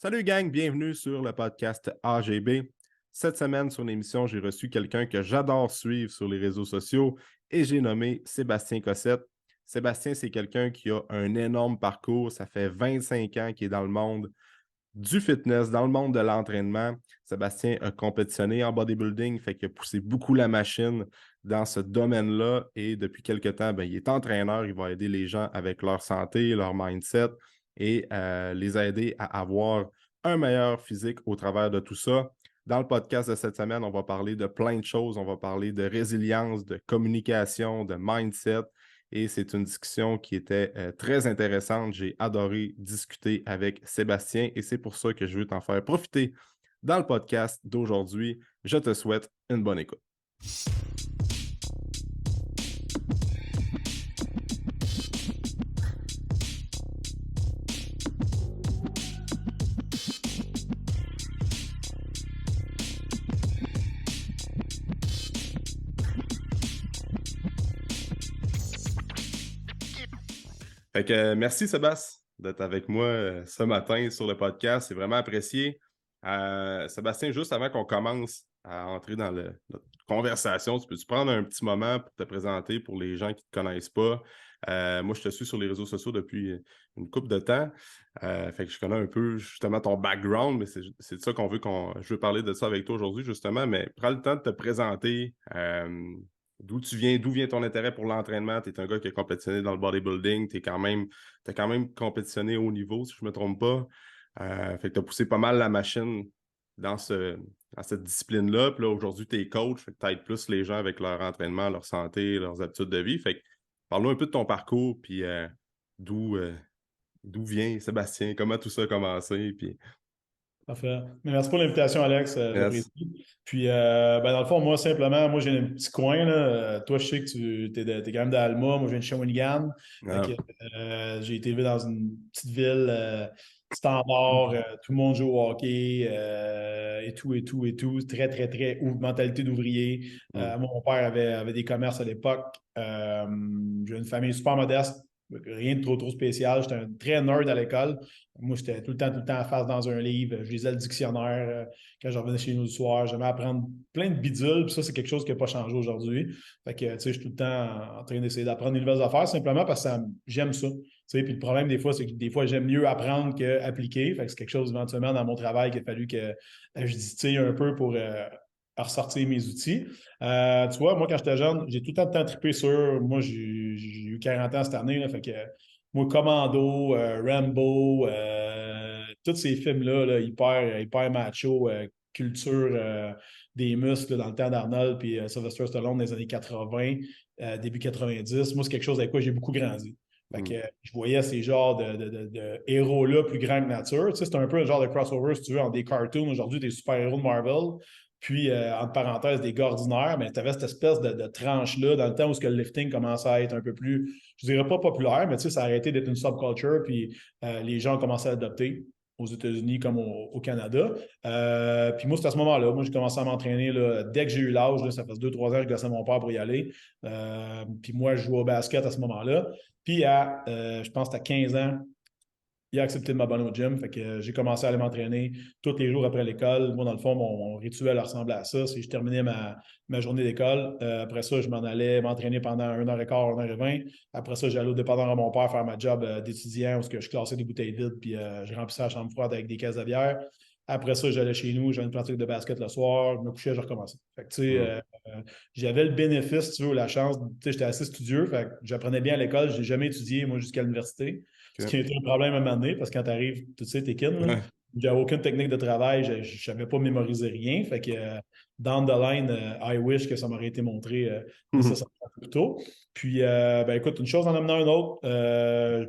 Salut gang, bienvenue sur le podcast AGB. Cette semaine sur l'émission, j'ai reçu quelqu'un que j'adore suivre sur les réseaux sociaux et j'ai nommé Sébastien Cossette. Sébastien, c'est quelqu'un qui a un énorme parcours. Ça fait 25 ans qu'il est dans le monde du fitness, dans le monde de l'entraînement. Sébastien a compétitionné en bodybuilding, fait qu'il a poussé beaucoup la machine dans ce domaine-là et depuis quelques temps, il est entraîneur. Il va aider les gens avec leur santé, leur mindset et les aider à avoir un meilleur physique au travers de tout ça. Dans le podcast de cette semaine, on va parler de plein de choses. On va parler de résilience, de communication, de mindset. Et c'est une discussion qui était très intéressante. J'ai adoré discuter avec Sébastien et c'est pour ça que je veux t'en faire profiter dans le podcast d'aujourd'hui. Je te souhaite une bonne écoute. Fait que, merci Sébastien d'être avec moi ce matin sur le podcast. C'est vraiment apprécié. Sébastien, juste avant qu'on commence à entrer dans notre conversation, tu peux-tu prendre un petit moment pour te présenter pour les gens qui ne te connaissent pas? Moi, je te suis sur les réseaux sociaux depuis une couple de temps. Fait que je connais un peu justement ton background, mais c'est de ça je veux parler de ça avec toi aujourd'hui, justement. Mais prends le temps de te présenter. D'où vient ton intérêt pour l'entraînement? Tu es un gars qui a compétitionné dans le bodybuilding, t'as quand même compétitionné au niveau, si je ne me trompe pas. Fait que tu as poussé pas mal la machine dans cette discipline-là. Puis là, aujourd'hui, tu es coach, fait que tu aides plus les gens avec leur entraînement, leur santé, leurs habitudes de vie. Fait que parle-nous un peu de ton parcours, puis d'où vient Sébastien, comment tout ça a commencé. Puis... Parfait. Mais merci pour l'invitation, Alex. Yes. J'apprécie. Puis, dans le fond, moi, j'ai un petit coin, là. Toi, je sais que tu es quand même d'Alma. Moi, je viens de Shawinigan. Fait que, Ah. j'ai été élevé dans une petite ville standard. Tout le monde joue au hockey et tout, et tout, et tout. Très, très, très mentalité d'ouvrier. Mm. Mon père avait des commerces à l'époque. J'ai une famille super modeste. Rien de trop, trop spécial. J'étais un très nerd à l'école. Moi, j'étais tout le temps à face dans un livre. Je lisais le dictionnaire quand je revenais chez nous le soir. J'aimais apprendre plein de bidules. Puis ça, c'est quelque chose qui n'a pas changé aujourd'hui. Fait que, tu sais, je suis tout le temps en train d'essayer d'apprendre des nouvelles affaires simplement parce que j'aime ça. Tu sais, puis le problème, des fois, c'est que des fois, j'aime mieux apprendre qu'appliquer. Fait que c'est quelque chose éventuellement dans mon travail qu'il a fallu que je distille un peu pour ressortir mes outils. Tu vois, moi, quand j'étais jeune, j'ai tout le temps trippé sur. Moi, j'ai eu 40 ans cette année. Là, fait que moi, Commando, Rambo, tous ces films-là, là, hyper macho, culture des muscles là, dans le temps d'Arnold puis Sylvester Stallone dans les années 80, début 90. Moi, c'est quelque chose avec quoi j'ai beaucoup grandi. Fait que Mm. je voyais ces genres de héros-là plus grands que nature. Tu sais, c'est un peu un genre de crossover, si tu veux, en des cartoons aujourd'hui, des super-héros de Marvel. Puis, entre parenthèses, des gars ordinaires, mais tu avais cette espèce de tranche-là dans le temps où le lifting commençait à être un peu plus, je dirais pas populaire, mais tu sais, ça a arrêté d'être une subculture, puis les gens ont commencé à adopter aux États-Unis comme au Canada. Puis moi, c'est à ce moment-là. Moi, j'ai commencé à m'entraîner là, dès que j'ai eu l'âge. Ça fait 2-3 ans que je gossais mon père pour y aller. Puis moi, je jouais au basket à ce moment-là. Puis je pense à 15 ans, il a accepté de m'abonner au gym. Fait que j'ai commencé à aller m'entraîner tous les jours après l'école. Moi, dans le fond, mon rituel ressemblait à ça. C'est je terminais ma journée d'école. Après ça, je m'en allais m'entraîner pendant 1h15, 1h20. Après ça, j'allais au dépanneur à mon père faire ma job d'étudiant où je classais des bouteilles vides puis je remplissais la chambre froide avec des caisses de bière. Après ça, j'allais chez nous, j'avais une pratique de basket le soir, je me couchais, je recommençais. Fait que, tu sais, Mm. j'avais le bénéfice, si tu veux, ou la chance, tu sais, j'étais assez studieux, fait que j'apprenais bien à l'école, je n'ai jamais étudié, moi, jusqu'à l'université. Ce qui Okay. a été un problème à un moment donné, parce que quand tu arrives, tu sais, t'es kid, là, Ouais. j'avais aucune technique de travail, je ne savais pas mémoriser rien. Fait que down the line, I wish que ça m'aurait été montré nécessairement plus tôt. Puis, écoute, une chose en amenant une autre,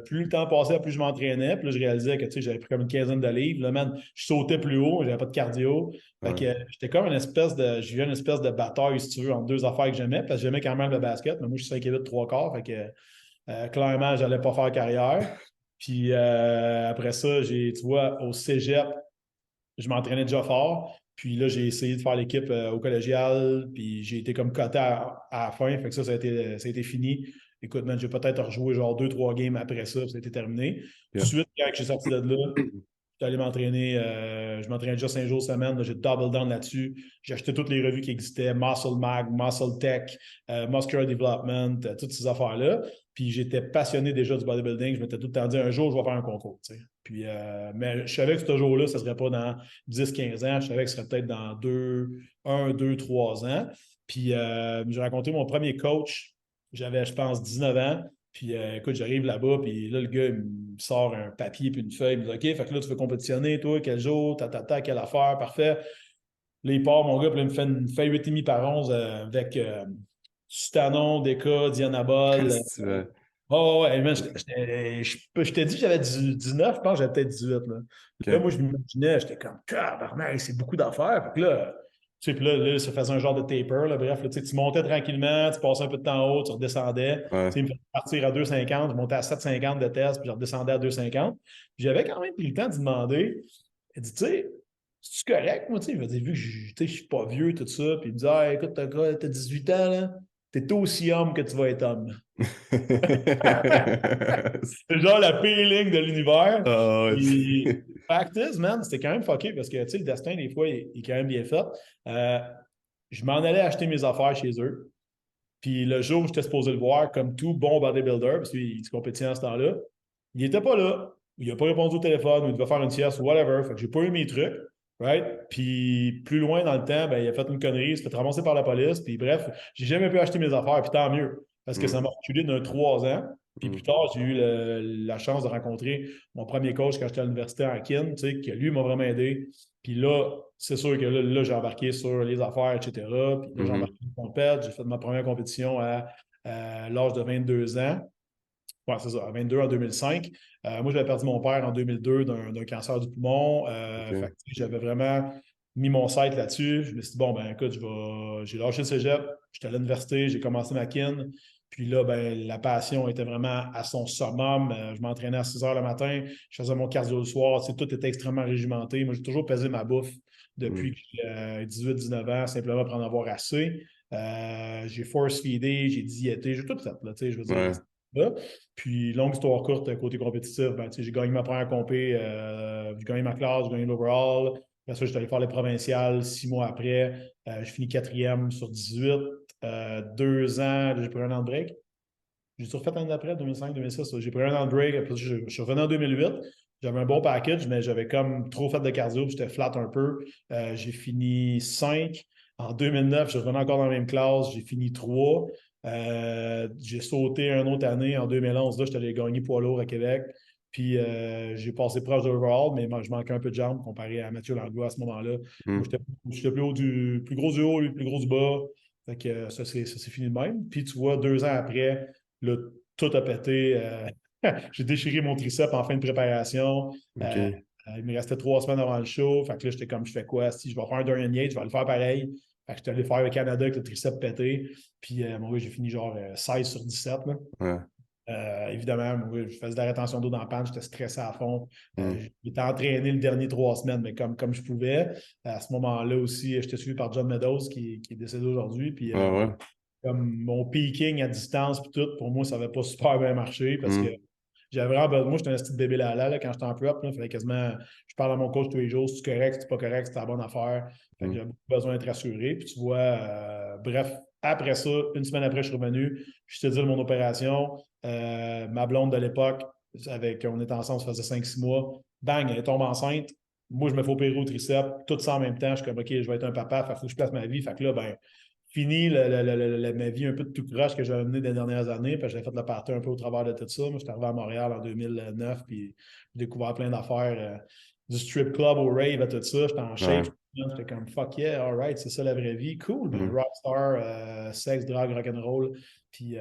plus le temps passait, plus je m'entraînais. Puis là, je réalisais que, tu sais, j'avais pris comme une quinzaine de livres. Là, man, je sautais plus haut, j'avais pas de cardio. Fait que Ouais. j'étais comme j'ai eu une espèce de bataille, si tu veux, entre deux affaires que j'aimais, parce que j'aimais quand même le basket, mais moi, je suis 5 et 3 quarts, fait que clairement, j'allais pas faire carrière. Puis après ça, tu vois, au cégep, je m'entraînais déjà fort. Puis là, j'ai essayé de faire l'équipe au collégial. Puis j'ai été comme coté à la fin. Fait que ça a été fini. Écoute, man, j'ai peut-être rejoué genre 2-3 games après ça. Puis ça a été terminé. Tout de Yeah. suite, quand j'ai sorti de là, J'étais allé m'entraîner, je m'entraînais déjà 5 jours semaine, là, j'ai double down là-dessus. J'ai acheté toutes les revues qui existaient, Muscle Mag, Muscle Tech, Muscular Development, toutes ces affaires-là. Puis j'étais passionné déjà du bodybuilding. Je m'étais tout le temps dit, un jour, je vais faire un concours. Tu sais. Puis, mais je savais que ce jour-là, ça ne serait pas dans 10-15 ans. Je savais que ce serait peut-être dans 1, 2, 3 ans. Puis j'ai rencontré mon premier coach. J'avais, je pense, 19 ans. Puis écoute, j'arrive là-bas, puis là, le gars, il me sort un papier puis une feuille. Il me dit OK, fait que là, tu veux compétitionner, toi, quel jour, quelle affaire, parfait. Là, il part, mon gars, puis là, il me fait une feuille 8,5 par 11 avec Sutanon, Deca, Dianabol. Qu'est-ce que tu veux? Oh, ouais, man, je t'ai dit que j'avais 19, je pense que j'avais peut-être 18. Là, là OK. moi, je m'imaginais, j'étais comme, tabarnak, c'est beaucoup d'affaires. Fait que là, tu sais, puis là, ça faisait un genre de taper. Là, bref, là, tu montais tranquillement, tu passais un peu de temps en haut, tu redescendais. Tu sais, Ouais. il me faisait partir à 2,50, je montais à 7,50 de test, puis je redescendais à 2,50. Puis j'avais quand même pris le temps de demander. Il dit, tu sais, c'est correct, moi, tu sais, il m'a dit, vu que je suis pas vieux, tout ça. Puis il me dit, ah, écoute, t'as 18 ans, là, t'es aussi homme que tu vas être homme. C'est genre la pire ligne de l'univers. Ah, ouais. Puis, fact is, man, c'était quand même fucké parce que, tu sais, le destin, des fois, il est quand même bien fait. Euh, je m'en allais acheter mes affaires chez eux. Puis le jour où j'étais supposé le voir, comme tout bon bodybuilder, parce qu'il compétit à ce temps-là, il n'était pas là. Il n'a pas répondu au téléphone ou il devait faire une sieste ou whatever. Fait que j'ai pas eu mes trucs. Right? Puis plus loin dans le temps, ben, il a fait une connerie, il s'est fait ramasser par la police. Puis bref, j'ai jamais pu acheter mes affaires. Puis tant mieux. Parce que ça Mm, m'a reculé d'un 3 ans. Puis mm, plus tard, j'ai eu la chance de rencontrer mon premier coach quand j'étais à l'université en kin, tu sais, qui lui m'a vraiment aidé. Puis là, c'est sûr que là, j'ai embarqué sur les affaires, etc. Puis là, j'ai mhm. embarqué en compète. J'ai fait ma première compétition à l'âge de 22 ans. Ouais, c'est ça, à 22 en 2005. Moi, j'avais perdu mon père en 2002 d'un cancer du poumon. Fait OK. que, j'avais vraiment mis mon sight là-dessus. Je me suis dit, bon, ben écoute, j'ai lâché le cégep, j'étais à l'université, j'ai commencé ma kin. Puis là, ben, la passion était vraiment à son summum. Je m'entraînais à 6 heures le matin, je faisais mon cardio le soir. Tout était extrêmement régimenté. Moi, j'ai toujours pesé ma bouffe depuis Mm, que j'ai 18-19 ans, simplement pour en avoir assez. J'ai force-feedé, j'ai diété, j'ai tout fait. Là, je veux dire, ouais. là. Puis, longue histoire courte, côté compétitif, ben, j'ai gagné ma première compé, j'ai gagné ma classe, j'ai gagné l'overall. Après ça, j'étais allé faire les provinciales 6 mois après. Je finis quatrième sur 18. 2 ans, j'ai pris un an de break. J'ai refait l'année d'après, 2005-2006. J'ai pris un an de break. Après, je suis revenu en 2008. J'avais un bon package, mais j'avais comme trop fait de cardio, j'étais flat un peu. J'ai fini 5. En 2009, je suis revenu encore dans la même classe. J'ai fini 3. J'ai sauté une autre année. En 2011, là, j'étais allé gagner poids lourd à Québec. Puis j'ai passé proche de l'overall, mais je manquais un peu de jambes comparé à Mathieu Langlois à ce moment-là. Moi, Mm, j'étais plus gros du haut, lui, plus gros du bas. Fait que ça s'est fini de même. Puis tu vois, 2 ans après, là, tout a pété. J'ai déchiré mon triceps en fin de préparation. OK. Il me restait 3 semaines avant le show. Fait que là, j'étais comme, je fais quoi? Si je vais faire un Dorian Yates, je vais le faire pareil. Fait que j'étais allé faire le Canada avec le triceps pété. Puis, moi, j'ai fini genre 16 sur 17. Là. Ouais. Évidemment, moi, je faisais de la rétention d'eau dans la panne, j'étais stressé à fond. Mm, J'étais entraîné le dernier 3 semaines, mais comme je pouvais. À ce moment-là aussi, j'étais suivi par John Meadows, qui est décédé aujourd'hui. Puis, ah ouais. comme mon peaking à distance, puis tout, pour moi, ça n'avait pas super bien marché parce que Mm, j'avais vraiment besoin. Moi, j'étais un petit bébé là quand j'étais en prep. Il fallait quasiment. Je parle à mon coach tous les jours. Si c'est correct, si c'est pas correct, c'est la bonne affaire. Fait que mm, j'avais beaucoup besoin d'être rassuré. Puis tu vois, bref, après ça, une semaine après, je suis revenu. Je te dis mon opération. Ma blonde de l'époque, on était ensemble, ça faisait 5-6 mois. Bang, elle tombe enceinte. Moi, je me fais opérer au triceps, tout ça en même temps. Je suis comme, OK, je vais être un papa, il faut que je place ma vie. Fait que là, ben, fini ma vie un peu de tout croche que j'avais menée des dernières années. Puis j'avais fait le party un peu au travers de tout ça. Moi, j'étais arrivé à Montréal en 2009, puis j'ai découvert plein d'affaires, du strip club au rave à tout ça. J'étais en shape. ouais. J'étais comme fuck yeah, alright, c'est ça la vraie vie. Cool, ben, Mm, rockstar, sexe, drogue, rock'n'roll. Puis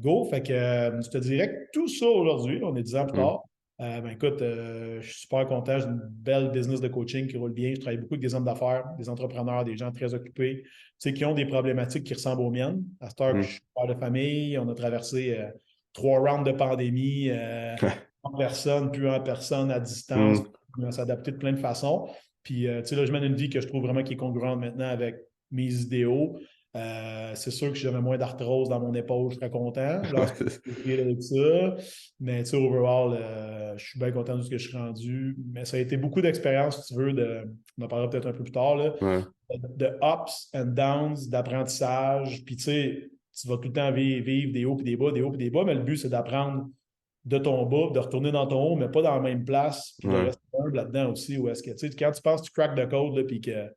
go. Fait que je te dirais que tout ça aujourd'hui, on est 10 ans plus mm, tard. Ben écoute, je suis super content. J'ai une belle business de coaching qui roule bien. Je travaille beaucoup avec des hommes d'affaires, des entrepreneurs, des gens très occupés, tu sais, qui ont des problématiques qui ressemblent aux miennes. À cette heure que je mm. suis père de famille, on a traversé 3 rounds de pandémie, en personne, plus en personne, à distance. Mm, On s'est adapté de plein de façons. Puis, tu sais, là, je mène une vie que je trouve vraiment qui est congruente maintenant avec mes idéaux. C'est sûr que si j'avais moins d'arthrose dans mon épaule, je serais content. Là, c'est avec ça. Mais tu sais, overall, je suis bien content de ce que je suis rendu. Mais ça a été beaucoup d'expérience, si tu veux, on en parlera peut-être un peu plus tard, là, Ouais. de ups and downs, d'apprentissage. Puis tu sais, tu vas tout le temps vivre des hauts et des bas, des hauts et des bas, mais le but, c'est d'apprendre de ton bas, de retourner dans ton haut, mais pas dans la même place, puis de Ouais. rester humble là-dedans aussi. Où est-ce que, tu sais, quand tu penses que tu crack the code, là, puis que,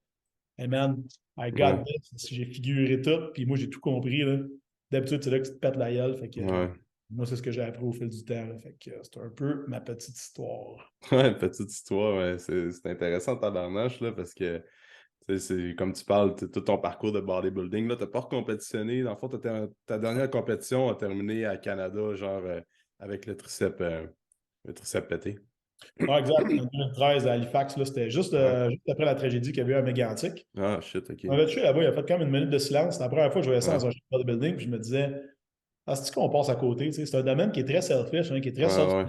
hey man, I got Ouais. this, j'ai figuré tout, puis moi, j'ai tout compris, là. D'habitude, c'est là que tu te pètes la gueule. Fait que, Ouais. moi, c'est ce que j'ai appris au fil du temps. Là. Fait que c'est un peu ma petite histoire. Ouais, petite histoire, ouais. C'est intéressant tabarnache, là, parce que c'est comme tu parles, tout ton parcours de bodybuilding, là, t'as pas recompétitionné. Dans le fond, ta dernière compétition a terminé à Canada, genre avec le triceps pété. Ouais, exact. En 2013, à Halifax, là, c'était Ouais. juste après la tragédie qu'il y avait eu à Mégantic. Ah, shit, On ok. avait tué là-bas, il a fait comme une minute de silence. C'était la première fois que je voyais ça Ouais. dans un show de bodybuilding, puis je me disais, ah, c'est qu'on passe à côté. Tu sais, c'est un domaine qui est très selfish, hein, qui est très Ouais, self. ouais.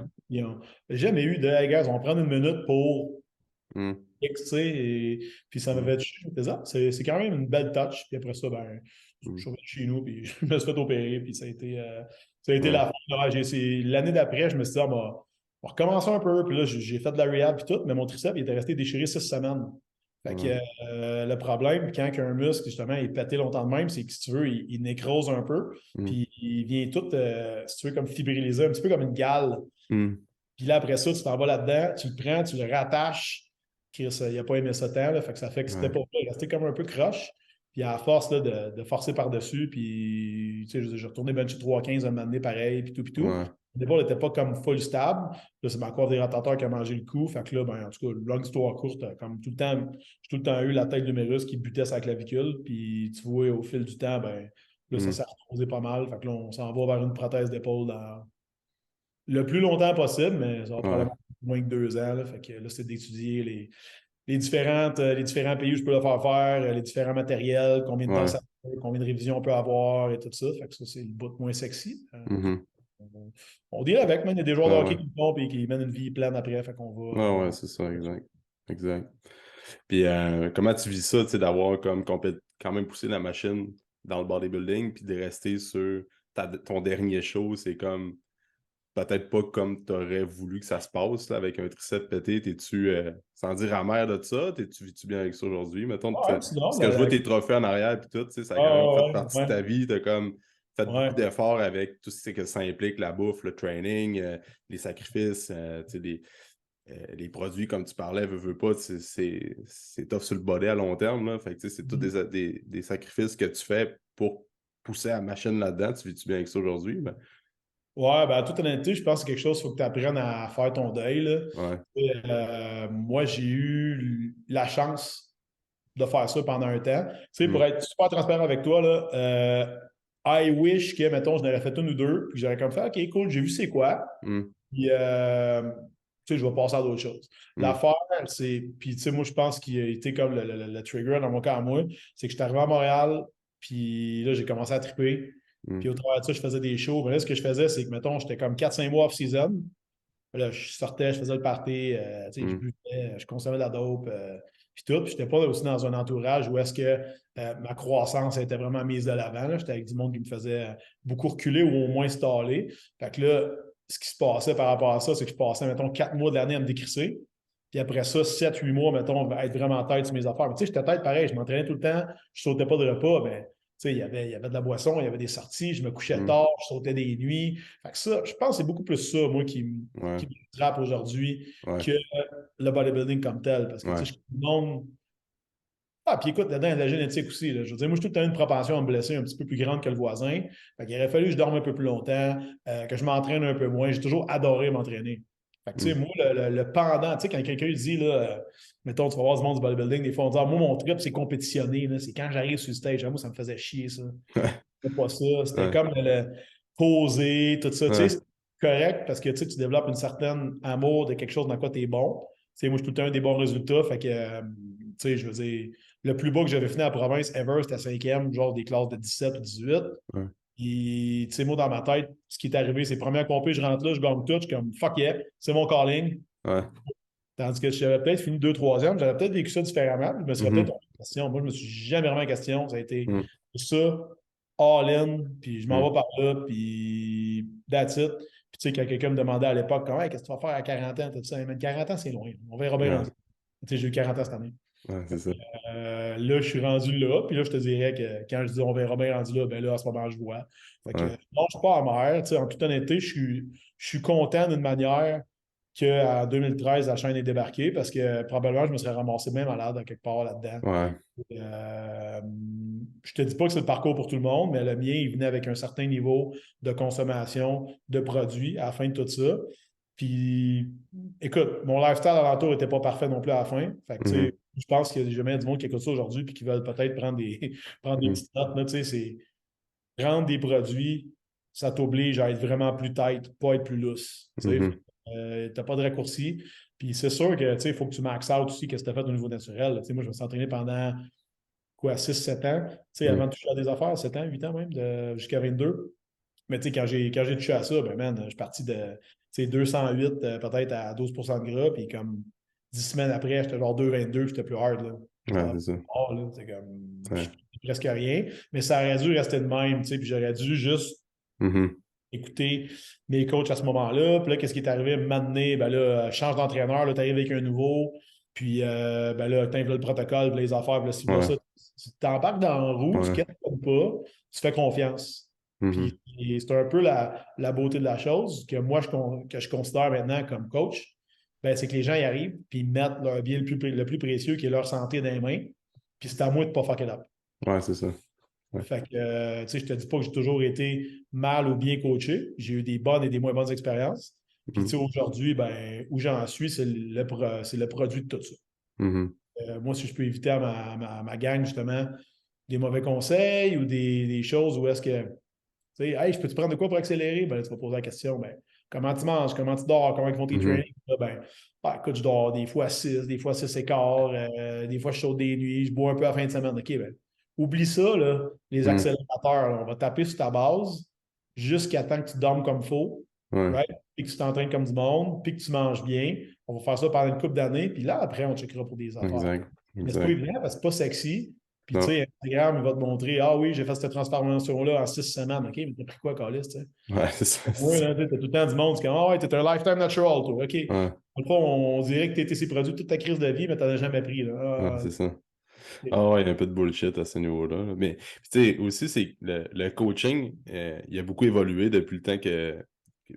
J'ai jamais eu de, hey, guys, on va prendre une minute pour Hmm. X, tu sais, puis ça Hmm. m'avait tué. C'est quand même une belle touch. Puis après ça, ben, je Hmm. suis revenu chez nous, puis je me suis fait opérer, puis ça a été Ouais. la fin. Là, l'année d'après, je me suis dit, ah, bah, on va recommencer un peu, puis là, j'ai fait de la rehab, puis tout, mais mon triceps, il était resté déchiré 6 semaines. Fait que Ouais. le problème, quand un muscle, justement, est pété longtemps de même, c'est que si tu veux, il nécrose un peu, Hmm. puis il vient tout, si tu veux, comme fibriliser, un petit peu comme une gale. Hmm. Puis là, après ça, tu t'en vas là-dedans, tu le prends, tu le rattaches. Chris, il n'a pas aimé ça tant, là, fait que ça fait que c'était Ouais. pas il restait comme un peu croche. Puis à force là, de forcer par-dessus, puis tu sais, j'ai retourné bencher 315 un moment donné, pareil, puis tout, puis tout. Ouais. Au départ, il n'était pas comme full stable. Là, c'est ma coiffe des rotateurs qui a mangé le coup. Fait que là, ben, en tout cas, longue histoire courte, comme tout le temps, j'ai tout le temps eu la tête de l'humérus qui butait sa clavicule. Puis tu vois, au fil du temps, ben, là, ça Hmm. s'est reposé pas mal. Fait que là, on s'en va vers une prothèse d'épaule dans le plus longtemps possible, mais ça va Ouais. probablement moins que 2 ans. Là. Fait que là, c'est d'étudier les différents pays où je peux le faire faire, les différents matériels, combien de temps Ouais. ça fait, combien de révisions on peut avoir et tout ça. Fait que ça, c'est le bout moins sexy. Mhm. On deal avec, man. Il y a des joueurs de Ah hockey ouais. qui le font et qui mènent une vie pleine après. Fait qu'on va. Ah ouais, c'est ça, exact. Exact. Puis comment tu vis ça, tu sais, d'avoir comme quand même poussé la machine dans le bodybuilding, puis de rester sur ton dernier show, c'est comme peut-être pas comme tu aurais voulu que ça se passe là, avec un triceps pété. T'es-tu, sans dire amer de ça, vis-tu bien avec ça aujourd'hui? Mettons, Ouais, sinon, parce que je vois tes trophées en arrière puis tout, tu sais, ça a quand même fait ouais, partie de ouais, ta vie. T'as comme fait beaucoup ouais. d'efforts avec tout ce que ça implique, la bouffe, le training, les sacrifices, tu sais, les produits, comme tu parlais, veux pas, c'est tough sur le body à long terme. Là. Fait que, c'est tous des sacrifices que tu fais pour pousser la machine là-dedans. Tu vis-tu bien avec ça aujourd'hui? Ben, Ouais, ben, à toute honnêteté, je pense que c'est quelque chose, il faut que tu apprennes à faire ton deuil. Là. ouais. Et, moi, j'ai eu la chance de faire ça pendant un temps. Tu sais, pour Mm, être super transparent avec toi, là, I wish que, mettons, je n'aurais fait une ou deux, puis j'aurais comme fait, OK, cool, j'ai vu c'est quoi. mm, Puis, tu sais, je vais passer à d'autres choses. mm, L'affaire, c'est, puis, tu sais, moi, je pense qu'il a été comme le trigger dans mon cas à moi, c'est que je suis arrivé à Montréal, puis là, j'ai commencé à triper. Puis, mm, au travers de ça, je faisais des shows. Mais là, ce que je faisais, c'est que, mettons, j'étais comme 4 5 mois off-season. Là, je sortais, je faisais le party, tu sais, je mm, buvais, je consommais de la dope, puis tout. Puis, j'étais pas aussi dans un entourage où est-ce que ma croissance était vraiment mise de l'avant. Là. J'étais avec du monde qui me faisait beaucoup reculer ou au moins staller. Fait que là, ce qui se passait par rapport à ça, c'est que je passais, mettons, 4 mois de l'année à me décrisser. Puis après ça, 7 8 mois, mettons, à être vraiment tête sur mes affaires. Mais tu sais, j'étais tête pareil, je m'entraînais tout le temps, je sautais pas de repas, mais tu sais, il y avait de la boisson, il y avait des sorties, je me couchais mm, tard, je sautais des nuits. Fait que ça, je pense que c'est beaucoup plus ça, moi, ouais, qui me trappe aujourd'hui ouais, que le bodybuilding comme tel. Parce que, tu ouais, sais, je monde. Ah, puis écoute, là-dedans, il y a de la génétique aussi. Là. Je veux dire, moi, j'ai tout le temps une propension à me blesser un petit peu plus grande que le voisin. Fait qu'il aurait fallu que je dorme un peu plus longtemps, que je m'entraîne un peu moins. J'ai toujours adoré m'entraîner. Fait que, tu sais, mm, moi, le pendant, tu sais, quand quelqu'un dit, là, mettons, tu vas voir du monde du bodybuilding, des fois, on dit, ah, moi, mon trip, c'est compétitionner. Là. C'est quand j'arrive sur le stage. Ah, moi, ça me faisait chier, ça. C'était pas ça. C'était ouais, comme poser, tout ça. Tu sais, ouais, c'est correct parce que tu sais, tu développes une certaine amour de quelque chose dans quoi tu es bon. Tu sais, moi, je suis tout le temps un des bons résultats. Fait que, tu sais, je veux dire, le plus bas que j'avais fini à la province ever, c'était 5e, genre des classes de 17 ou 18. ouais, Et, tu sais, moi, dans ma tête, ce qui est arrivé, c'est première compé, je rentre là, je gagne tout, je suis comme fuck yeah, c'est mon calling. ouais, Tandis que si j'avais peut-être fini 2 3e, j'aurais peut-être vécu ça différemment. Je me serais peut-être mhm, en question. Moi, je me suis jamais remis en question. Ça a été mm, ça, all in, puis je m'en Mm. vais par là, puis that's it. Puis tu sais, quand quelqu'un me demandait à l'époque, hey, qu'est-ce que tu vas faire à 40 ans, tout ça, mais 40 ans, c'est loin. On verra bien Ouais, rendu. Tu sais, j'ai eu 40 ans cette année. ouais, c'est ça. Là, je suis rendu là, puis là, je te dirais que quand je dis on verra bien rendu là, ben là, à ce moment, je vois. Fait que Ouais. non, je suis pas amer. Tu sais, en toute honnêteté, je suis content d'une manière qu'en 2013, la chaîne est débarquée parce que probablement, je me serais ramassé bien malade à quelque part là-dedans. Ouais. Euh, je te dis pas que c'est le parcours pour tout le monde, mais le mien, il venait avec un certain niveau de consommation de produits à la fin de tout ça. Puis, écoute, mon lifestyle alentour n'était pas parfait non plus à la fin. Fait que, tu sais, Mhm. je pense qu'il y a jamais du monde qui écoute ça aujourd'hui et qui veulent peut-être prendre des, prendre des Mhm. petites notes. Là, tu sais, c'est prendre des produits, ça t'oblige à être vraiment plus tight, pas être plus lousse. Tu sais, Mhm. t'as pas de raccourci. Puis c'est sûr que, tu sais, il faut que tu max out aussi qu'est-ce que tu as fait au niveau naturel. Tu sais, moi, je me suis entraîné pendant quoi, 6 7 ans, tu sais, avant Mhm. de toucher à des affaires, 7 ans, 8 ans même, jusqu'à 22. Mais tu sais, quand j'ai touché à ça, ben man, je suis parti de tu sais, 208 peut-être à 12 de gras, puis comme 10 semaines après, j'étais genre 222, j'étais plus hard, là. Ouais, Genre, c'est ça. oh, là, c'est comme, je Ouais. suis presque rien, mais ça aurait dû rester de même, tu sais, puis j'aurais dû juste Mhm. écouter mes coachs à ce moment-là. Puis là, qu'est-ce qui est arrivé? Maintenant, ben là, change d'entraîneur, là, t'arrives avec un nouveau, puis ben là, t'invites le protocole, puis les affaires, puis là, si là, Ouais. ça, tu t'embarques dans la roue, tu Ouais. ne pas, tu fais confiance. Mhm. Puis c'est un peu la beauté de la chose que moi, que je considère maintenant comme coach, ben, c'est que les gens y arrivent, puis ils mettent leur bien le plus précieux, qui est leur santé dans les mains, puis c'est à moi de ne pas fucker up. Ouais, c'est ça. Ouais. Fait que, tu sais, je te dis pas que j'ai toujours été mal ou bien coaché. J'ai eu des bonnes et des moins bonnes expériences. Puis, tu sais, Mhm. aujourd'hui, ben, où j'en suis, c'est le produit de tout ça. Mhm. Moi, si je peux éviter à ma gang, justement, des mauvais conseils ou des choses où est-ce que, tu sais, hey, je peux te prendre de quoi pour accélérer? Ben, tu vas poser la question, ben, comment tu manges, comment tu dors, comment ils font tes Mhm. trainings? Là, ben, écoute, je dors des fois 6, des fois 6 et quart, des fois je saute des nuits, je bois un peu à la fin de semaine. OK, ben, oublie ça, là, les Mhm. accélérateurs. Là. On va taper sur ta base jusqu'à temps que tu dormes comme il faut, Ouais. right? Puis que tu t'entraînes comme du monde, puis que tu manges bien. On va faire ça pendant une couple d'années, puis là, après, on checkera pour des affaires. Exact. Mais c'est pas Exact. évident parce que c'est pas sexy. Puis, tu Non. sais, Instagram, il va te montrer, ah oui, j'ai fait cette transformation-là en 6 semaines. OK, mais t'as pris quoi, Calis, tu sais? Ouais, c'est ça. Oui, là, t'as tout le temps du monde, c'est comme, ah ouais, t'es un lifetime natural, toi. OK. Ouais. Dans le fond, on dirait que t'as été ces produits toute ta crise de vie, mais t'en as jamais pris, là. Ouais, Ah, c'est ça. OK. Ah ouais, il y a un peu de bullshit à ce niveau-là, là. Mais tu sais, aussi, c'est que le coaching, il a beaucoup évolué depuis le temps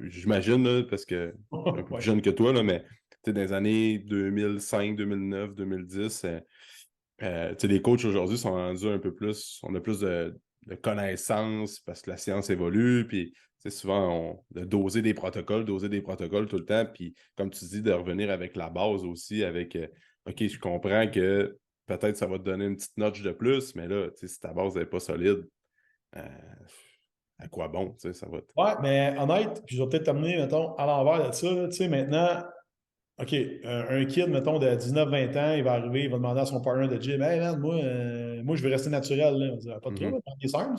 j'imagine, là, parce que je suis un peu plus Ouais. jeune que toi, là, mais tu sais, dans les années 2005, 2009, 2010, tu sais, les coachs aujourd'hui sont rendus un peu plus, on a plus de connaissances parce que la science évolue, puis tu sais, souvent, de doser des protocoles tout le temps, puis comme tu dis, de revenir avec la base aussi, avec, OK, je comprends que peut-être ça va te donner une petite notch de plus, mais là, tu sais, si ta base n'est pas solide, euh, à quoi bon, tu sais, ça va te... Ouais, mais honnête, puis je vais peut-être t'amener, mettons, à l'envers de ça, là. Tu sais, maintenant, OK, un kid, mettons, de 19 20 ans, il va arriver, il va demander à son partner de gym, hey man, moi, je veux rester naturel, là. On va dire, pas de Mhm. trouble, prends des SARMs.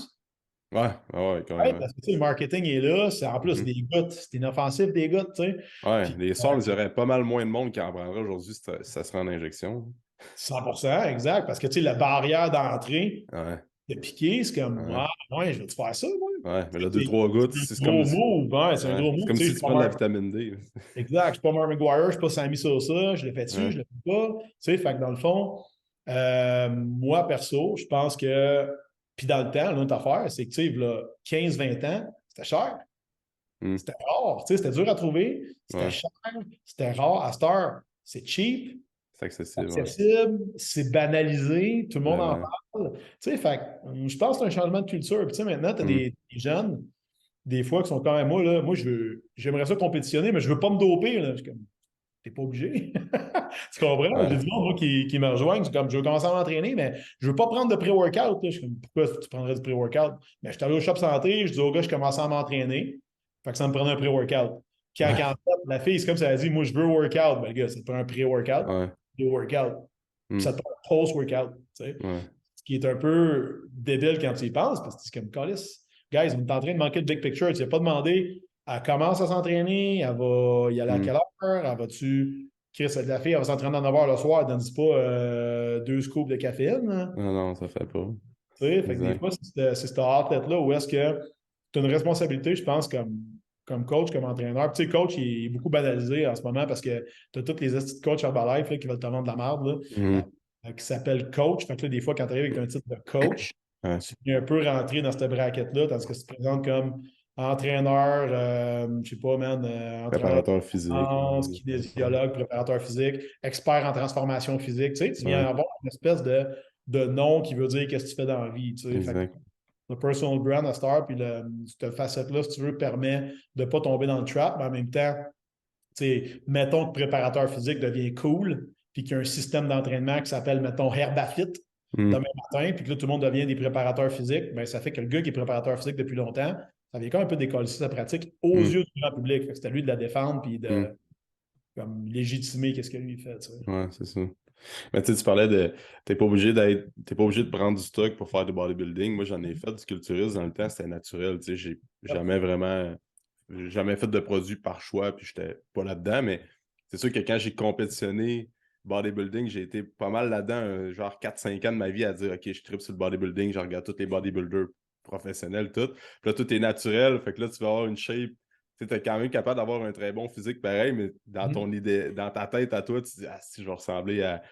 Ouais, ouais, Ouais, carrément. parce que tu sais, le marketing est là, en plus, c'est Mhm. des gouttes, c'est inoffensif des gouttes, tu sais. Ouais, Puis, les SARMs, il y aurait pas mal moins de monde qui en prendrait aujourd'hui si ça serait en injection. 100%, exact, parce que tu sais, la barrière d'entrée Ouais, de piquer, c'est comme, ouais. ouais, je vais-tu faire ça, moi? Ouais, mais là, deux, C'est trois gouttes, c'est un c'est comme gros si... move, hein, c'est un Ouais, gros c'est move. comme Tu sais, si je suis tu pas prends de la vitamine D. exact, je suis pas Mark McGuire, je suis pas Sammy Sosa, je le fais-tu, Ouais. je le fais pas. Tu sais, fait que dans le fond, moi, perso, je pense que, puis dans le temps, l'autre affaire, c'est que, tu sais, là, 15 20 ans, c'était cher, Hmm. c'était rare, tu sais, c'était dur à trouver, c'était Ouais, cher, c'était rare. À cette heure, c'est cheap, c'est accessible, ouais. accessible, c'est banalisé, tout le monde en Vraiment. parle. Tu sais, fait que, je pense que c'est un changement de culture. Puis, tu sais, maintenant, tu as Hmm. des jeunes, des fois, qui sont quand même, moi, là, moi, j'aimerais ça compétitionner, mais je veux pas me doper, là. Je suis comme, t'es pas obligé. Tu comprends? J'ai Ouais. du monde, moi, qui me rejoignent. C'est comme, je veux commencer à m'entraîner, mais je veux pas prendre de pré-workout, là. Je suis comme, pourquoi tu prendrais du pré-workout? Mais je suis allé au shop santé, je dis au gars, je commençais à m'entraîner. Fait que ça me prenait un pré-workout. Quand en Ouais. fait, la fille, c'est comme ça, elle a dit, moi, je veux workout. Ben, le gars, ça te prend un pré-workout, Ouais. de workout. Puis Hmm. ça te prend un post-workout, tu sais. Ouais. Ce qui est un peu débile quand tu y penses, parce que c'est comme, Callis, guys, vous êtes en train de manquer de big picture. Tu n'as pas demandé, elle commence à s'entraîner, elle va y aller à Hmm. quelle heure, elle va-tu. Chris, la fille, elle va s'entraîner à 9 h le soir, elle ne donne pas 2 scoops de caféine, hein. Non, non, ça fait pas. Fait que des Exact. fois, c'est cette hâte-là où est-ce que tu as une responsabilité, je pense, comme coach, comme entraîneur. Puis, tu sais, coach, il est beaucoup banalisé en ce moment parce que tu as tous les astuces de coach Herbalife là, qui veulent te vendre de la merde, là, Mhm. qui s'appelle coach. Fait que là, des fois, quand tu arrives avec un titre de coach, Ouais. tu es un peu rentré dans cette braquette-là, tandis que tu te présentes comme entraîneur, je sais pas, man, entraîneur de Préparateur physique. performance, kinésiologue, préparateur physique, expert en transformation physique. Tu sais, tu viens Ouais. avoir une espèce de nom qui veut dire qu'est-ce que tu fais dans la vie. Tu sais. Fait que Exact. le personal brand à Star, puis cette facette-là, si tu veux, permet de ne pas tomber dans le trap, mais en même temps, tu sais, mettons que préparateur physique devient cool, puis qu'il y a un système d'entraînement qui s'appelle, mettons, Herbafit Mhm. demain matin, puis que là, tout le monde devient des préparateurs physiques, ben, ça fait que le gars qui est préparateur physique depuis longtemps, ça vient quand même un peu décoller sa pratique aux Mhm. yeux du grand public. Fait que c'est à lui de la défendre, puis Mhm. de comme, légitimer qu'est-ce que lui fait. Tu sais. Ouais, c'est ça. Mais tu sais, tu parlais de. T'es pas obligé de prendre du stock pour faire du bodybuilding. Moi, j'en ai fait du culturisme dans le temps, c'était naturel. Tu sais, j'ai jamais vraiment. J'ai jamais fait de produits par choix, puis j'étais pas là-dedans. Mais c'est sûr que quand j'ai compétitionné bodybuilding, j'ai été pas mal là-dedans, genre 4-5 ans de ma vie à dire, OK, je tripe sur le bodybuilding, je regarde tous les bodybuilders professionnels, tout. Puis là, tout est naturel. Fait que là, tu vas avoir une shape. Tu es quand même capable d'avoir un très bon physique pareil, mais dans ton Mhm. idée, dans ta tête à toi, tu te dis, ah, si je vais ressembler à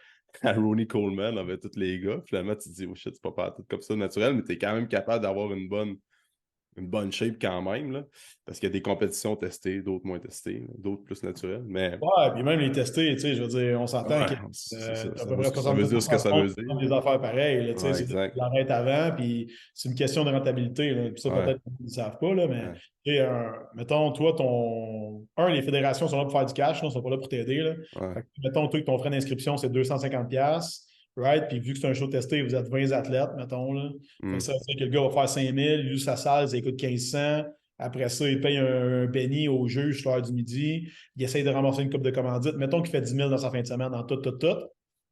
Ronnie Coleman avec tous les gars. Finalement, tu te dis, oh shit, c'est pas tout comme ça naturel, mais tu es quand même capable d'avoir une bonne shape quand même, là, parce qu'il y a des compétitions testées, d'autres moins testées, là, d'autres plus naturelles. Mais Ouais, puis même les tester, tu sais, je veux dire, on s'entend que ouais, c'est ça. à Ça peu près ça veut 70% dire ce que du ça monde veut font dire. des affaires pareilles, là, tu sais, Ouais, c'est de exact. l'arrêt avant, puis c'est une question de rentabilité, là. Puis ça, Ouais, peut-être qu'ils ne savent pas, là, mais ouais, tu sais, mettons, toi, les fédérations sont là pour faire du cash, là, ils ne sont pas là pour t'aider, là. ouais. Fait que, mettons, toi, que ton frais d'inscription, c'est 250$, right? Puis vu que c'est un show testé, vous êtes 20 athlètes, mettons, là. Fait que Hmm. ça veut dire que le gars va faire 5 000, lui, sa salle, ça coûte 1 500. Après ça, il paye un penny au juge à l'heure du midi. Il essaye de ramasser une coupe de commandite. Mettons qu'il fait 10 000 dans sa fin de semaine, dans tout.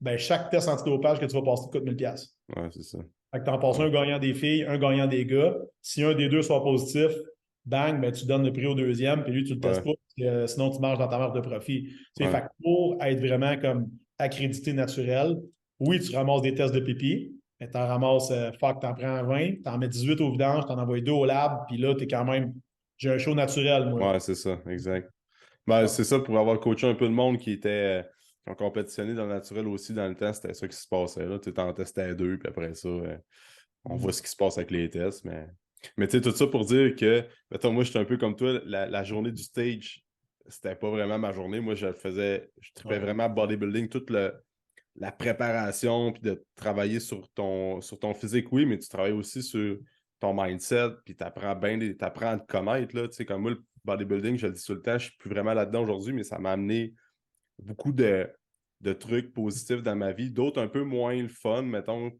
Ben, chaque test antidopage que tu vas passer coûte 1 000$. Ouais, c'est ça. Fait que tu en passes Ouais, un gagnant des filles, un gagnant des gars. Si un des deux soit positif, bang, ben, tu donnes le prix au deuxième, puis lui, tu le testes ouais, pas, parce que, sinon tu marches dans ta marge de profit. ouais, Fait que pour être vraiment comme accrédité naturel, oui, tu ramasses des tests de pipi, mais tu en ramasses, fuck, tu en prends 20, tu en mets 18 au vidange, tu en envoies 2 au lab, puis là, tu es quand même, j'ai un show naturel, moi. ouais, c'est ça, exact. Ben, c'est ça, pour avoir coaché un peu de monde qui ont compétitionné dans le naturel aussi dans le temps, c'était ça qui se passait là. Tu en testais deux, puis après ça, on voit ce qui se passe avec les tests. Mais tu sais, tout ça pour dire que, mettons, moi, j'étais un peu comme toi, la journée du stage, c'était pas vraiment ma journée. Moi, je tripais Ouais. vraiment bodybuilding, toute la préparation, puis de travailler sur ton physique, oui, mais tu travailles aussi sur ton mindset, puis tu apprends à te connaître, là. Tu sais, comme moi, le bodybuilding, je le dis tout le temps, je suis plus vraiment là-dedans aujourd'hui, mais ça m'a amené beaucoup de trucs positifs dans ma vie, d'autres un peu moins le fun, mettons.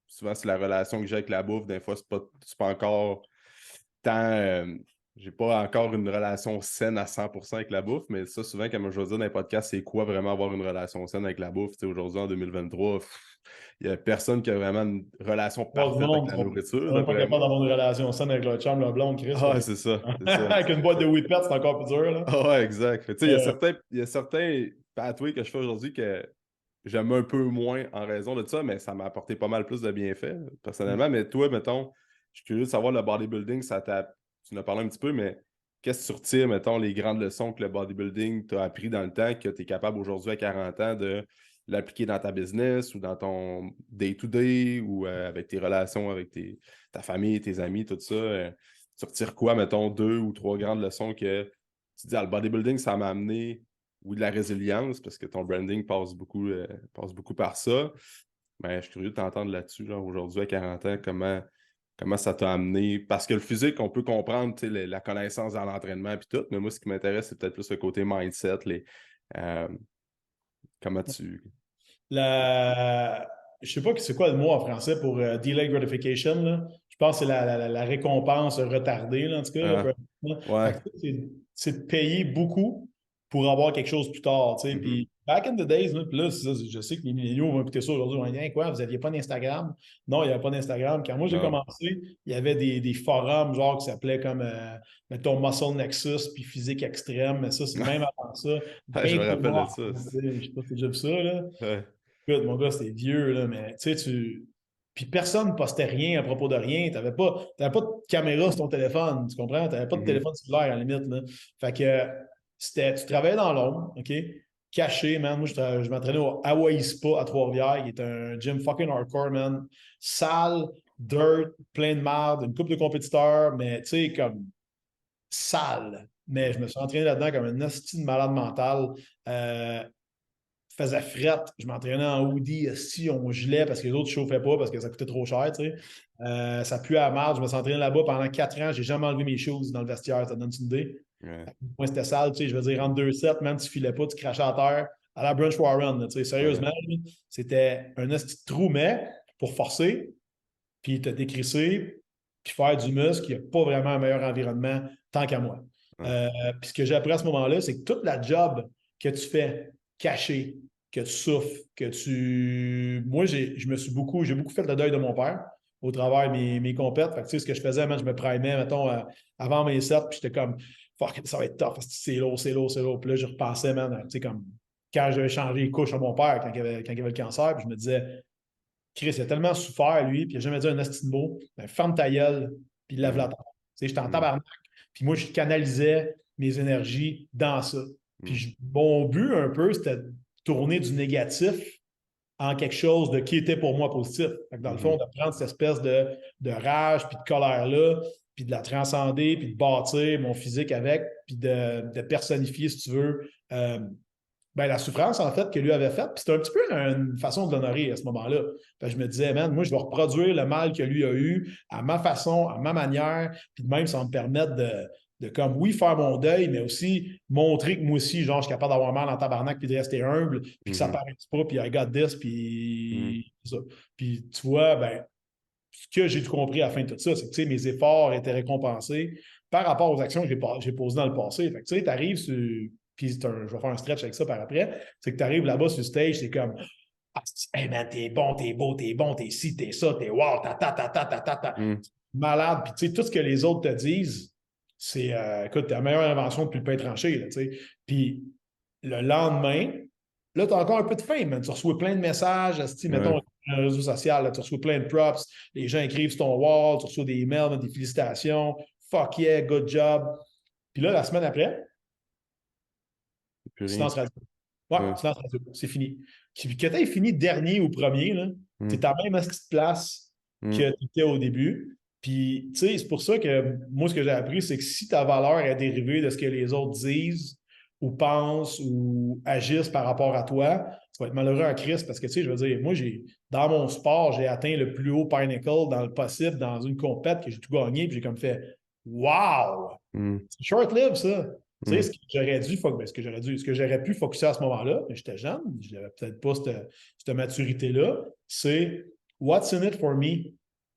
Souvent, c'est la relation que j'ai avec la bouffe. Des fois, c'est pas encore tant. J'ai pas encore une relation saine à 100% avec la bouffe, mais ça, souvent, comme je veux dire dans les podcasts, c'est quoi vraiment avoir une relation saine avec la bouffe? Tu sais, aujourd'hui, en 2023, il n'y a personne qui a vraiment une relation Pas du parfaite avec monde la sont nourriture, même pas d'après capables moi. d'avoir une relation saine avec leur chum, leur blonde, Chris. Ah, c'est ça, c'est ça. Avec une boîte de Whippet, c'est encore plus dur, là. Ah ouais, exact. Tu sais, Euh, il y a certains pathways que je fais aujourd'hui que j'aime un peu moins en raison de ça, mais ça m'a apporté pas mal plus de bienfaits, personnellement. Mais toi, mettons, je suis curieux de savoir le bodybuilding, tu en as parlé un petit peu, mais qu'est-ce que tu retires, mettons, les grandes leçons que le bodybuilding t'a appris dans le temps, que tu es capable aujourd'hui à 40 ans de l'appliquer dans ta business ou dans ton day-to-day ou avec tes relations avec ta famille, tes amis, tout ça. Tu retires quoi, mettons, deux ou trois grandes leçons que tu dis, ah, le bodybuilding, ça m'a amené ou de la résilience, parce que ton branding passe beaucoup par ça. Mais je suis curieux de t'entendre là-dessus, genre, aujourd'hui à 40 ans, comment ça t'a amené. Parce que le physique, on peut comprendre tu sais, la connaissance dans l'entraînement et tout, mais moi, ce qui m'intéresse, c'est peut-être plus le côté mindset, euh, comment tu. la... Je sais pas c'est quoi le mot en français pour delay gratification, là. Je pense que c'est la récompense retardée, là, en tout cas. Là, Ah, Fait ouais. que c'est de payer beaucoup pour avoir quelque chose plus tard. Tu sais. Mhm. Puis, back in the days, là, puis là, je sais que les milléniaux vont écouter ça aujourd'hui. On va dire, quoi, vous n'aviez pas d'Instagram? Non, il n'y avait pas d'Instagram. Quand moi, j'ai Non. commencé, il y avait des forums genre qui s'appelaient comme, mettons, Muscle Nexus, puis Physique Extrême. Mais ça, c'est même avant ça. Ouais, je Bien me trop rappelle de noir. ça Je aussi. sais pas si tu as déjà vu ça, là. Ouais. Écoute, mon gars, c'était vieux, là, mais tu sais, Puis personne ne postait rien à propos de rien. Tu n'avais pas de caméra sur ton téléphone, tu comprends? Tu n'avais pas de téléphone cellulaire à la limite. Là. Fait que tu travaillais dans l'ombre, OK? Caché, man. Moi, je m'entraînais au Hawaii Spa à Trois-Rivières, qui est un gym fucking hardcore, man. Sale, dirt, plein de marde, une couple de compétiteurs, mais tu sais, comme sale. Mais je me suis entraîné là-dedans comme un hostie de malade mental. Faisait frette. Je m'entraînais en hoodie, si on gelait parce que les autres ne chauffaient pas parce que ça coûtait trop cher, tu sais. Ça puait à marde. Je me suis entraîné là-bas pendant 4 ans. J'ai jamais enlevé mes shoes dans le vestiaire. Ça te donne une idée? Ouais. Moi, c'était sale, tu sais. Je veux dire, entre 2 sets, même tu filais pas, tu crachais à terre à la Brunch Warren, tu sais. Sérieusement, c'était un petit trou, mais pour forcer, puis te décrisser, puis faire du muscle, il n'y a pas vraiment un meilleur environnement tant qu'à moi. Puis ce que j'ai appris à ce moment-là, c'est que toute la job que tu fais caché, que tu souffres, que tu. Moi, j'ai beaucoup fait le deuil de mon père au travers de mes compètes. Fait que, tu sais, ce que je faisais, je me primais, mettons, avant mes sets, puis j'étais comme, fuck, ça va être tough, c'est lourd, c'est lourd, c'est lourd. Puis là, je repensais, man, tu sais, comme quand j'avais changé les couches à mon père, quand il avait le cancer, puis je me disais, Chris, il a tellement souffert, lui, puis il n'a jamais dit un asti de mot. Ben, ferme ta gueule, puis lève la tête. Tu sais, j'étais en tabarnak. Puis moi, je canalisais mes énergies dans ça. Puis mon but, un peu, c'était de tourner du négatif en quelque chose de qui était pour moi positif. Fait que dans le fond, de prendre cette espèce de rage, puis de colère-là, puis de la transcender, puis de bâtir mon physique avec, puis de personnifier, si tu veux, la souffrance, en fait, que lui avait faite. Puis c'était un petit peu une façon de l'honorer à ce moment-là. Je me disais, man, moi, je vais reproduire le mal que lui a eu à ma façon, à ma manière. Puis de même, ça va me permettre de comme, oui, faire mon deuil, mais aussi montrer que moi aussi, genre, je suis capable d'avoir mal en tabarnak, puis de rester humble, puis que ça paraît pas, puis I got this, puis ça. Puis tu vois, ce que j'ai tout compris à la fin de tout ça, c'est que mes efforts étaient récompensés par rapport aux actions que j'ai posées dans le passé. Fait que tu sais, tu arrives sur. Puis je vais faire un stretch avec ça par après. C'est que tu arrives là-bas sur le stage, c'est comme hey man, t'es bon, t'es beau, t'es bon, t'es ci, t'es ça, t'es wow, ta. Malade. Puis tu sais, tout ce que les autres te disent, c'est écoute, t'es la meilleure invention depuis le pain tranché, là, tu sais. Puis le lendemain, là, tu as encore un peu de fame, man. Tu reçois plein de messages, mettons, un réseau social, là, tu reçois plein de props, les gens écrivent sur ton wall, tu reçois des emails, des félicitations, fuck yeah, good job. Puis là, la semaine après, silence radio. Ouais, silence radio, c'est fini. Puis que tu aies fini dernier ou premier, tu es à la même petite place que tu étais au début. Puis, tu sais, c'est pour ça que moi, ce que j'ai appris, c'est que si ta valeur est dérivée de ce que les autres disent ou pensent ou agissent par rapport à toi, tu vas être malheureux en crise parce que, tu sais, je veux dire, moi, dans mon sport, j'ai atteint le plus haut pinnacle dans le possible dans une compète que j'ai tout gagné, puis j'ai comme fait « Wow! » C'est short-lived, ça. Tu sais, ce que j'aurais pu focuser à ce moment-là, mais j'étais jeune, je n'avais peut-être pas cette maturité-là, c'est What's in it for me?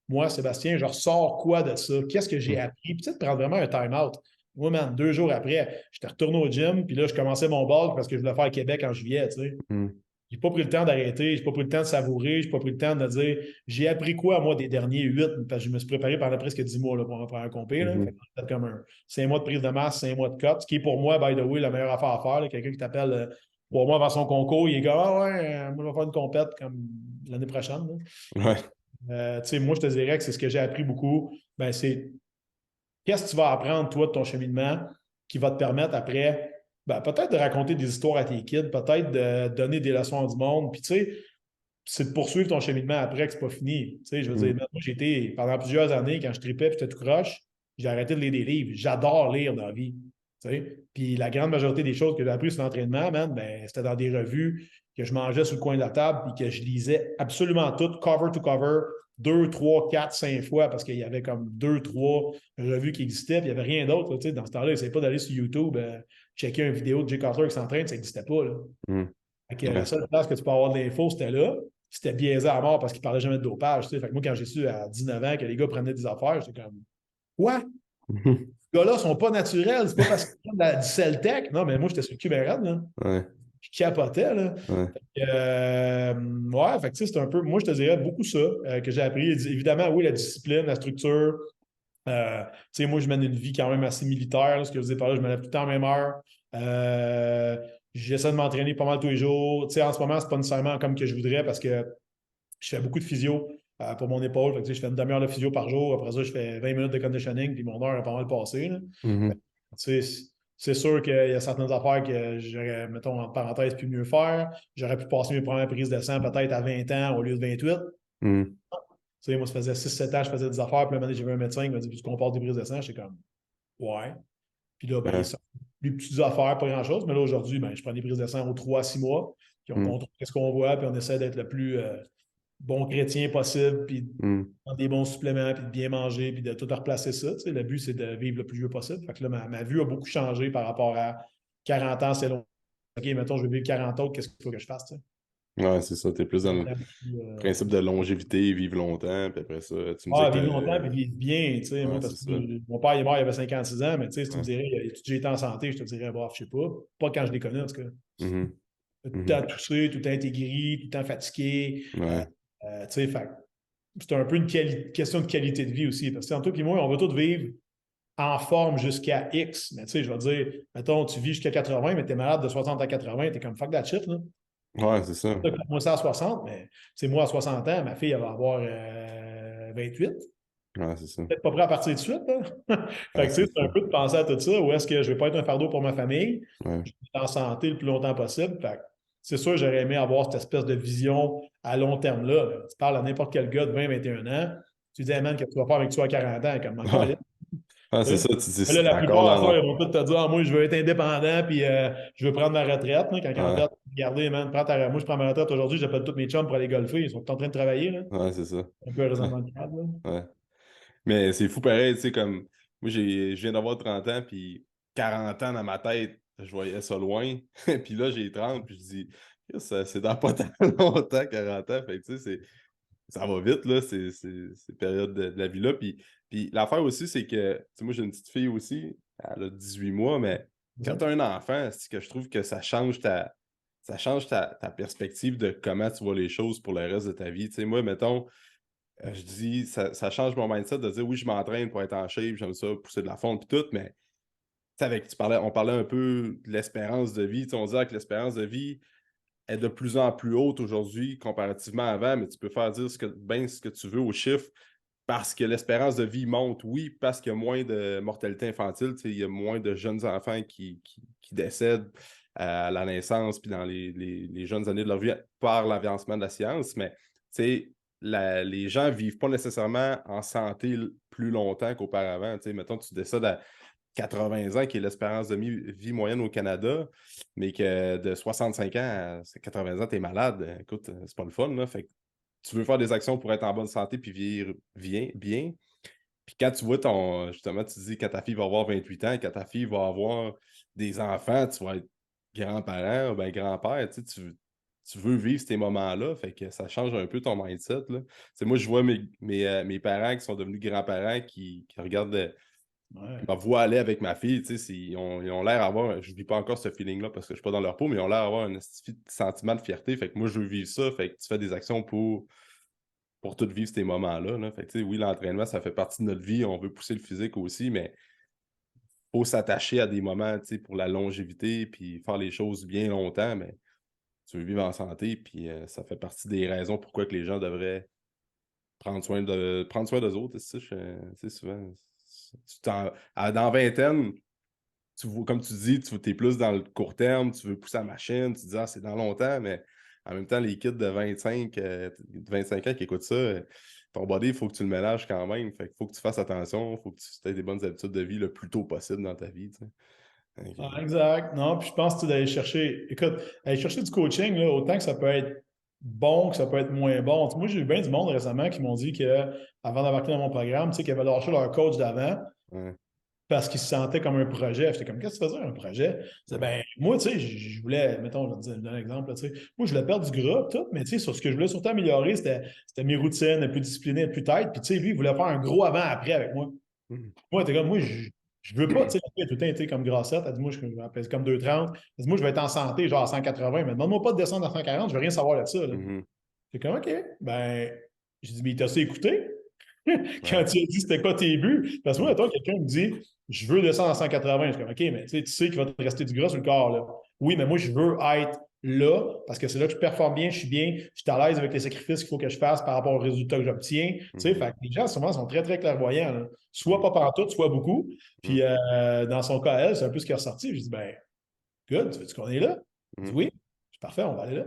Moi, Sébastien, je ressors quoi de ça? Qu'est-ce que j'ai appris? Peut-être prendre vraiment un time-out. Moi, man, 2 jours après, j'étais retourné au gym, puis là, je commençais mon bulk parce que je voulais faire Québec en juillet, tu sais. J'ai pas pris le temps d'arrêter, j'ai pas pris le temps de savourer, j'ai pas pris le temps de dire j'ai appris quoi, moi, des derniers 8, parce que je me suis préparé pendant presque 10 mois là, pour en faire un compé. Fait comme 5 mois de prise de masse, 5 mois de cut, ce qui est pour moi, by the way, la meilleure affaire à faire. Là. Quelqu'un qui t'appelle 3 mois avant son concours, il est comme ah ouais, moi, je vais faire une compète comme l'année prochaine. Ouais. Tu sais, moi, je te dirais que c'est ce que j'ai appris beaucoup. C'est qu'est-ce que tu vas apprendre, toi, de ton cheminement qui va te permettre après peut-être de raconter des histoires à tes kids, peut-être de donner des leçons du monde. Puis, tu sais, c'est de poursuivre ton cheminement après que c'est pas fini. Tu sais, je veux dire, moi, j'ai été, pendant plusieurs années, quand je tripais et j'étais tout croche, j'ai arrêté de lire des livres. J'adore lire dans la vie. Tu sais. Puis la grande majorité des choses que j'ai apprises sur l'entraînement, man, c'était dans des revues que je mangeais sur le coin de la table et que je lisais absolument toutes, cover to cover, 2, 3, 4, 5 fois, parce qu'il y avait comme 2, 3 revues qui existaient, puis il n'y avait rien d'autre. Tu sais, dans ce temps-là, n'essayez pas d'aller sur YouTube, checker une vidéo de Jay Cutler qui s'entraîne, ça n'existait pas. Là. Fait que la seule place que tu peux avoir de l'info, c'était là. C'était biaisé à mort parce qu'il ne parlait jamais de dopage. Tu sais. Fait que moi, quand j'ai su à 19 ans que les gars prenaient des affaires, j'étais comme quoi? Ces gars-là ne sont pas naturels, c'est pas parce qu'ils prennent du Celtec. Non, mais moi, j'étais sur le cube raide, là. Je capotais, là. Fait que c'est un peu. Moi, je te dirais beaucoup ça que j'ai appris. Évidemment, oui, la discipline, la structure. Tu sais, moi, je mène une vie quand même assez militaire. Là, ce que je vous ai parlé, je me lève tout le temps à la même heure. J'essaie de m'entraîner pas mal tous les jours. Tu sais, en ce moment, c'est pas nécessairement comme que je voudrais parce que je fais beaucoup de physio. pour mon épaule. Fait que, je fais une demi-heure de physio par jour. Après ça, je fais 20 minutes de conditioning, puis mon heure est pas mal passée. Mhm. C'est sûr qu'il y a certaines affaires que j'aurais, mettons, en parenthèse, pu mieux faire. J'aurais pu passer mes premières prises de sang peut-être à 20 ans au lieu de 28. Mhm. Moi, ça faisait 6-7 ans que je faisais des affaires. Puis là, j'ai vu un médecin qui m'a dit, tu comportes des prises de sang. J'étais comme, ouais. Puis là, ben, il y a Ouais. ça. Des petites affaires, pas grand-chose. Mais là, aujourd'hui, ben, je prends des prises de sang aux 3 à 6 mois. Puis on Mhm. contrôle ce qu'on voit. Puis on essaie d'être le plus bon chrétien possible. Puis Mhm. prendre des bons suppléments. Puis de bien manger. Puis de tout replacer ça. Le but, c'est de vivre le plus vieux possible. Fait que là, ma vue a beaucoup changé par rapport à 40 ans. C'est long. OK, mettons, je veux vivre 40 autres. Qu'est-ce qu'il faut que je fasse? Ouais, c'est ça. T'es plus dans le principe de longévité, vivre longtemps, puis après ça, tu me disais que Vivre longtemps et vivre bien, moi, Ouais, parce c'est que ça. mon père est mort, il avait 56 ans, mais si tu me Ouais. dirais, as-tu déjà été en santé, je te dirais, bof, je sais pas. Pas quand je les connais, en tout cas. Mhm. Tout le temps Mhm. toussé, tout le temps intégré, tout le temps fatigué. Ouais. Fait c'est un peu une question de qualité de vie aussi. Parce que tantôt puis moi, on va tous vivre en forme jusqu'à X. Mais je vais dire, mettons, tu vis jusqu'à 80, mais tu es malade de 60 à 80, tu es comme fuck that shit, là. Ouais, c'est ça. Moi, c'est à 60, mais moi, à 60 ans, ma fille, elle va avoir 28. Ouais, c'est ça. Peut-être pas prêt à partir de suite. Hein? Fait Ouais, que, c'est c'est ça. un peu de penser à tout ça. Où est-ce que je vais pas être un fardeau pour ma famille? Ouais. Je vais être en santé le plus longtemps possible. Fait que, c'est sûr, j'aurais aimé avoir cette espèce de vision à long terme là. Tu parles à n'importe quel gars de 20-21 ans. Tu dis, hey, man, qu'est-ce que tu vas faire avec toi à 40 ans? Comme encore, Ouais. Ouais, c'est ça. Tu dis, mais là, c'est la encore plupart, dans ça, long. ils vont tous te dire, ah, moi, je veux être indépendant, puis je veux prendre ma retraite. Là. Quand en Ouais. fait, regardez, man, moi, je prends ma retraite aujourd'hui, j'appelle tous mes chums pour aller golfer. Ils sont en train de travailler. Là. Ouais, c'est ça. Un peu raisonnable de cadre, là. Ouais. Mais c'est fou pareil, tu sais, comme moi, je viens d'avoir 30 ans, puis 40 ans dans ma tête, je voyais ça loin. Puis là, j'ai 30, puis je dis, c'est dans pas tant longtemps, 40 ans. Fait que, tu sais, ça va vite, là, ces périodes de la vie-là. Puis l'affaire aussi, c'est que, tu sais, moi, j'ai une petite fille aussi, elle a 18 mois, mais quand tu as un enfant, c'est que je trouve que ça change ta perspective de comment tu vois les choses pour le reste de ta vie. Tu sais, moi, mettons, je dis, ça change mon mindset de dire, oui, je m'entraîne pour être en shape, j'aime ça, pousser de la fonte, puis tout, mais on parlait un peu de l'espérance de vie. Tu sais, on dirait que l'espérance de vie est de plus en plus haute aujourd'hui comparativement à avant, mais tu peux faire dire ce que tu veux aux chiffres parce que l'espérance de vie monte, oui, parce qu'il y a moins de mortalité infantile, tu sais, il y a moins de jeunes enfants qui décèdent à la naissance puis dans les jeunes années de leur vie par l'avancement de la science, mais tu sais, les gens ne vivent pas nécessairement en santé plus longtemps qu'auparavant. Tu sais, mettons, tu décèdes à 80 ans, qui est l'espérance de vie moyenne au Canada, mais que de 65 ans à 80 ans, tu es malade. Écoute, c'est pas le fun, là. Fait que tu veux faire des actions pour être en bonne santé puis vivre bien. Puis quand tu vois justement, tu dis quand ta fille va avoir 28 ans, quand ta fille va avoir des enfants, tu vas être grand-parent ou bien grand-père, tu veux vivre ces moments-là, fait que ça change un peu ton mindset, là. Moi, je vois mes parents qui sont devenus grands-parents qui regardent Ouais. ma voix aller avec ma fille, ils ont l'air d'avoir, je ne vis pas encore ce feeling-là parce que je ne suis pas dans leur peau, mais ils ont l'air d'avoir un sentiment de fierté. Fait que moi, je veux vivre ça. Fait que tu fais des actions pour tout vivre ces moments-là, là. Fait que, oui, l'entraînement, ça fait partie de notre vie. On veut pousser le physique aussi, mais il faut s'attacher à des moments, pour la longévité, puis faire les choses bien longtemps, mais tu veux vivre en santé, puis ça fait partie des raisons pourquoi que les gens devraient prendre soin d'eux autres. Souvent, dans vingtaine, comme tu dis, tu es plus dans le court terme, tu veux pousser la machine, tu dis, c'est dans longtemps, mais en même temps, les kids de 25 ans qui écoutent ça, ton body, il faut que tu le ménages quand même. Fait qu'il faut que tu fasses attention, il faut que tu aies des bonnes habitudes de vie le plus tôt possible dans ta vie. Exact. Non, puis je pense que d'aller chercher, écoute, aller chercher du coaching, là, autant que ça peut être bon, que ça peut être moins bon. Moi, j'ai eu bien du monde récemment qui m'ont dit qu'avant d'embarquer dans mon programme, qu'ils avaient lâché leur coach d'avant Ouais, parce qu'ils se sentaient comme un projet. J'étais comme, qu'est-ce que tu faisais un projet? Je disais, ouais. ben, moi, je voulais, mettons, je vais te donner un exemple, là, moi, je voulais perdre du gras, tout, mais sur ce que je voulais surtout améliorer, c'était mes routines, être plus discipliné, être plus tête. Puis, lui, il voulait faire un gros avant-après avec moi. Mhm. Moi, t'es comme, moi, je veux pas, tu sais, la fille a tout le temps été comme grassette. Elle dit, moi, je pèse comme 2,30. Elle dit, moi, je vais être en santé, genre à 180, mais demande-moi pas de descendre à 140, je veux rien savoir de ça, là. Mhm. C'est comme, OK. Ben, j'ai dit, mais t'as assez écouté quand Ouais. tu as dit c'était quoi tes buts? Parce que moi, Mhm. attends, quelqu'un me dit, je veux descendre à 180. Je suis comme, OK, mais tu sais qu'il va te rester du gras sur le corps, là. Oui, mais moi, je veux être là, parce que c'est là que je performe bien, je suis bien, je suis à l'aise avec les sacrifices qu'il faut que je fasse par rapport aux résultats que j'obtiens. Tu sais, fait que les gens, souvent, sont très, très clairvoyants. Là. Soit pas pantoute, soit beaucoup. Puis, dans son cas, elle, c'est un peu ce qui est ressorti. Je dis, ben, good, tu veux qu'on est là? Je dis, oui, c'est parfait, on va aller là.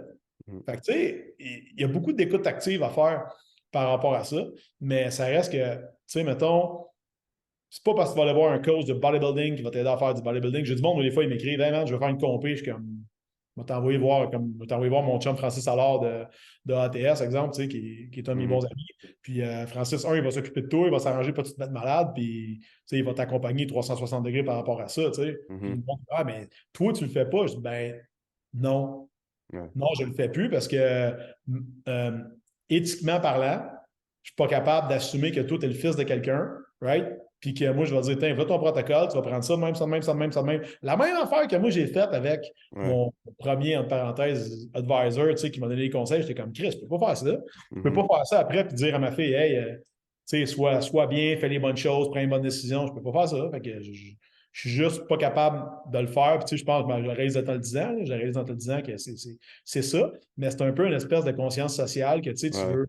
Fait que, tu sais, il y a beaucoup d'écoute active à faire par rapport à ça, mais ça reste que, tu sais, mettons, c'est pas parce que tu vas aller voir un coach de bodybuilding qui va t'aider à faire du bodybuilding. J'ai du monde où des fois, ils m'écrivent, hey man, je vais faire une compé, je suis comme, je vais t'envoyer voir mon chum Francis Allard de ATS, exemple, tu sais, qui est un de mes bons amis. Puis Francis, il va s'occuper de toi, il va s'arranger pas de te mettre malade, puis tu sais, il va t'accompagner 360 degrés par rapport à ça, tu sais. Puis il me dit, ah, mais toi, tu le fais pas. Je dis, ben, non. Non, je le fais plus parce que éthiquement parlant, je suis pas capable d'assumer que toi, tu es le fils de quelqu'un, right? Puis que moi, je vais dire, tiens, va ton protocole, tu vas prendre ça de même, ça de même, ça de même, ça de même. La même affaire que moi, j'ai faite avec mon premier, entre parenthèses, advisor, tu sais, qui m'a donné des conseils. J'étais comme, Chris, je peux pas faire ça. Je peux pas faire ça après puis dire à ma fille, hey, tu sais, sois bien, fais les bonnes choses, prends une bonne décision. Je peux pas faire ça. Fait que je suis juste pas capable de le faire. Puis, tu sais, je pense que je le réalise en te le disant. Je le réalise en te le disant que c'est ça. Mais c'est un peu une espèce de conscience sociale que, tu sais, tu veux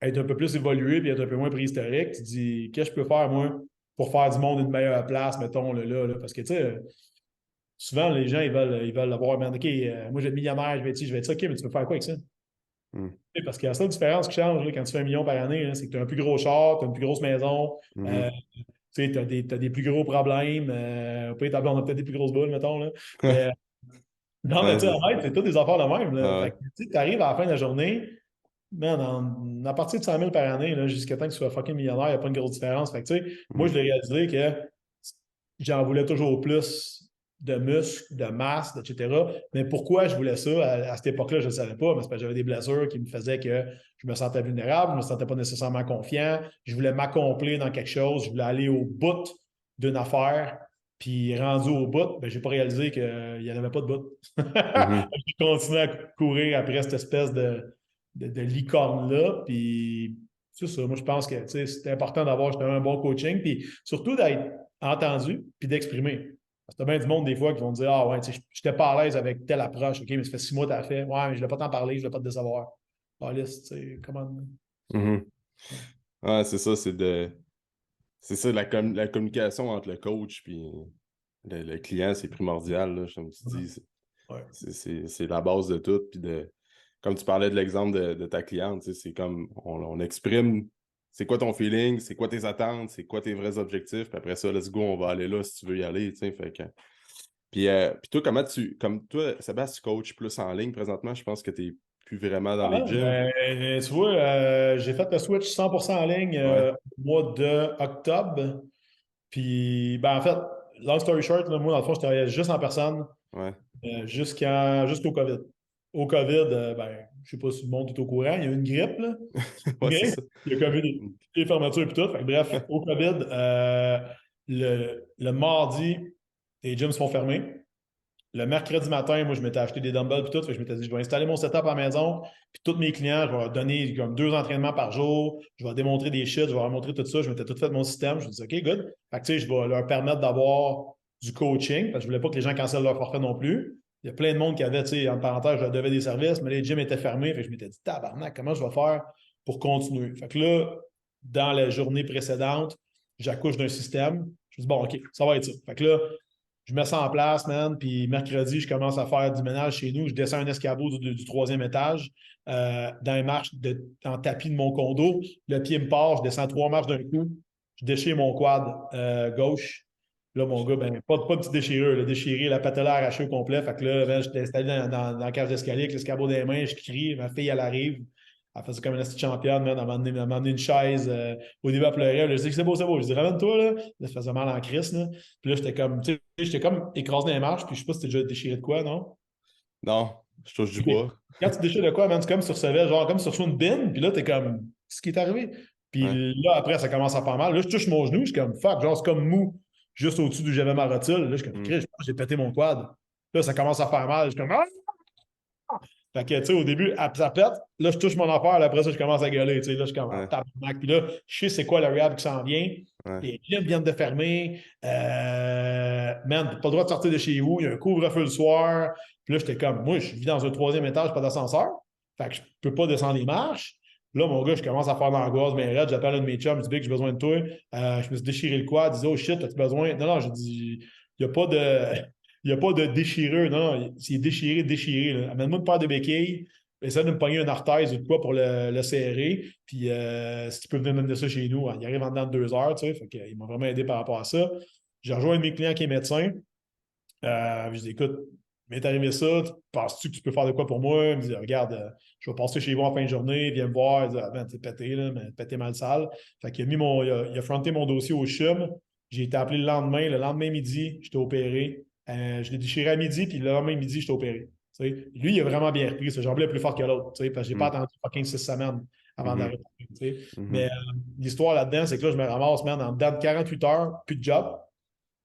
être un peu plus évolué puis être un peu moins préhistorique. Tu te dis, qu'est-ce que je peux faire, moi, pour faire du monde une meilleure place, mettons, là. Parce que, tu sais, souvent, les gens, ils veulent avoir, man, OK, moi, je vais être millionnaire, je vais être ci, je vais être ça. OK, mais tu peux faire quoi avec ça? Parce qu'il y a la seule différence qui change là, quand tu fais 1 million par année, là, c'est que tu as un plus gros char, tu as une plus grosse maison, tu as des plus gros problèmes. Au pire, on a peut-être des plus grosses boules, mettons. Là. Mais, non, mais tu sais, en fait, c'est tous des affaires de même. Là. Fait que, tu arrives à la fin de la journée, man, à partir de 100 000 par année, jusqu'à temps que tu sois fucking millionnaire, il n'y a pas une grosse différence. Fait que, tu sais, moi, je l'ai réalisé que j'en voulais toujours plus de muscles, de masse, etc. Mais pourquoi je voulais ça à cette époque-là, je ne le savais pas, mais c'est parce que j'avais des blessures qui me faisaient que je me sentais vulnérable, je ne me sentais pas nécessairement confiant, je voulais m'accomplir dans quelque chose, je voulais aller au bout d'une affaire, puis rendu au bout, ben, je n'ai pas réalisé qu'il n'y en avait pas de bout. Je continuais à courir après cette espèce de licorne-là, puis c'est ça. Moi, je pense que c'est important d'avoir justement un bon coaching, puis surtout d'être entendu, puis d'exprimer. Parce que t'as bien du monde, des fois, qui vont dire, ah ouais, je n'étais pas à l'aise avec telle approche, OK, mais ça fait 6 mois que tu as fait. Ouais, mais je ne vais pas t'en parler, je ne vais pas te décevoir. Ah, liste, tu sais, comment. Ouais, c'est ça, c'est ça, la communication entre le coach et le client, c'est primordial, là, comme tu dis. C'est la base de tout. Puis comme tu parlais de l'exemple de ta cliente, c'est comme on exprime c'est quoi ton feeling, c'est quoi tes attentes, c'est quoi tes vrais objectifs, puis après ça, let's go, on va aller là si tu veux y aller. Fait que... puis toi, comme toi, Sébastien, tu coaches plus en ligne présentement, je pense que tu n'es plus vraiment dans les gyms. Ben, tu vois, j'ai fait le switch 100% en ligne au mois d'octobre. Puis, ben, en fait, long story short, là, moi, dans le fond, je travaillais juste en personne jusqu'au COVID. Au COVID, ben, je ne sais pas si le monde est au courant, il y a eu une grippe, là. C'est ça. Il y a COVID, les fermetures et tout. Fait que, bref, au COVID, le mardi, les gyms sont fermés. Le mercredi matin, moi, je m'étais acheté des dumbbells et tout. Fait que je m'étais dit, je vais installer mon setup à la maison. Puis tous mes clients, je vais leur donner comme 2 entraînements par jour. Je vais démontrer des shit, je vais leur montrer tout ça. Je m'étais tout fait mon système. Je me suis dit, OK, good. Fait que, tu sais, je vais leur permettre d'avoir du coaching parce que je voulais pas que les gens cancellent leur forfait non plus. Il y a plein de monde qui avait, tu sais, en parenthèse, je leur devais des services, mais les gyms étaient fermés. Fait que je m'étais dit, tabarnak, comment je vais faire pour continuer? Fait que là, dans la journée précédente, j'accouche d'un système. Je me dis, bon, OK, ça va être ça. Fait que là, je mets ça en place, man. Puis mercredi, je commence à faire du ménage chez nous. Je descends un escabeau du 3e étage dans les marches en tapis de mon condo. Le pied me part, je descends 3 marches d'un coup. Je déchire mon quad gauche. Là, mon gars, ben, pas de petite déchirure. Le déchiré, la patella arrachée au complet. Fait que là, ben, j'étais installé dans la cage d'escalier avec l'escabeau dans les mains. Je crie. Ma fille, elle arrive. Elle faisait comme une petite championne, man. Elle m'a amené une chaise. Au début, elle pleurait. Là, je dis c'est beau, c'est beau. Je dis ramène-toi, là. Là, ça faisait mal en crise, là. Puis là, j'étais comme, tu sais, j'étais comme écrasé dans les marches. Puis je sais pas si t'es déjà déchiré de quoi, non? Non, je touche du Okay. bois. Quand tu déchires de quoi, man, c'est comme si tu recevais, genre, comme si tu reçois une bine. Puis là, t'es comme, qu'est-ce qui est arrivé? Puis là, après, ça commence à faire mal. Là, je touche mon genou. Je suis comme, fuck, genre, c'est comme mou, juste au-dessus d'où j'avais ma rotule. Là, je suis comme, Chris, j'ai pété mon quad. Là, ça commence à faire mal. Je suis comme, ah! Fait que, tu sais, au début, ça pète. Là, je touche mon affaire. Là, après ça, je commence à gueuler. Tu sais, là, je suis comme, Ouais, tabarnak. Puis là, je sais c'est quoi le rehab qui s'en vient. ouais. Les gyms viennent de fermer. Man, t'as pas le droit de sortir de chez vous. Il y a un couvre-feu le soir. Puis là, j'étais comme, moi, je vis dans un troisième étage, pas d'ascenseur. Fait que je peux pas descendre les marches. Là, mon gars, je commence à faire de l'angoisse, mais raide. J'appelle un de mes chums, je dis, Big, j'ai besoin de toi. Je me suis déchiré le quad. Il dit, oh shit, as-tu besoin? Non, non, je dis, il n'y a pas de. Il n'y a pas de déchireux, non, c'est déchiré, déchiré. Là. Amène-moi une paire de béquilles, essaie de me pogner une orthèse ou de quoi pour le serrer, puis si tu peux venir m'amener ça chez nous, il arrive en dedans de 2 heures, tu sais, fait qu'il m'a vraiment aidé par rapport à ça. J'ai rejoint un de mes clients qui est médecin, je dis, écoute, m'est arrivé ça, penses-tu que tu peux faire de quoi pour moi? Il me dit, regarde, je vais passer chez vous en fin de journée, viens me voir. Il dit, ah ben, t'es pété, là, mais pété mal sale. Fait qu'il a il a fronté mon dossier au CHUM. J'ai été appelé le lendemain midi, j'étais opéré. Je l'ai déchiré à midi, puis le lendemain midi, j'étais opéré. Tu sais. Lui, il a vraiment bien repris. Ce jambe-là est plus fort que l'autre, tu sais, parce que j'ai pas Mhm, attendu fucking 6 semaines avant mhm, d'arrêter. Tu sais. Mais mhm, l'histoire là-dedans, c'est que là, je me ramasse, man, en dedans de 48 heures, plus de job,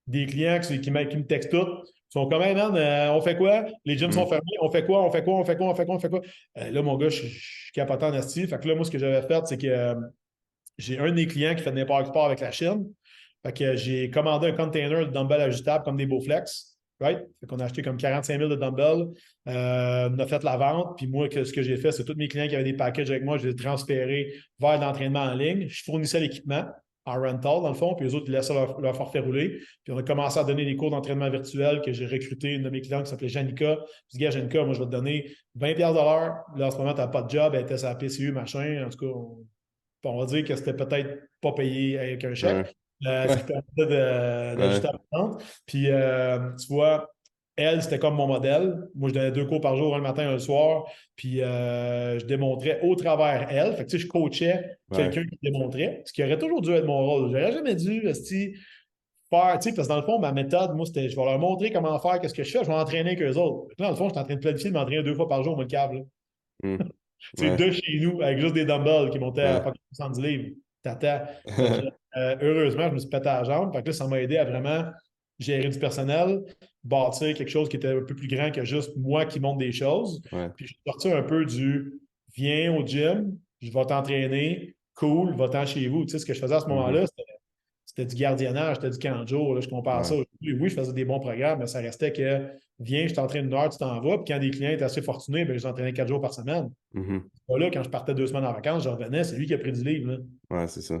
des clients qui me textent tout. Ils sont comme, hey, man, on fait quoi? Les gyms sont mhm, fermés. On fait quoi? On fait quoi? On fait quoi? On fait quoi? On fait quoi? Là, mon gars, je suis capotant en esti. Fait que là, moi, ce que j'avais fait, c'est que j'ai un des clients qui fait de l'import-export avec la Chine. Fait que j'ai commandé un container de dumbbells ajustables comme des Bowflex. Right? Fait qu'on a acheté comme 45 000 de dumbbells. On a fait la vente. Puis moi, ce que j'ai fait, c'est tous mes clients qui avaient des packages avec moi, je les ai transférés vers l'entraînement en ligne. Je fournissais l'équipement en rental, dans le fond, puis les autres, ils laissaient leur forfait rouler. Puis on a commencé à donner des cours d'entraînement virtuel que j'ai recruté une de mes clientes qui s'appelait Janica. Je dis, gars, Janica, moi, je vais te donner 20$ de l'heure. Là, en ce moment, tu n'as pas de job, elle était sur la PCU, machin. En tout cas, on va dire que c'était peut-être pas payé avec un chèque, ouais, ce qui permettait ouais, d'ajuster la vente. Puis, tu vois, elle, c'était comme mon modèle. Moi, je donnais 2 cours par jour, un le matin, un le soir. Puis, je démontrais au travers elle. Fait que, tu sais, je coachais ouais. quelqu'un qui démontrait, ce qui aurait toujours dû être mon rôle. J'aurais jamais dû, faire, tu sais, parce que dans le fond, ma méthode, moi, c'était, je vais leur montrer comment faire, qu'est-ce que je fais, je vais entraîner avec eux autres. Là, dans le fond, je suis en train de planifier de m'entraîner 2 fois par jour, moi, le câble. Mhm, Tu sais, ouais, de chez nous, avec juste des dumbbells qui montaient à ouais. fucking 70 livres. Tata. Fait que, heureusement, je me suis pété à la jambe. Fait que là, ça m'a aidé à vraiment gérer du personnel, bâtir quelque chose qui était un peu plus grand que juste moi qui monte des choses. Ouais, Puis je suis sorti un peu du viens au gym, je vais t'entraîner, cool, va-t'en chez vous. Tu sais, ce que je faisais à ce mhm, moment-là, c'était du gardiennage, c'était du camp de jour. Là, je compare ça ouais, aujourd'hui. Oui, je faisais des bons programmes, mais ça restait que viens, je t'entraîne 1 heure, tu t'en vas. Puis quand des clients étaient assez fortunés, ben, je les entraînais 4 jours par semaine. mhm, Là, quand je partais 2 semaines en vacances, je revenais, c'est lui qui a pris du livre. Là. ouais, c'est ça.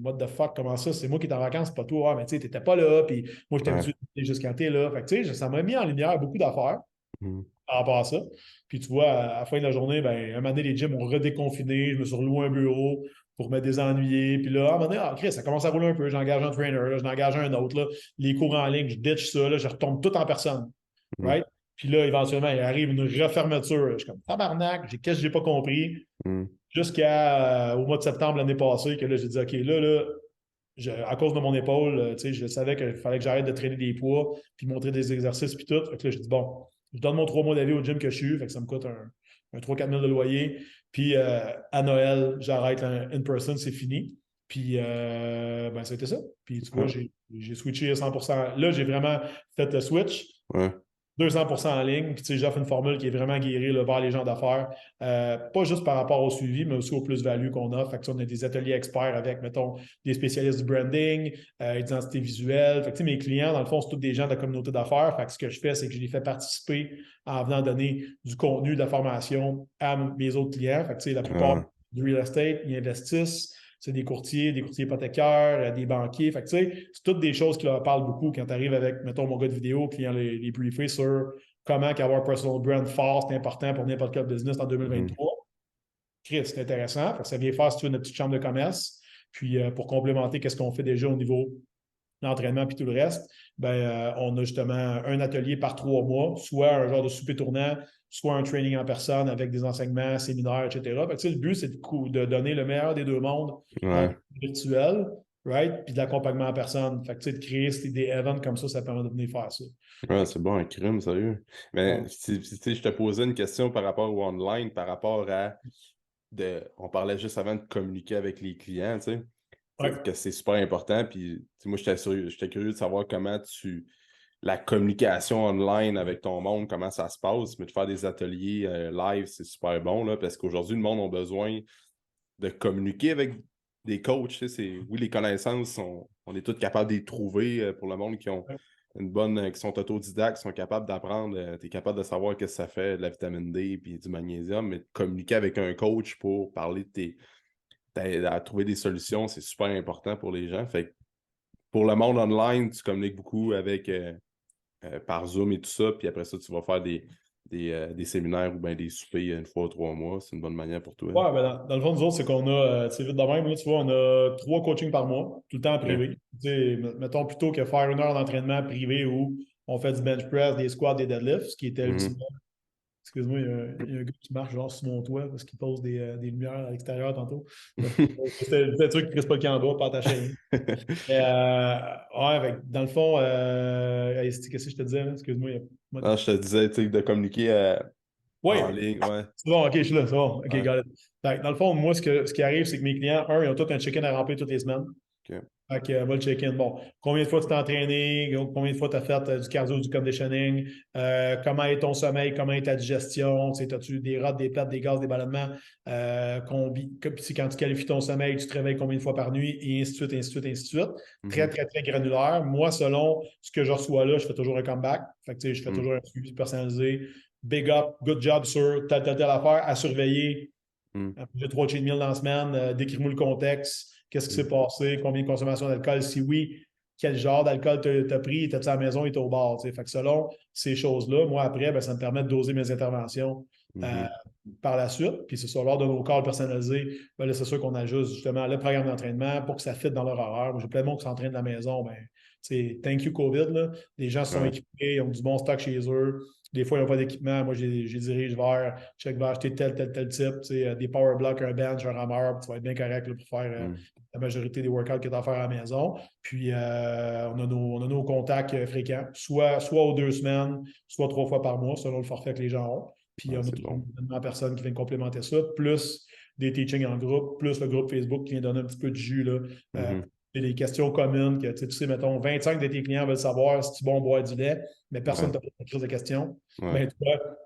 What the fuck, comment ça? C'est moi qui étais en vacances, c'est pas toi. Ah, mais tu sais, t'étais pas là, puis moi, je t'ai Ouais, habitué de juste quand t'es là. Fait que, tu sais, ça m'a mis en lumière beaucoup d'affaires mhm, par rapport à ça. Puis tu vois, à la fin de la journée, ben, un moment donné, les gyms ont redéconfiné, je me suis reloué un bureau pour me désennuyer. Puis là, à un moment donné, Chris, ça commence à rouler un peu. J'engage un trainer, là, j'en engage un autre. Là. Les cours en ligne, je ditch ça, là, je retombe tout en personne. mhm, Right? Puis là, éventuellement, il arrive une refermeture. Je suis comme tabarnak, qu'est-ce que j'ai pas compris? mhm, Jusqu'au mois de septembre l'année passée, que là, j'ai dit, OK, là, à cause de mon épaule, tu sais, je savais qu'il fallait que j'arrête de traîner des poids, puis montrer des exercices, puis tout. Fait que là, j'ai dit, bon, je donne mon 3 mois d'avis au gym que je suis, fait que ça me coûte un 3-4 000 de loyer. Puis à Noël, j'arrête in-person, c'est fini. Puis, ben, c'était ça. Puis, tu vois, ouais, j'ai switché à 100%. Là, j'ai vraiment fait le switch. ouais, 200% en ligne. Puis, tu sais, j'offre une formule qui est vraiment guérie là, vers les gens d'affaires. Pas juste par rapport au suivi, mais aussi au plus-value qu'on offre. Fait que, on a des ateliers experts avec, mettons, des spécialistes du branding, identité visuelle. Fait que, tu sais, mes clients, dans le fond, c'est tous des gens de la communauté d'affaires. Fait que ce que je fais, c'est que je les fais participer en venant donner du contenu, de la formation à mes autres clients. Fait que, tu sais, la plupart ouais, du real estate, ils investissent. C'est des courtiers hypothécaires, des banquiers. Fait que, tu sais, c'est toutes des choses qui leur parlent beaucoup quand tu arrives avec, mettons, mon gars de vidéo qui vient les briefer sur comment avoir un personal brand fort, c'est important pour n'importe quel business en mhm, 2023. Chris, c'est intéressant. Fait que ça vient faire, si tu veux, notre petite chambre de commerce. Puis, pour complémenter qu'est-ce qu'on fait déjà au niveau l'entraînement puis tout le reste, ben, on a justement un atelier par 3 mois, soit un genre de souper tournant, soit un training en personne avec des enseignements, séminaires, etc. Fait que, le but, c'est de donner le meilleur des deux mondes en ouais, virtuel, right? Puis de l'accompagnement en personne. Fait que, de créer des events comme ça permet de venir faire ça. ouais, c'est bon, un crime, sérieux. Mais, Ouais. tu sais, je te posais une question par rapport au online, par rapport à, on parlait juste avant de communiquer avec les clients, tu sais. Ouais. Que c'est super important. Puis, tu sais, moi, j'étais curieux de savoir comment la communication online avec ton monde, comment ça se passe, mais de faire des ateliers live, c'est super bon, là, parce qu'aujourd'hui, le monde a besoin de communiquer avec des coachs. Oui, les connaissances, on est tous capables de les trouver pour le monde qui ont une bonne, qui sont autodidactes, qui sont capables d'apprendre, tu es capable de savoir qu'est-ce que ça fait de la vitamine D et du magnésium, mais de communiquer avec un coach pour parler de à trouver des solutions, c'est super important pour les gens. Fait que pour le monde online, tu communiques beaucoup avec par Zoom et tout ça, puis après ça, tu vas faire des séminaires ou bien des soupers une fois ou 3 mois. C'est une bonne manière pour toi. Ouais, ben dans le fond, nous autres, c'est qu'on a, c'est vite de même, là, tu vois, on a 3 coachings par mois, tout le temps en OK. privé. Tu sais, mettons plutôt que faire 1 heure d'entraînement privé où on fait du bench press, des squats, des deadlifts, ce qui était Mhm. ultimement. Excuse-moi, il y a un gars qui marche genre sur mon toit parce qu'il pose des lumières à l'extérieur tantôt. C'était le truc qui ne reste pas le camp en bas, pas attaché à rien. Ouais, dans le fond, qu'est-ce que je te disais, là? Excuse-moi. Non, je te disais, tu sais, de communiquer Oui, en ligne, ouais. c'est bon, ok, je suis là, c'est bon. Ok, Ouais. got it. Fait que dans le fond, moi, ce qui arrive, c'est que mes clients, ils ont tout un check-in à remplir toutes les semaines. OK. Fait que, va le check-in. Bon, combien de fois tu t'es entraîné? Combien de fois tu as fait du cardio, du conditioning? Comment est ton sommeil? Comment est ta digestion? As-tu des rottes, des pertes, des gaz, des ballonnements? Quand tu qualifies ton sommeil, tu te réveilles combien de fois par nuit? Et ainsi de suite, ainsi de suite, ainsi de suite. Très, Mhm. très, très granulaire. Moi, selon ce que je reçois là, je fais toujours un comeback. Fait que, je fais Mhm. toujours un suivi personnalisé. Big up, good job sur telle affaire à surveiller. Mhm. J'ai 3 cheat meals dans la semaine. Décris-moi le contexte. Qu'est-ce qui s'est Mhm. passé? Combien de consommation d'alcool? Si oui, quel genre d'alcool t'as pris? T'es-tu à la maison? Et t'es au bar? Fait que selon ces choses-là, moi, après, ben, ça me permet de doser mes interventions euh, Mhm. par la suite. Puis c'est ça, lors de nos calls personnalisés, ben, là, c'est sûr qu'on ajuste justement le programme d'entraînement pour que ça fitte dans leur horaire. Moi, j'ai plein de monde qui s'entraîne de la maison. Ben, thank you COVID. Là. Les gens se sont Ouais. équipés, ils ont du bon stock chez eux. Des fois, ils n'ont pas d'équipement. Moi, j'ai dirige vers, check, va acheter tel type, des power blocks, un bench, un rameur, puis tu vas être bien correct là, pour faire Mhm. la majorité des workouts que tu as à faire à la maison. Puis, on a nos contacts fréquents, soit aux 2 semaines, soit 3 fois par mois, selon le forfait que les gens ont. Puis, Ouais, on a c'est tout bon. une personne qui vient complémenter ça, plus des teachings en groupe, plus le groupe Facebook qui vient donner un petit peu de jus. Là, Mhm. des questions communes que tu sais, mettons, 25 de tes clients veulent savoir si tu bon boire du lait, mais personne Ouais. ne t'a posé quelque chose de questions. Ouais. Ben, toi,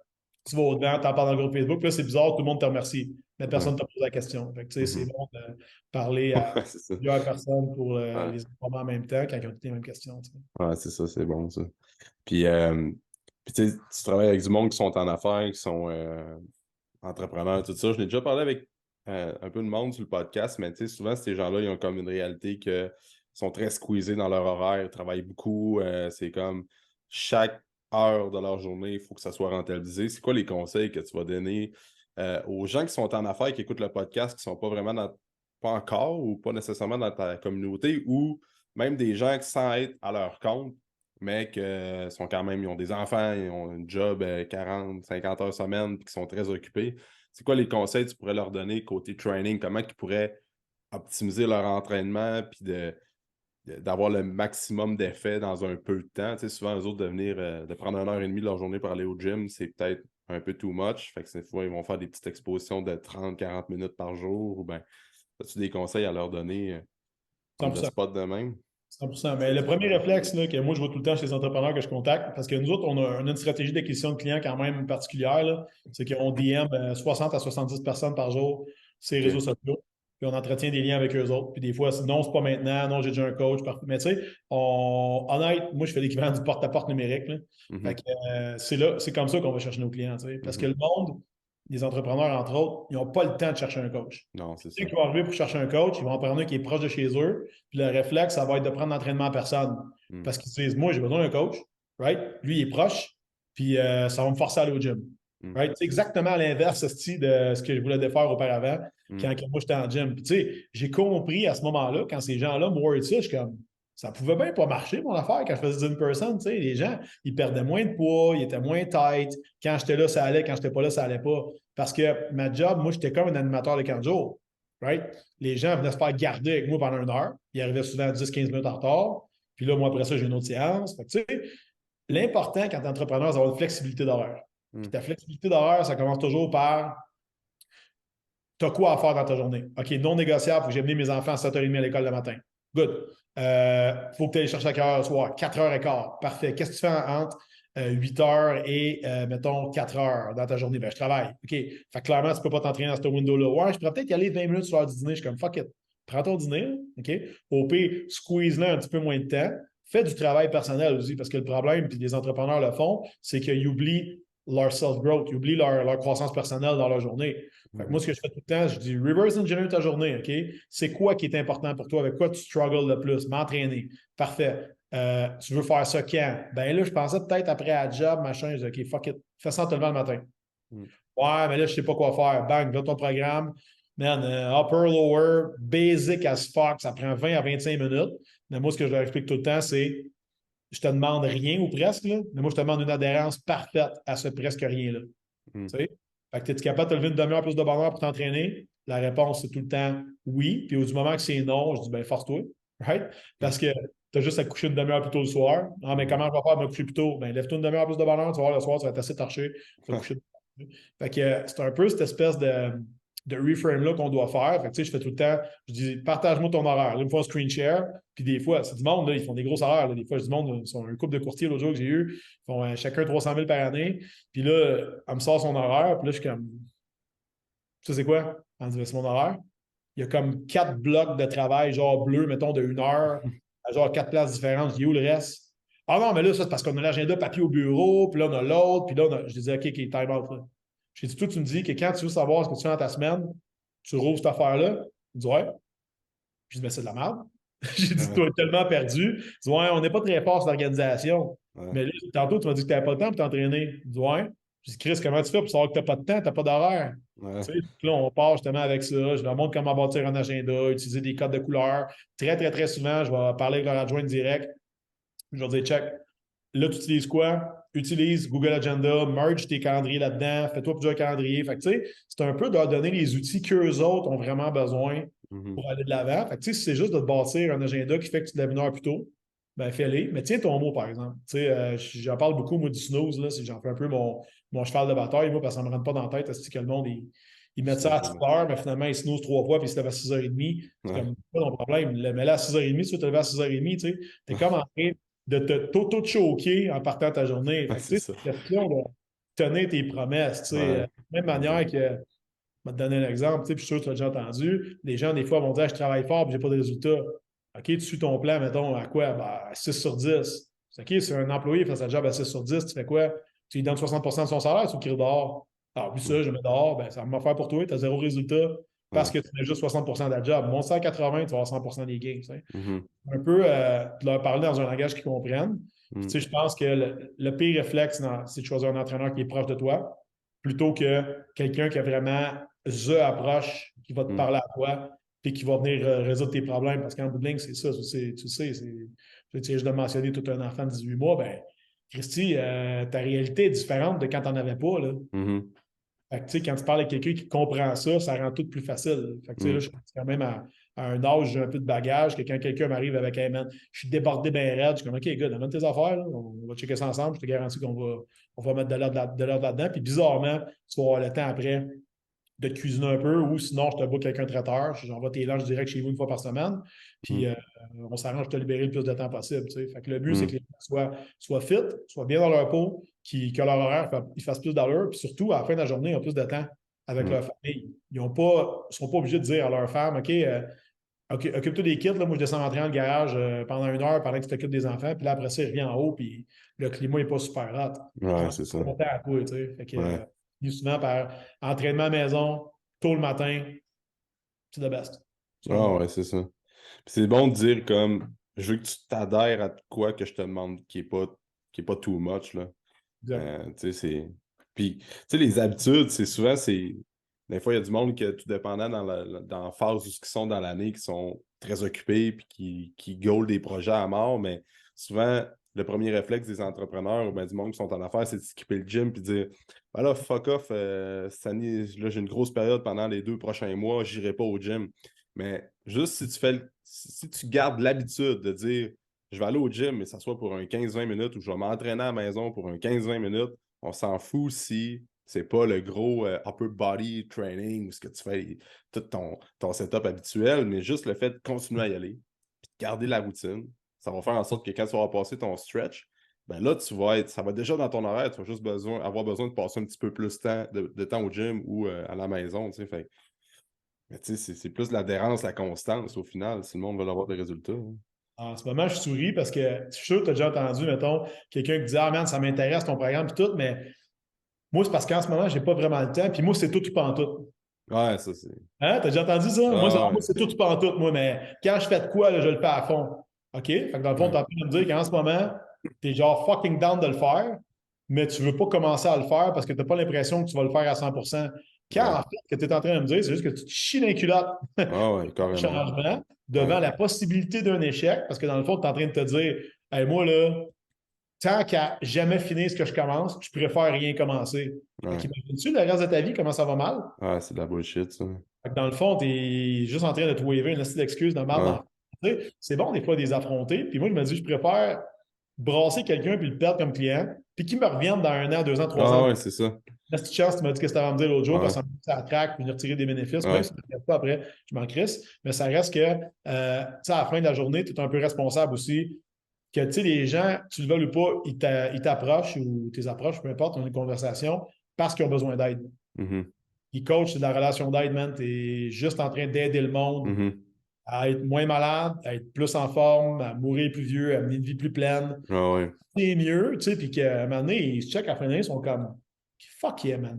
tu vas au-devant, tu en parles dans le groupe Facebook, puis là, c'est bizarre, tout le monde te remercie, mais personne Ouais. ne t'a posé la question. Fait que, tu sais, c'est Mhm. bon de parler à Ouais, c'est ça. plusieurs personnes pour Ouais. les informer en même temps quand ils ont toutes les mêmes questions. Tu sais. Ouais, c'est ça, c'est bon, ça. Puis, tu sais, tu travailles avec du monde qui sont en affaires, qui sont entrepreneurs, tout ça. Je l'ai déjà parlé avec un peu de monde sur le podcast, mais tu sais, souvent, ces gens-là, ils ont comme une réalité que sont très squeezés dans leur horaire, ils travaillent beaucoup. C'est comme chaque heure de leur journée, il faut que ça soit rentabilisé. C'est quoi les conseils que tu vas donner aux gens qui sont en affaires, qui écoutent le podcast, qui sont pas vraiment pas encore ou pas nécessairement dans ta communauté, ou même des gens qui, sans être à leur compte, mais qui sont quand même, ils ont des enfants, ils ont un job 40, 50 heures semaine, puis qui sont très occupés. C'est quoi les conseils que tu pourrais leur donner côté training? Comment ils pourraient optimiser leur entraînement puis d'avoir le maximum d'effet dans un peu de temps? Tu sais, souvent, eux autres, de prendre 1 heure et demie de leur journée pour aller au gym, c'est peut-être un peu too much. Fait que des fois, ils vont faire des petites expositions de 30-40 minutes par jour. Ou bien, as-tu des conseils à leur donner on the 100%. spot de même? 100%. Mais le premier réflexe là, que moi, je vois tout le temps chez les entrepreneurs que je contacte, parce que nous autres, on a une stratégie d'acquisition de clients quand même particulière, là, c'est qu'on DM 60 à 70 personnes par jour sur les réseaux OK. sociaux, puis on entretient des liens avec eux autres. Puis des fois, non, c'est pas maintenant, non, j'ai déjà un coach. Mais tu sais, honnête, moi, je fais l'équivalent du porte-à-porte numérique. Là. Fait Mhm. que, c'est comme ça qu'on va chercher nos clients. Tu sais. Parce que Mhm. le monde, les entrepreneurs, entre autres, ils n'ont pas le temps de chercher un coach. Non, c'est Ceux ça. qui vont arriver pour chercher un coach, ils vont en prendre un qui est proche de chez eux. Puis le réflexe, ça va être de prendre l'entraînement en personne. Mm. Parce qu'ils se disent, moi, j'ai besoin d'un coach. Right? Lui, il est proche. Puis ça va me forcer à aller au gym. Mm. Right? C'est exactement à l'inverse de ce que je voulais faire auparavant Mm. quand moi j'étais en gym. Puis tu sais, j'ai compris à ce moment-là, quand ces gens-là me worried ça, je suis comme, ça pouvait bien pas marcher, mon affaire, quand je faisais du in-person. Tu sais, les gens, ils perdaient moins de poids, ils étaient moins tight. Quand j'étais là, ça allait. Quand j'étais pas là, ça allait pas. Parce que ma job, moi, j'étais comme un animateur de camp de jour. Right? Les gens venaient se faire garder avec moi pendant 1 heure. Ils arrivaient souvent 10-15 minutes en retard. Puis là, moi, après ça, j'ai une autre séance. Fait que, tu sais, l'important quand tu es entrepreneur, c'est d'avoir une flexibilité d'horaire. Puis Mm. ta flexibilité d'horaire, ça commence toujours par tu as quoi à faire dans ta journée? OK, non négociable, il faut que j'ai amené mes enfants à 7h30 à l'école le matin. Good. Faut que tu ailles chercher à quelle heure le soir? 4h15. Parfait. Qu'est-ce que tu fais entre 8 heures et, mettons, 4 heures dans ta journée? Ben, je travaille. OK. Fait que clairement, tu ne peux pas t'entraîner dans ce window-là. Ouais, je pourrais peut-être y aller 20 minutes sur l'heure du dîner. Je suis comme, fuck it. Prends ton dîner. OK. Au pire, squeeze-le un petit peu moins de temps. Fais du travail personnel aussi, parce que le problème, puis les entrepreneurs le font, c'est qu'ils oublient leur self-growth, ils oublient leur croissance personnelle dans leur journée. Fait que moi, ce que je fais tout le temps, je dis reverse engineer ta journée, OK? C'est quoi qui est important pour toi? Avec quoi tu struggles le plus? M'entraîner. Parfait. Tu veux faire ça quand? Ben là, je pensais peut-être après à job, machin. Je dis, OK, fuck it. Fais ça en te levant le matin. Mm. Ouais, mais là, je ne sais pas quoi faire. Bang, là, ton programme. Man, upper, lower, basic as fuck. Ça prend 20 à 25 minutes. Mais moi, ce que je leur explique tout le temps, c'est je te demande rien ou presque, là, mais moi, je te demande une adhérence parfaite à ce presque rien-là. Mm. Tu sais? Fait que es-tu capable de te lever une demi-heure plus de bonheur pour t'entraîner? La réponse, c'est tout le temps oui. Puis au du moment que c'est non, je dis ben force-toi. Right? Parce que tu as juste à coucher une demi-heure plus tôt le soir. Ah, mais comment je vais faire pour me coucher plus tôt? Ben lève-toi une demi-heure plus de bonheur, tu vas voir le soir, tu vas être assez torché, tu vas te coucher. Fait que c'est un peu cette espèce de reframe-là qu'on doit faire. Fait que, tu sais, je fais tout le temps, je dis, partage-moi ton horaire. Là, il me faut un screen share. Puis des fois, c'est du monde, là, ils font des gros horaires. Là. Des fois, je dis, monde, ils sont un couple de courtiers l'autre jour que j'ai eu. Ils font chacun 300 000 par année. Puis là, elle me sort son horaire. Puis là, je suis comme, ça, c'est quoi? Elle me dit, ben, c'est mon horaire. Il y a comme 4 blocs de travail, genre bleu, mettons, de 1 heure, à genre 4 places différentes. Je dis, où le reste? Ah non, mais là, ça, c'est parce qu'on a l'agenda papier au bureau, puis là, on a l'autre, puis là, je disais, OK, time out. Là. J'ai dit, toi, tu me dis que quand tu veux savoir ce que tu fais dans ta semaine, tu rouvres cette affaire-là. Il dit, ouais. Je dis, mais c'est de la merde. J'ai dit, toi, tellement perdu. Il dit, ouais, on n'est pas très fort sur l'organisation. Ouais. Mais là, tantôt, tu m'as dit que tu n'avais pas le temps pour t'entraîner. Il dit, ouais. Je dis, Chris, comment tu fais pour savoir que tu n'as pas de temps, tu n'as pas d'horaire? Ouais. Tu sais, là, on part justement avec ça. Je leur montre comment bâtir un agenda, utiliser des codes de couleurs. Très, très, très souvent, je vais parler avec leur adjoint direct. Je vais dire, check. Là, tu utilises quoi? Utilise Google Agenda, merge tes calendriers là-dedans, fais-toi plusieurs calendriers. Fait que, tu sais, c'est un peu de leur donner les outils qu'eux autres ont vraiment besoin Mhm. pour aller de l'avant. Fait que, tu sais, si c'est juste de te bâtir un agenda qui fait que tu te lèves 1 heure plus tôt, ben fais-les. Mais tiens ton mot, par exemple. Tu sais, j'en parle beaucoup, moi, du snooze, là, j'en fais un peu mon cheval de bataille, moi, parce que ça ne me rentre pas dans la tête, c'est que le monde, ils mettent ça à 6 heures, mais finalement, ils snooze 3 fois, puis ils se lèvent à 6h30. C'est Ouais. comme, pas ton problème. Mais là, à 6h30, tu vas te lever à 6h30, tu sais, t'es comme en train de t'auto-choquer en partant de ta journée. Ouais, Fait que, c'est tu sais, ça. c'est une question de tenir tes promesses, tu sais. Ouais. De la même manière que, je vais te donner un exemple, tu sais, puis je suis sûr que tu l'as déjà entendu. Les gens, des fois, vont dire, je travaille fort, puis j'ai pas de résultats. OK, tu suis ton plan, mettons, à quoi? Ben, 6 sur 10. C'est OK, si un employé fait sa job à 6 sur 10, tu fais quoi? Tu lui donnes 60% de son salaire, tu le dehors. Alors, puis ça, je le mets dehors, ben, ça va me faire pour toi, tu as zéro résultat parce Ouais. que tu fais juste 60% de la job. Mon 180, tu vas avoir 100% des gains. Tu sais. Mhm. Un peu de leur parler dans un langage qu'ils comprennent. Puis, tu sais, Mhm. je pense que le pire réflexe, c'est de choisir un entraîneur qui est proche de toi plutôt que quelqu'un qui a vraiment the approche qui va te Mhm. parler à toi et qui va venir résoudre tes problèmes. Parce qu'en bout de ligne, c'est ça. Tu sais, tu sais, je dois mentionner tout un enfant de 18 mois, ben Christy, ta réalité est différente de quand tu n'en avais pas. Là. Mhm. Fait que, tu sais, quand tu parles avec quelqu'un qui comprend ça, ça rend tout plus facile. Fait que, tu sais, là, Mhm. je suis quand même à un âge, j'ai un peu de bagage, que quand quelqu'un m'arrive avec hey man, je suis débordé ben raide, je suis comme OK, gars, donne tes affaires, là. On va checker ça ensemble, je te garantis on va mettre de l'ordre là-dedans. Puis bizarrement, tu vas avoir le temps après de te cuisiner un peu, ou sinon, je te book avec un traiteur, j'envoie tes lunchs direct chez vous 1 fois par semaine, puis Mhm. on s'arrange de te libérer le plus de temps possible. Tu sais. Fait que le but, c'est que Mhm. les gens soient fit, soient bien dans leur peau, que leur horaire ils fassent plus d'allure, puis surtout, à la fin de la journée, ils ont plus de temps avec Mhm. leur famille. Ils ne sont pas obligés de dire à leur femme, OK, occupe-toi des kits, là, moi je descends m'entraîner dans le garage pendant 1 heure pendant que tu t'occupes des enfants, puis là, après ça, il revient en haut, puis le climat n'est pas super hot. Ouais, Prends c'est ça. ton temps à toi, tu sais. Fait que, Ouais. souvent par entraînement à la maison, tôt le matin, c'est le best, selon Ah moi. ouais, c'est ça. Puis c'est bon de dire comme je veux que tu t'adhères à quoi que je te demande qui est pas too much, là. Exact. Tu sais, c'est. Puis, tu sais, les habitudes, c'est souvent, c'est. Des fois, il y a du monde que, tout dépendant dans la phase où ils sont dans l'année, qui sont très occupés puis qui goal des projets à mort, mais souvent, le premier réflexe des entrepreneurs ou bien du monde qui sont en affaires, c'est de skipper le gym puis de dire ben là, fuck off, cette année, là, j'ai une grosse période pendant les 2 prochains mois, j'irai pas au gym. Mais juste si tu fais si tu gardes l'habitude de dire je vais aller au gym, mais ça soit pour un 15-20 minutes ou je vais m'entraîner à la maison pour un 15-20 minutes. On s'en fout si c'est pas le gros upper body training ou ce que tu fais tout ton setup habituel, mais juste le fait de continuer à y aller, puis de garder la routine. Ça va faire en sorte que quand tu vas passer ton stretch, ben là, ça va déjà dans ton horaire, tu vas juste avoir besoin de passer un petit peu plus de temps au gym ou à la maison, tu sais. Fait, mais tu sais, c'est plus l'adhérence, la constance au final, si le monde veut avoir des résultats. Hein. En ce moment, je souris parce que je suis sûr que tu as déjà entendu, mettons, quelqu'un qui dit ah man, ça m'intéresse ton programme et tout, mais moi, c'est parce qu'en ce moment, j'ai pas vraiment le temps, puis moi, c'est tout ou pas en tout. Ouais, ça c'est. Hein? T'as déjà entendu ça? Moi, Ah ouais. c'est tout ou pas en tout, moi, mais quand je fais de quoi, là, je le fais à fond. OK? Fait que dans le fond, Ouais. t'es en train de me dire qu'en ce moment, t'es genre fucking down de le faire, mais tu veux pas commencer à le faire parce que t'as pas l'impression que tu vas le faire à 100%. Quand Ouais. en fait, ce que tu es en train de me dire, c'est juste que tu te chies dans les culottes Ah ouais, carrément. changement Ouais. devant la possibilité d'un échec, parce que dans le fond, tu es en train de te dire hey, moi, là, tant qu'à jamais finir ce que je commence, je préfère rien commencer. Fait Ouais. qu'imagines-tu le reste de ta vie, comment ça va mal? Ah, c'est de la bullshit, ça. Fait que dans le fond, tu es juste en train de te waver une liste d'excuses de mal Ouais. dans c'est bon des fois de les affronter. Puis moi, je me dis, je préfère brasser quelqu'un puis le perdre comme client, puis qu'il me revienne dans 1 an, 2 ans, 3 ans. Ah ouais, c'est ça. La petite chance, tu m'as dit que tu avais à me dire l'autre jour, parce Ouais. que ça traque, venir tirer des bénéfices, même Ouais. si ça ne pas après, je m'en crisse. Mais ça reste que, tu sais, à la fin de la journée, tu es un peu responsable aussi. Que, tu sais, les gens, tu le veux ou pas, ils t'approchent ou tes approches, peu importe, on a une conversation, parce qu'ils ont besoin d'aide. Mhm. Ils coachent, c'est de la relation d'aide, man. Tu es juste en train d'aider le monde Mhm. à être moins malade, à être plus en forme, à mourir plus vieux, à mener une vie plus pleine. Ah ouais. C'est mieux, tu sais, puis qu'à un moment donné, ils se checkent à la fin de l'année, ils sont comme fuck yeah, man.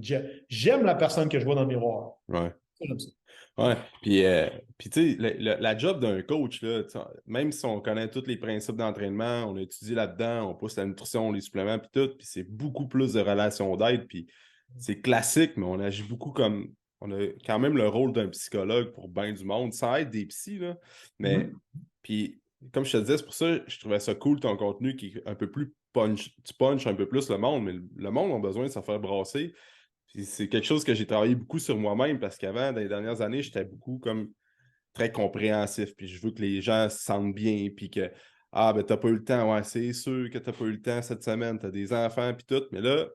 J'aime la personne que je vois dans le miroir. Ouais. J'aime ça. Ouais. Puis tu sais, la job d'un coach, là, tu sais, même si on connaît tous les principes d'entraînement, on a étudié là-dedans, on pousse la nutrition, les suppléments, puis tout, puis c'est beaucoup plus de relations d'aide, puis c'est classique, mais on agit beaucoup comme. On a quand même le rôle d'un psychologue pour bien du monde, sans être des psys, là. Mais, Mhm. puis, comme je te disais, c'est pour ça que je trouvais ça cool, ton contenu qui est un peu plus punch. Tu punches un peu plus le monde, mais le monde a besoin de se faire brasser. Puis c'est quelque chose que j'ai travaillé beaucoup sur moi-même parce qu'avant, dans les dernières années, j'étais beaucoup comme très compréhensif. Puis je veux que les gens se sentent bien. Puis que, ah, ben, t'as pas eu le temps. Ouais, c'est sûr que t'as pas eu le temps cette semaine. T'as des enfants, puis tout. Mais là,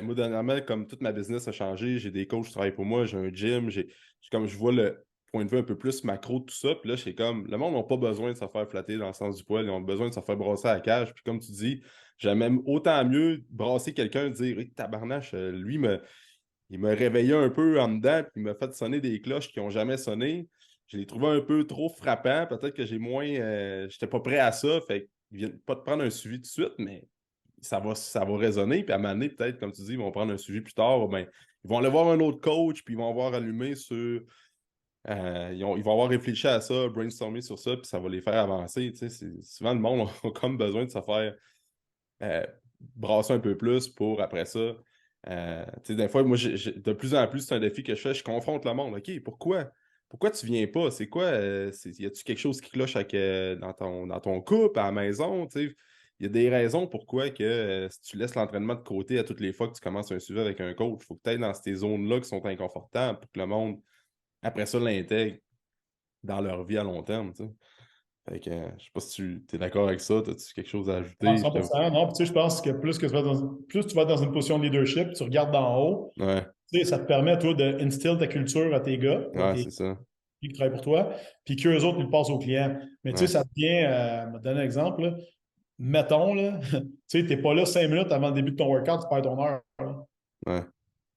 moi, dernièrement, comme toute ma business a changé, j'ai des coachs qui travaillent pour moi, j'ai un gym, comme je vois le point de vue un peu plus macro de tout ça. Puis là, c'est comme, le monde n'a pas besoin de se faire flatter dans le sens du poil. Ils ont besoin de se faire brasser à la cage. Puis comme tu dis, j'aime même autant mieux brasser quelqu'un, dire, hey, tabarnache, il m'a réveillé un peu en dedans, puis il m'a fait sonner des cloches qui n'ont jamais sonné. Je l'ai trouvé un peu trop frappant. Peut-être que j'ai moins. J'étais pas prêt à ça. Fait qu'ils viennent pas de prendre un suivi tout de suite, mais ça va résonner. Puis à un moment donné, peut-être, comme tu dis, ils vont prendre un suivi plus tard. Ben, ils vont aller voir un autre coach, puis ils vont avoir allumé sur. Ils vont avoir réfléchi à ça, brainstormé sur ça, puis ça va les faire avancer. Souvent, le monde a comme besoin de se faire euh, brasser un peu plus pour après ça. Des fois, moi, de plus en plus, c'est un défi que je fais. Je confronte le monde. OK, pourquoi? Pourquoi tu viens pas? C'est quoi? Y a-tu quelque chose qui cloche dans ton couple, à la maison? Il y a des raisons pourquoi que si tu laisses l'entraînement de côté à toutes les fois que tu commences un suivi avec un coach, il faut que tu ailles dans ces zones-là qui sont inconfortables pour que le monde, après ça, l'intègre dans leur vie à long terme. T'sais. Fait que, je sais pas si tu es d'accord avec ça. As-tu quelque chose à Ah, ajouter? 100%, non. Puis, tu sais, je pense que plus tu vas dans une position de leadership, tu regardes d'en haut, Ouais, tu sais, ça te permet, toi, d'instiller ta culture à tes gars, ouais, tes c'est ça. qui travaillent pour toi, puis qu'eux autres, ils le passent aux clients. Mais tu sais, Ouais, ça devient, je vais te donner un exemple, là. Mettons, là, tu sais, t'es pas là 5 minutes avant le début de ton workout, tu perds ton heure. Là. ouais,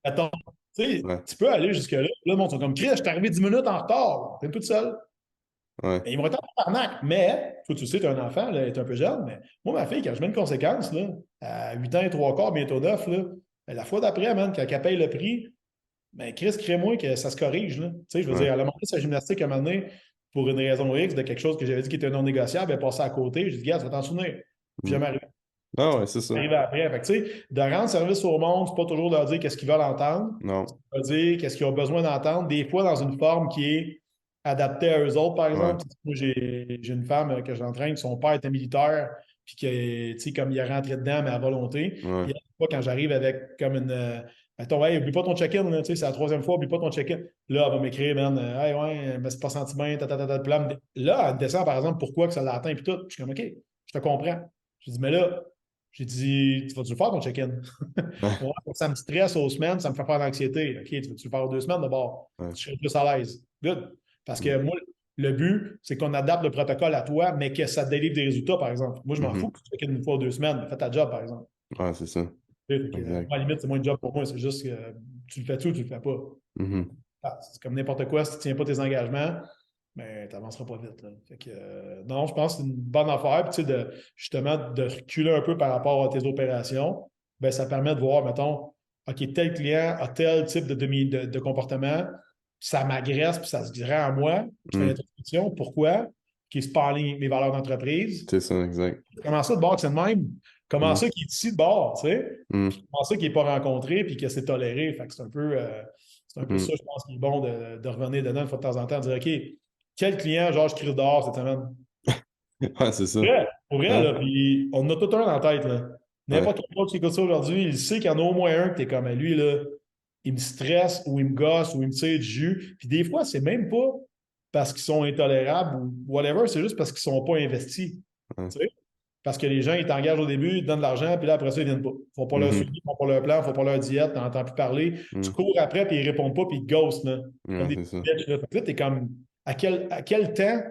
Mettons, tu sais, ouais, tu peux aller jusque-là. Là, le monde sont comme, Chris, je suis arrivé 10 minutes en retard. T'es tout seul. ouais, Et ils vont être en arnaque. Mais, toi, tu sais, tu as un enfant, là, elle est un peu jeune, mais moi, ma fille, quand je mets une conséquence, là, à 8 ans et 3 quarts, bientôt 9, là, la fois d'après, man, quand elle paye le prix, ben, Chris, crée-moi que ça se corrige. Là. Tu sais, je veux ouais. dire, elle a monté sa gymnastique à un moment donné pour une raison X de quelque chose que j'avais dit qui était non négociable, elle est passée à côté. Je dis, gars, tu vas t'en souvenir. Puis Mm. jamais arrivé. Ah Ça ouais, c'est ça. arrive après. Fait que, tu sais, de rendre service au monde, c'est pas toujours de leur dire qu'est-ce qu'ils veulent entendre. Non. C'est de dire qu'est-ce qu'ils ont besoin d'entendre, des fois dans une forme qui est adaptée à eux autres, par Ouais, exemple. Moi, j'ai une femme que j'entraîne, son père était militaire, puis que, tu sais, comme il est rentré dedans, mais à volonté. ouais, Puis, quand j'arrive avec comme une. Attends, hey, oublie pas ton check-in, là, tu sais, c'est la troisième fois, oublie pas ton check-in. Là, elle va m'écrire, man, hey, ouais, mais c'est pas senti bien, Puis là, elle descend, par exemple, pourquoi que ça l'a atteint, puis tout. Je suis comme, OK, je te comprends. Je dis, mais là, j'ai dit, tu vas-tu le faire ton check-in? ouais, Ouais, ça me stresse aux semaines, ça me fait faire l'anxiété. OK, tu veux-tu le faire aux 2 semaines d'abord? ouais. Tu serais plus à l'aise. Good. Parce Mm. que moi, Le but, c'est qu'on adapte le protocole à toi, mais que ça délivre des résultats, par exemple. Moi, je m'en fous que tu fais qu'une fois ou 2 semaines, mais fais ta job, par exemple. Ouais, c'est ça. Moi, Exact. à la limite, c'est moins de job pour moi, c'est juste que tu le fais-tu ou tu le fais pas. C'est comme n'importe quoi, si tu ne tiens pas tes engagements, mais tu n'avanceras pas vite. Là. Fait que, non, je pense que c'est une bonne affaire. Puis, justement, de reculer un peu par rapport à tes opérations, ben, ça permet de voir, mettons, OK, tel client a tel type de comportement, ça m'agresse, puis ça se rend à moi. Je fais l'introspection. Pourquoi? Qui est pas en ligne avec mes valeurs d'entreprise. C'est ça, exact. Comment ça de bord que c'est de même? Comment ça qui est ici de bord, tu sais? Puis comment ça qui n'est pas rencontré puis que c'est toléré? Fait que c'est un peu ça, je pense, qui est bon de revenir dedans une fois de temps en temps, de dire, OK, quel client, genre, je crie dehors cette semaine? Ouais, c'est ça. Pour vrai, là, puis on en a tout un en tête, là. Ouais. N'importe quel autre qui écoute ça aujourd'hui, il sait qu'il y en a au moins un que t'es comme, lui, là, il me stresse ou il me gosse ou il me tire du jus. Puis des fois, c'est même pas parce qu'ils sont intolérables ou whatever, c'est juste parce qu'ils sont pas investis. Ouais. Tu sais? Parce que les gens, ils t'engagent au début, ils te donnent de l'argent, puis là, après ça, ils viennent pas. Ils font pas leur suivi, ils font pas leur plan, ils font pas leur diète, t'en entends plus parler. Tu cours après, puis ils répondent pas, puis ils ghostent, là. Comme Ouais, des c'est ça. bitches, là. Fait que là, t'es comme, à quel temps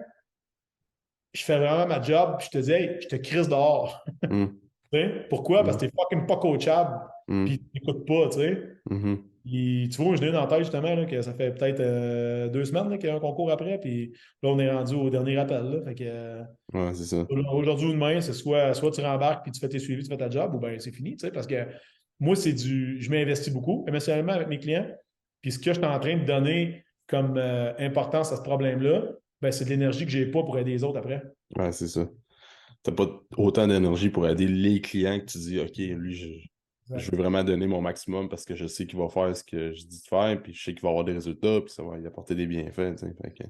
je fais vraiment ma job, puis je te dis, hey, je te crisse dehors. Tu sais? Pourquoi? Parce que t'es fucking pas coachable, puis tu n'écoutes pas, tu sais. Puis, tu vois, je l'ai eu dans la tête justement, là, que ça fait peut-être 2 semaines là, qu'il y a un concours après, puis là, on est rendu au dernier appel. Là, fait que, Ouais, c'est ça. aujourd'hui ou demain, c'est soit tu rembarques puis tu fais tes suivis, tu fais ta job, ou bien c'est fini, tu sais, parce que moi, je m'investis beaucoup émotionnellement avec mes clients, puis ce que je suis en train de donner comme importance à ce problème-là, ben, c'est de l'énergie que j'ai pas pour aider les autres après. Ouais, c'est ça. T'as pas autant d'énergie pour aider les clients que tu dis, OK, lui, je Exact. veux vraiment donner mon maximum parce que je sais qu'il va faire ce que je dis de faire, puis je sais qu'il va avoir des résultats, puis ça va y apporter des bienfaits, tu sais. Fait que,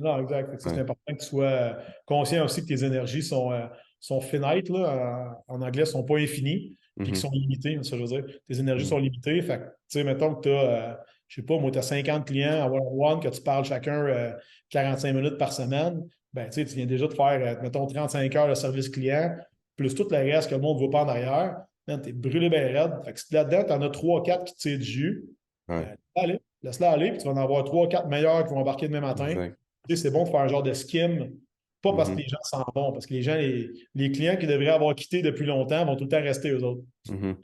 Non, exact. Fait que ça, c'est ouais. important que tu sois conscient aussi que tes énergies sont finite, là, en anglais, sont pas infinies, puis qu'ils sont limitées, ça je veux dire. Tes énergies sont limitées. Fait que, tu sais, mettons que tu as, je sais pas, moi, tu as 50 clients en one-on-one, que tu parles chacun 45 minutes par semaine, ben, tu sais, tu viens déjà de faire, mettons, 35 heures de service client, plus tout le reste que le monde ne voit pas en arrière. Tu es brûlé bien raide. Fait que si là-dedans, tu en as 3-4 qui te tirent du jus, Ouais. ben, allez, laisse-la aller, puis tu vas en avoir 3-4 meilleurs qui vont embarquer demain matin. Exact. Tu sais, c'est bon de faire un genre de skim, pas parce que les gens s'en vont, parce que les gens, les clients qui devraient avoir quitté depuis longtemps vont tout le temps rester eux autres. Ouais,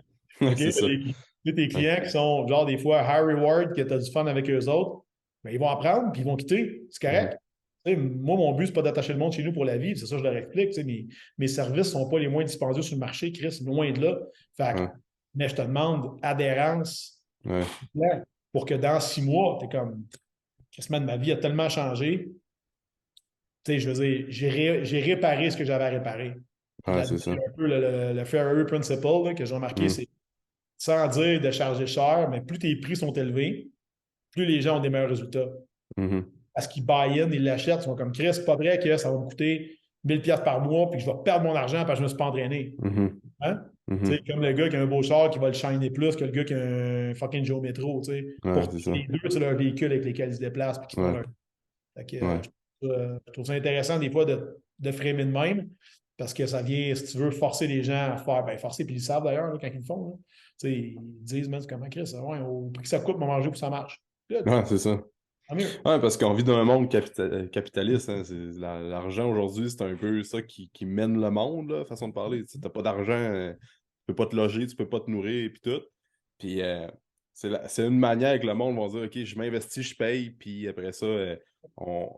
OK? c'est ça. Tes Ouais. clients qui sont genre des fois high reward, que tu as du fun avec eux autres, ben, ils vont apprendre puis ils vont quitter. C'est correct. Tu sais, moi, mon but, c'est pas d'attacher le monde chez nous pour la vie. C'est ça, je leur explique. Tu sais, mes services ne sont pas les moins dispendieux sur le marché, Chris, loin de là. Fait que, Ouais. mais je te demande adhérence Ouais. pour que dans 6 mois, tu es comme, Chris, man, ma vie a tellement changé. Tu sais, je veux dire, j'ai réparé ce que j'avais à réparer. Ouais, c'est ça. Un peu le Ferrari Principle là, que j'ai remarqué, c'est sans dire de charger cher, mais plus tes prix sont élevés, plus les gens ont des meilleurs résultats. Parce qu'ils buy-in, ils l'achètent, ils sont comme Chris, c'est pas vrai que ça va me coûter 1000$ par mois puis que je vais perdre mon argent parce que je me suis pas entraîné. Hein? Tu sais, comme le gars qui a un beau char qui va le shiner plus que le gars qui a un fucking Joe Metro. Tu sais. Ouais, Pour c'est ça. les deux, c'est leur véhicule avec lesquels ils se déplacent et qui font Ouais. leur. Fait que, Ouais. je trouve ça intéressant des fois de framer de même parce que ça vient, si tu veux, forcer les gens à faire, ben forcer, puis ils le savent d'ailleurs là, quand ils le font. Là. Tu sais, ils disent, mais comment Chris, ouais, au prix que ça coûte, manger pour que ça marche. Good. Ouais, c'est ça. Tant mieux. Ouais, parce qu'on vit dans un monde capitaliste. Hein, l'argent aujourd'hui, c'est un peu ça qui mène le monde, là, façon de parler. Tu n'as pas d'argent, tu peux pas te loger, tu peux pas te nourrir, puis tout. Puis c'est une manière que le monde va dire, OK, je m'investis, je paye, puis après ça,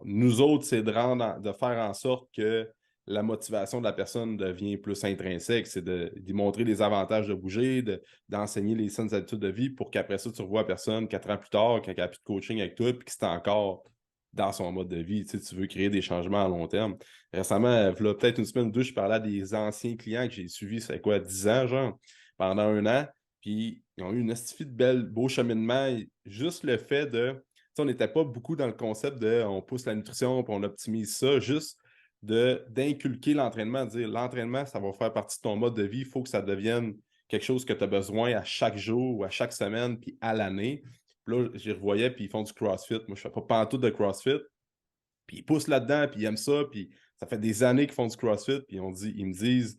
nous autres, c'est de faire en sorte que la motivation de la personne devient plus intrinsèque. C'est d'y montrer les avantages de bouger, d'enseigner les saines habitudes de vie pour qu'après ça, tu revois la personne 4 ans plus tard, quand elle n'a plus de coaching avec toi, puis que c'est encore dans son mode de vie. Tu sais, tu veux créer des changements à long terme. Récemment, il y a peut-être une semaine ou deux, je parlais à des anciens clients que j'ai suivis, c'est quoi, 10 ans, genre, pendant un an. Puis ils ont eu une estifie de beau cheminement. Juste le fait de. Tu sais, on n'était pas beaucoup dans le concept de on pousse la nutrition puis on optimise ça, juste d'inculquer l'entraînement, de dire l'entraînement, ça va faire partie de ton mode de vie, il faut que ça devienne quelque chose que tu as besoin à chaque jour ou à chaque semaine, puis à l'année. Puis là, j'y revoyais, puis ils font du CrossFit. Moi, je ne fais pas pantoute de CrossFit. Puis ils poussent là-dedans, puis ils aiment ça, puis ça fait des années qu'ils font du CrossFit, puis ils me disent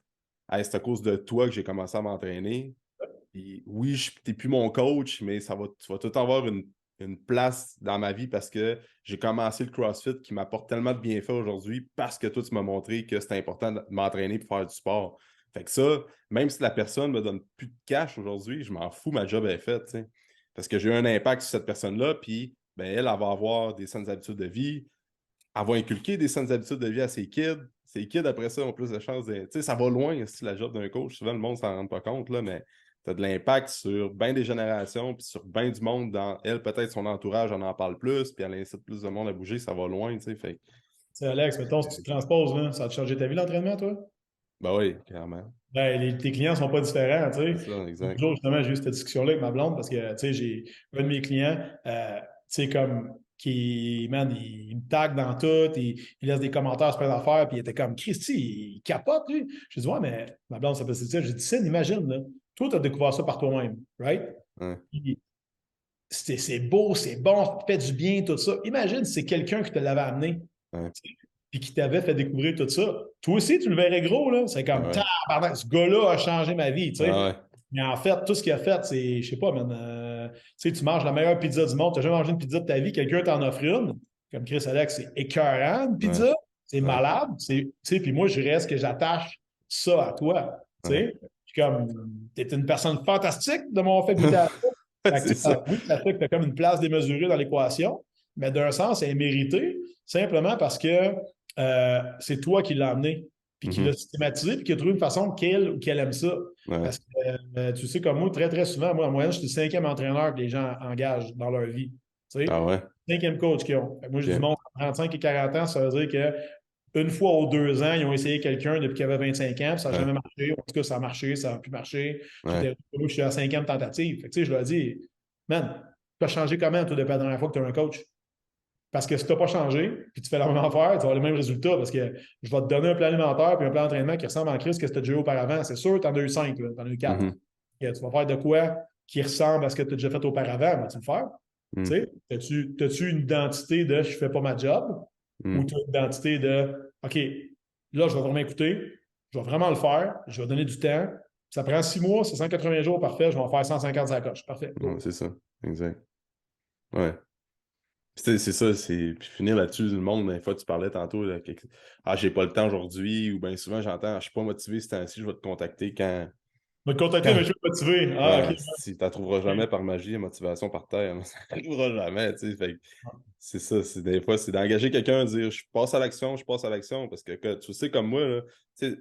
hey, c'est à cause de toi que j'ai commencé à m'entraîner. Puis oui, tu n'es plus mon coach, mais tu vas tout avoir une place dans ma vie parce que j'ai commencé le CrossFit qui m'apporte tellement de bienfaits aujourd'hui parce que toi, tu m'as montré que c'est important de m'entraîner pour faire du sport. Fait que ça, même si la personne me donne plus de cash aujourd'hui, je m'en fous, ma job est faite, tu sais. Parce que j'ai eu un impact sur cette personne-là, puis ben, elle va avoir des saines habitudes de vie, elle va inculquer des saines habitudes de vie à ses kids. Ses kids, après ça, ont plus de chances de. Tu sais, ça va loin aussi, la job d'un coach. Souvent, le monde ne s'en rend pas compte, là, mais tu as de l'impact sur bien des générations, puis sur bien du monde. Dans elle, peut-être son entourage, on en parle plus, puis elle incite plus de monde à bouger, ça va loin, tu sais. Fait. Tu sais, Alex, mettons, si tu te transposes, là, ça a changé ta vie, l'entraînement, toi? Ben oui, clairement. Ben, tes clients sont pas différents, tu C'est sais. ça, L'autre exact. jour, justement, j'ai eu cette discussion-là avec ma blonde parce que, tu sais, j'ai un de mes clients, tu sais, comme, man, il me tag dans tout, il laisse des commentaires sur plein d'affaires, puis il était comme, Christy, il capote, lui. Je dis, ouais, mais ma blonde s'appelle Cécile. J'ai dit, Cécile, imagine, là, toi, tu as découvert ça par toi-même, right? Ouais, Puis, c'est beau, c'est bon, ça te fait du bien, tout ça. Imagine si c'est quelqu'un qui te l'avait amené, ouais, puis qui t'avait fait découvrir tout ça. Toi aussi, tu le verrais gros, là. C'est ah comme, ouais. tabarnak, ce gars-là a changé ma vie, tu Ah sais. ouais. Mais en fait, tout ce qu'il a fait, c'est, je sais pas, man, tu sais, tu manges la meilleure pizza du monde, tu n'as jamais mangé une pizza de ta vie, quelqu'un t'en offre une. Comme Chris Alex, c'est écœurant, une Ouais, pizza. C'est ouais, malade. Tu sais, puis moi, je reste que j'attache ça à toi, tu ouais. sais. Puis comme, t'es une personne fantastique de m'avoir fait goûter à ça. Fait que, C'est tu sais, ça. oui, ça fait que tu as comme une place démesurée dans l'équation, mais d'un sens, elle est méritée, simplement parce que c'est toi qui l'as amené, puis qui l'a Mhm. systématisé, puis qui a trouvé une façon qu'elle aime ça. Ouais. Parce que tu sais, comme moi, très, très souvent, moi, en moyenne, je suis le cinquième entraîneur que les gens engagent dans leur vie. Tu sais, Ah ouais. cinquième coach qu'ils ont. Fait que moi, j'ai du Ok. monde à 35 et 40 ans, ça veut dire que une fois aux 2 ans, ils ont essayé quelqu'un depuis qu'il avait 25 ans, puis ça n'a Ouais, jamais marché. En tout cas, ça a marché, ça n'a plus marché. ouais. Je suis à la cinquième tentative. Fait que, tu sais, je leur dis, man, tu as changé comment, toi, depuis la dernière fois que tu as un coach? Parce que si tu n'as pas changé, puis tu fais la même affaire, tu vas avoir les mêmes résultats parce que je vais te donner un plan alimentaire puis un plan d'entraînement qui ressemble en crise à ce que tu as déjà eu auparavant. C'est sûr, tu en as eu 5, tu en as eu 4. Mhm. Tu vas faire de quoi qui ressemble à ce que tu as déjà fait auparavant, vas-tu le faire? Mhm. Tu sais, as-tu une identité de je fais pas ma job ou Mhm. tu as une identité de OK, là, je vais vraiment écouter, je vais vraiment le faire, je vais donner du temps. Ça prend 6 mois, c'est 180 jours, parfait, je vais en faire 150 à la coche. Parfait, Ouais, go. c'est ça. Exact. Ouais. C'est ça, c'est. Puis finir là-dessus, le monde, des fois, tu parlais tantôt, là, ah, j'ai pas le temps aujourd'hui, ou bien souvent j'entends, ah, je suis pas motivé ce temps-ci, je vais te contacter quand. Je vais te contacter, Quand. mais je suis motivé. Ah, Ouais, OK. si t'en trouveras jamais par magie, la motivation par terre, ça n'arrivera jamais, tu sais. Fait que c'est ça, c'est des fois, c'est d'engager quelqu'un, de dire je passe à l'action, je passe à l'action, parce que tu sais, comme moi, là, tu sais,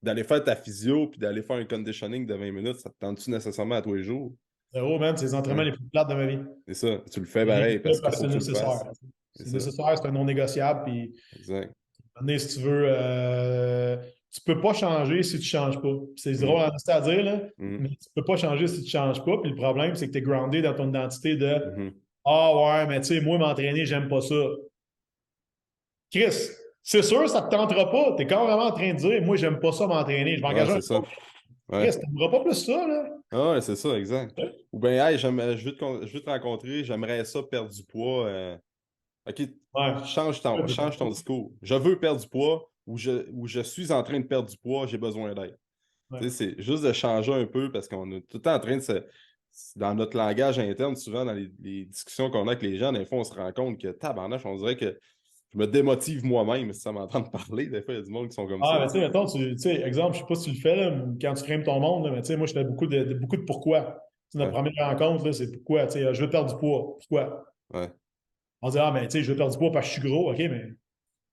d'aller faire ta physio puis d'aller faire un conditioning de 20 minutes, ça te tente-tu nécessairement à tous les jours? Zéro, man, c'est les entraînements Hein? les plus plates de ma vie. C'est ça, tu le fais Mais j'ai pareil fait ça parce qu'il parce faut que que c'est tu le nécessaire. fasses. C'est C'est ça, nécessaire, c'est un non négociable. Puis, exact. à un moment donné, si tu veux, tu peux pas changer si tu changes pas. C'est drôle Mhm. à dire, là, Mhm. mais tu peux pas changer si tu changes pas. Puis le problème, c'est que tu es groundé dans ton identité de Mhm. ah ouais, mais tu sais, moi, m'entraîner, j'aime pas ça. Chris, c'est sûr, ça te tentera pas. Tu es quand même en train de dire moi, j'aime pas ça m'entraîner. Je vais Ouais, engager un c'est ça. coach. Ouais. Chris, tu n'aimeras pas plus ça, là. Ah ouais, c'est ça, exact. Ou bien, hey, je veux te rencontrer, j'aimerais ça perdre du poids. OK, Ouais. change ton discours. Je veux perdre du poids ou je suis en train de perdre du poids, j'ai besoin d'aide. Ouais. Tu sais, c'est juste de changer un peu parce qu'on est tout le temps en train de se. Dans notre langage interne, souvent dans les discussions qu'on a avec les gens, des fois, on se rend compte que tabarnache, on dirait que je me démotive moi-même si ça m'entend parler. Des fois, il y a du monde qui sont comme ça. Ah, mais tu sais, mettons, tu sais, exemple, je sais pas si tu le fais, là, quand tu frames ton monde, là, mais tu sais, moi, je fais beaucoup de pourquoi. Tu sais, notre Ouais, première rencontre, là, c'est pourquoi. Tu sais, je veux perdre du poids. Pourquoi? ouais, On dit, ah, mais tu sais, je veux perdre du poids parce que je suis gros. OK, mais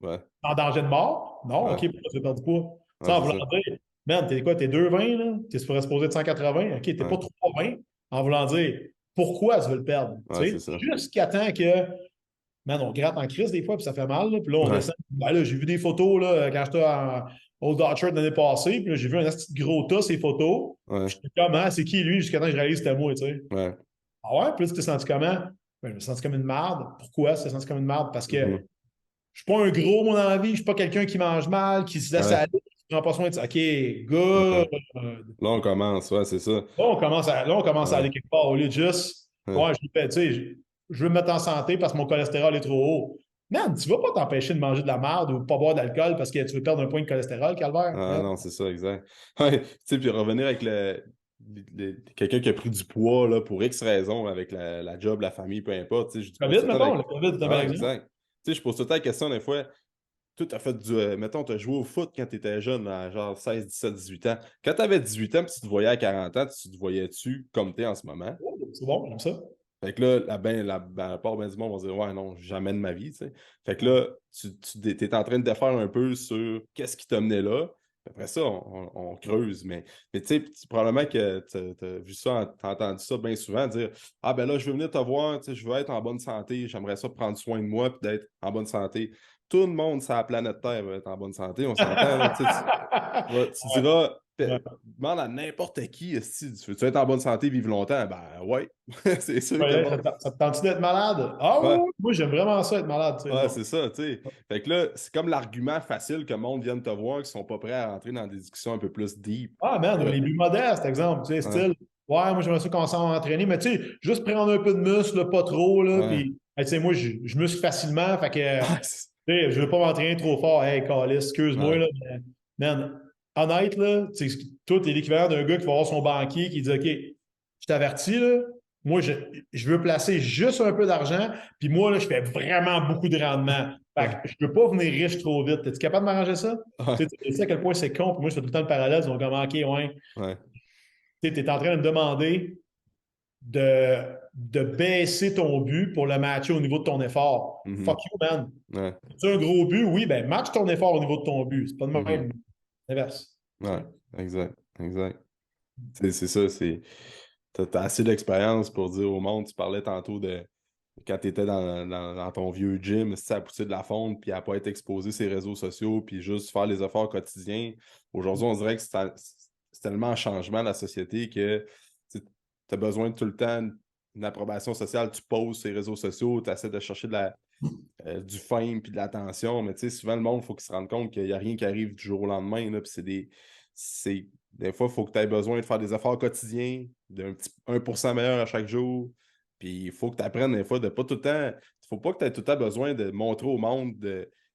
ouais, en danger de mort? Non, OK, ouais, pourquoi tu veux perdre du poids? Tu sais, ouais, en c'est voulant ça. dire, man, t'es quoi, t'es 2,20, là? T'es supposé de 180? OK, t'es pas Ouais, 3,20. En voulant dire, pourquoi tu veux le perdre? Tu ouais, c'est sais, ça. jusqu'à temps que, man, on gratte en crise des fois, puis ça fait mal, là, puis là, on Ouais, descend. Ben là, j'ai vu des photos, là, quand j'étais en Old Orchard l'année passée, puis là, j'ai vu un petit gros tas, ces photos. ouais, Puis j'étais comme, ah, c'est qui lui, jusqu'à temps que je réalise que c'était moi, tu sais. ouais. Ah ouais, puis là, tu t'es senti comment? Ben, je me suis senti comme une marde. Pourquoi tu t'es senti comme une marde? Parce que Mhm. je suis pas un gros, moi, dans la vie, je suis pas quelqu'un qui mange mal, qui se laisse Ouais, aller, qui prend pas soin de ça. OK, ouais. good. Là, on commence, ouais, c'est ça. Là, on commence à aller Ouais, quelque part au lieu de juste, ouais. ouais, tu sais, je veux me mettre en santé parce que mon cholestérol est trop haut. Man, tu vas pas t'empêcher de manger de la merde ou pas boire d'alcool parce que tu veux perdre un point de cholestérol, Calvaire. Ah non, c'est ça, exact. Ouais, tu sais, puis revenir avec quelqu'un qui a pris du poids là, pour X raisons avec la job, la famille, peu importe. Je dis pas COVID, tout le temps. mettons, le COVID, c'est un bel Ouais, exemple. exact. Je pose tout le temps la question des fois. Toi, t'as fait du. Mettons, t'as joué au foot quand t'étais jeune, à genre 16, 17, 18 ans. Quand t'avais 18 ans, puis tu te voyais à 40 ans, tu te voyais-tu comme t'es en ce moment? Oh, c'est bon, j'aime ça. Fait que là, la part ben du monde va dire ouais, non, jamais de ma vie, tu sais. Fait que Ouais. là, tu es en train de te faire un peu sur qu'est-ce qui t'a mené là. Puis après ça, on creuse. Mais tu sais, probablement que tu as vu ça, t'as entendu ça bien souvent, dire ah ben là, je veux venir te voir, tu sais, je veux être en bonne santé, j'aimerais ça prendre soin de moi puis d'être en bonne santé. Tout le monde sur la planète Terre va être en bonne santé, on s'entend, là, tu sais, tu Ouais, diras, ouais. demande à n'importe qui, si tu veux être en bonne santé, vivre longtemps, ben ouais, c'est sûr que le Ouais, monde. ça te tente d'être malade? Ah oui, Ouais, oui, moi j'aime vraiment ça être malade, tu sais, ouais, non. c'est ça, tu sais. Fait que là, c'est comme l'argument facile que le monde vienne te voir, qui sont pas prêts à rentrer dans des discussions un peu plus deep. Ah man, Euh, les buts modestes, exemple, tu sais, ouais, style, ouais, moi j'aimerais ça commencer à m'entraîner, mais tu sais, juste prendre un peu de muscle, là, pas trop, là, ouais. puis, hey, tu sais, moi je muscle facilement, fait que, Ouais, tu sais, je veux pas m'entraîner trop fort, hey, Calis, excuse-moi, ouais, là, mais, man, honnête, là, tu sais, toi, t'es l'équivalent d'un gars qui va voir son banquier qui dit, OK, je t'avertis, là, moi, je veux placer juste un peu d'argent, puis moi, là, je fais vraiment beaucoup de rendement. Fait ouais, que je peux pas venir riche trop vite. Es-tu capable de m'arranger ça? ouais, Tu sais à quel point c'est con, puis moi, je fais tout le temps le parallèle, ils ont comme, OK, ouais, ouais. tu es en train de me demander de baisser ton but pour le matcher au niveau de ton effort. Fuck Mhm. you, man. Ouais, Tu as un gros but, oui, ben match ton effort au niveau de ton but. C'est pas de mhm. même. L'inverse. Tu Ouais, sais. exact, exact. C'est ça, t'as assez d'expérience pour dire au monde, tu parlais tantôt de quand tu étais dans ton vieux gym, si ça poussait de la fonte, puis à pas être exposé sur les réseaux sociaux, puis juste faire les efforts quotidiens. Aujourd'hui, on dirait que c'est tellement un changement de la société que tu as besoin de tout le temps d'une approbation sociale. Tu poses sur les réseaux sociaux, tu essaies de chercher du fame puis de l'attention, mais tu sais, souvent, le monde, il faut qu'il se rende compte qu'il n'y a rien qui arrive du jour au lendemain, là, puis des fois, il faut que tu aies besoin de faire des efforts quotidiens, d'un petit 1% meilleur à chaque jour. Puis il faut que tu apprennes des fois de pas tout le temps. Il faut pas que tu aies tout le temps besoin de montrer au monde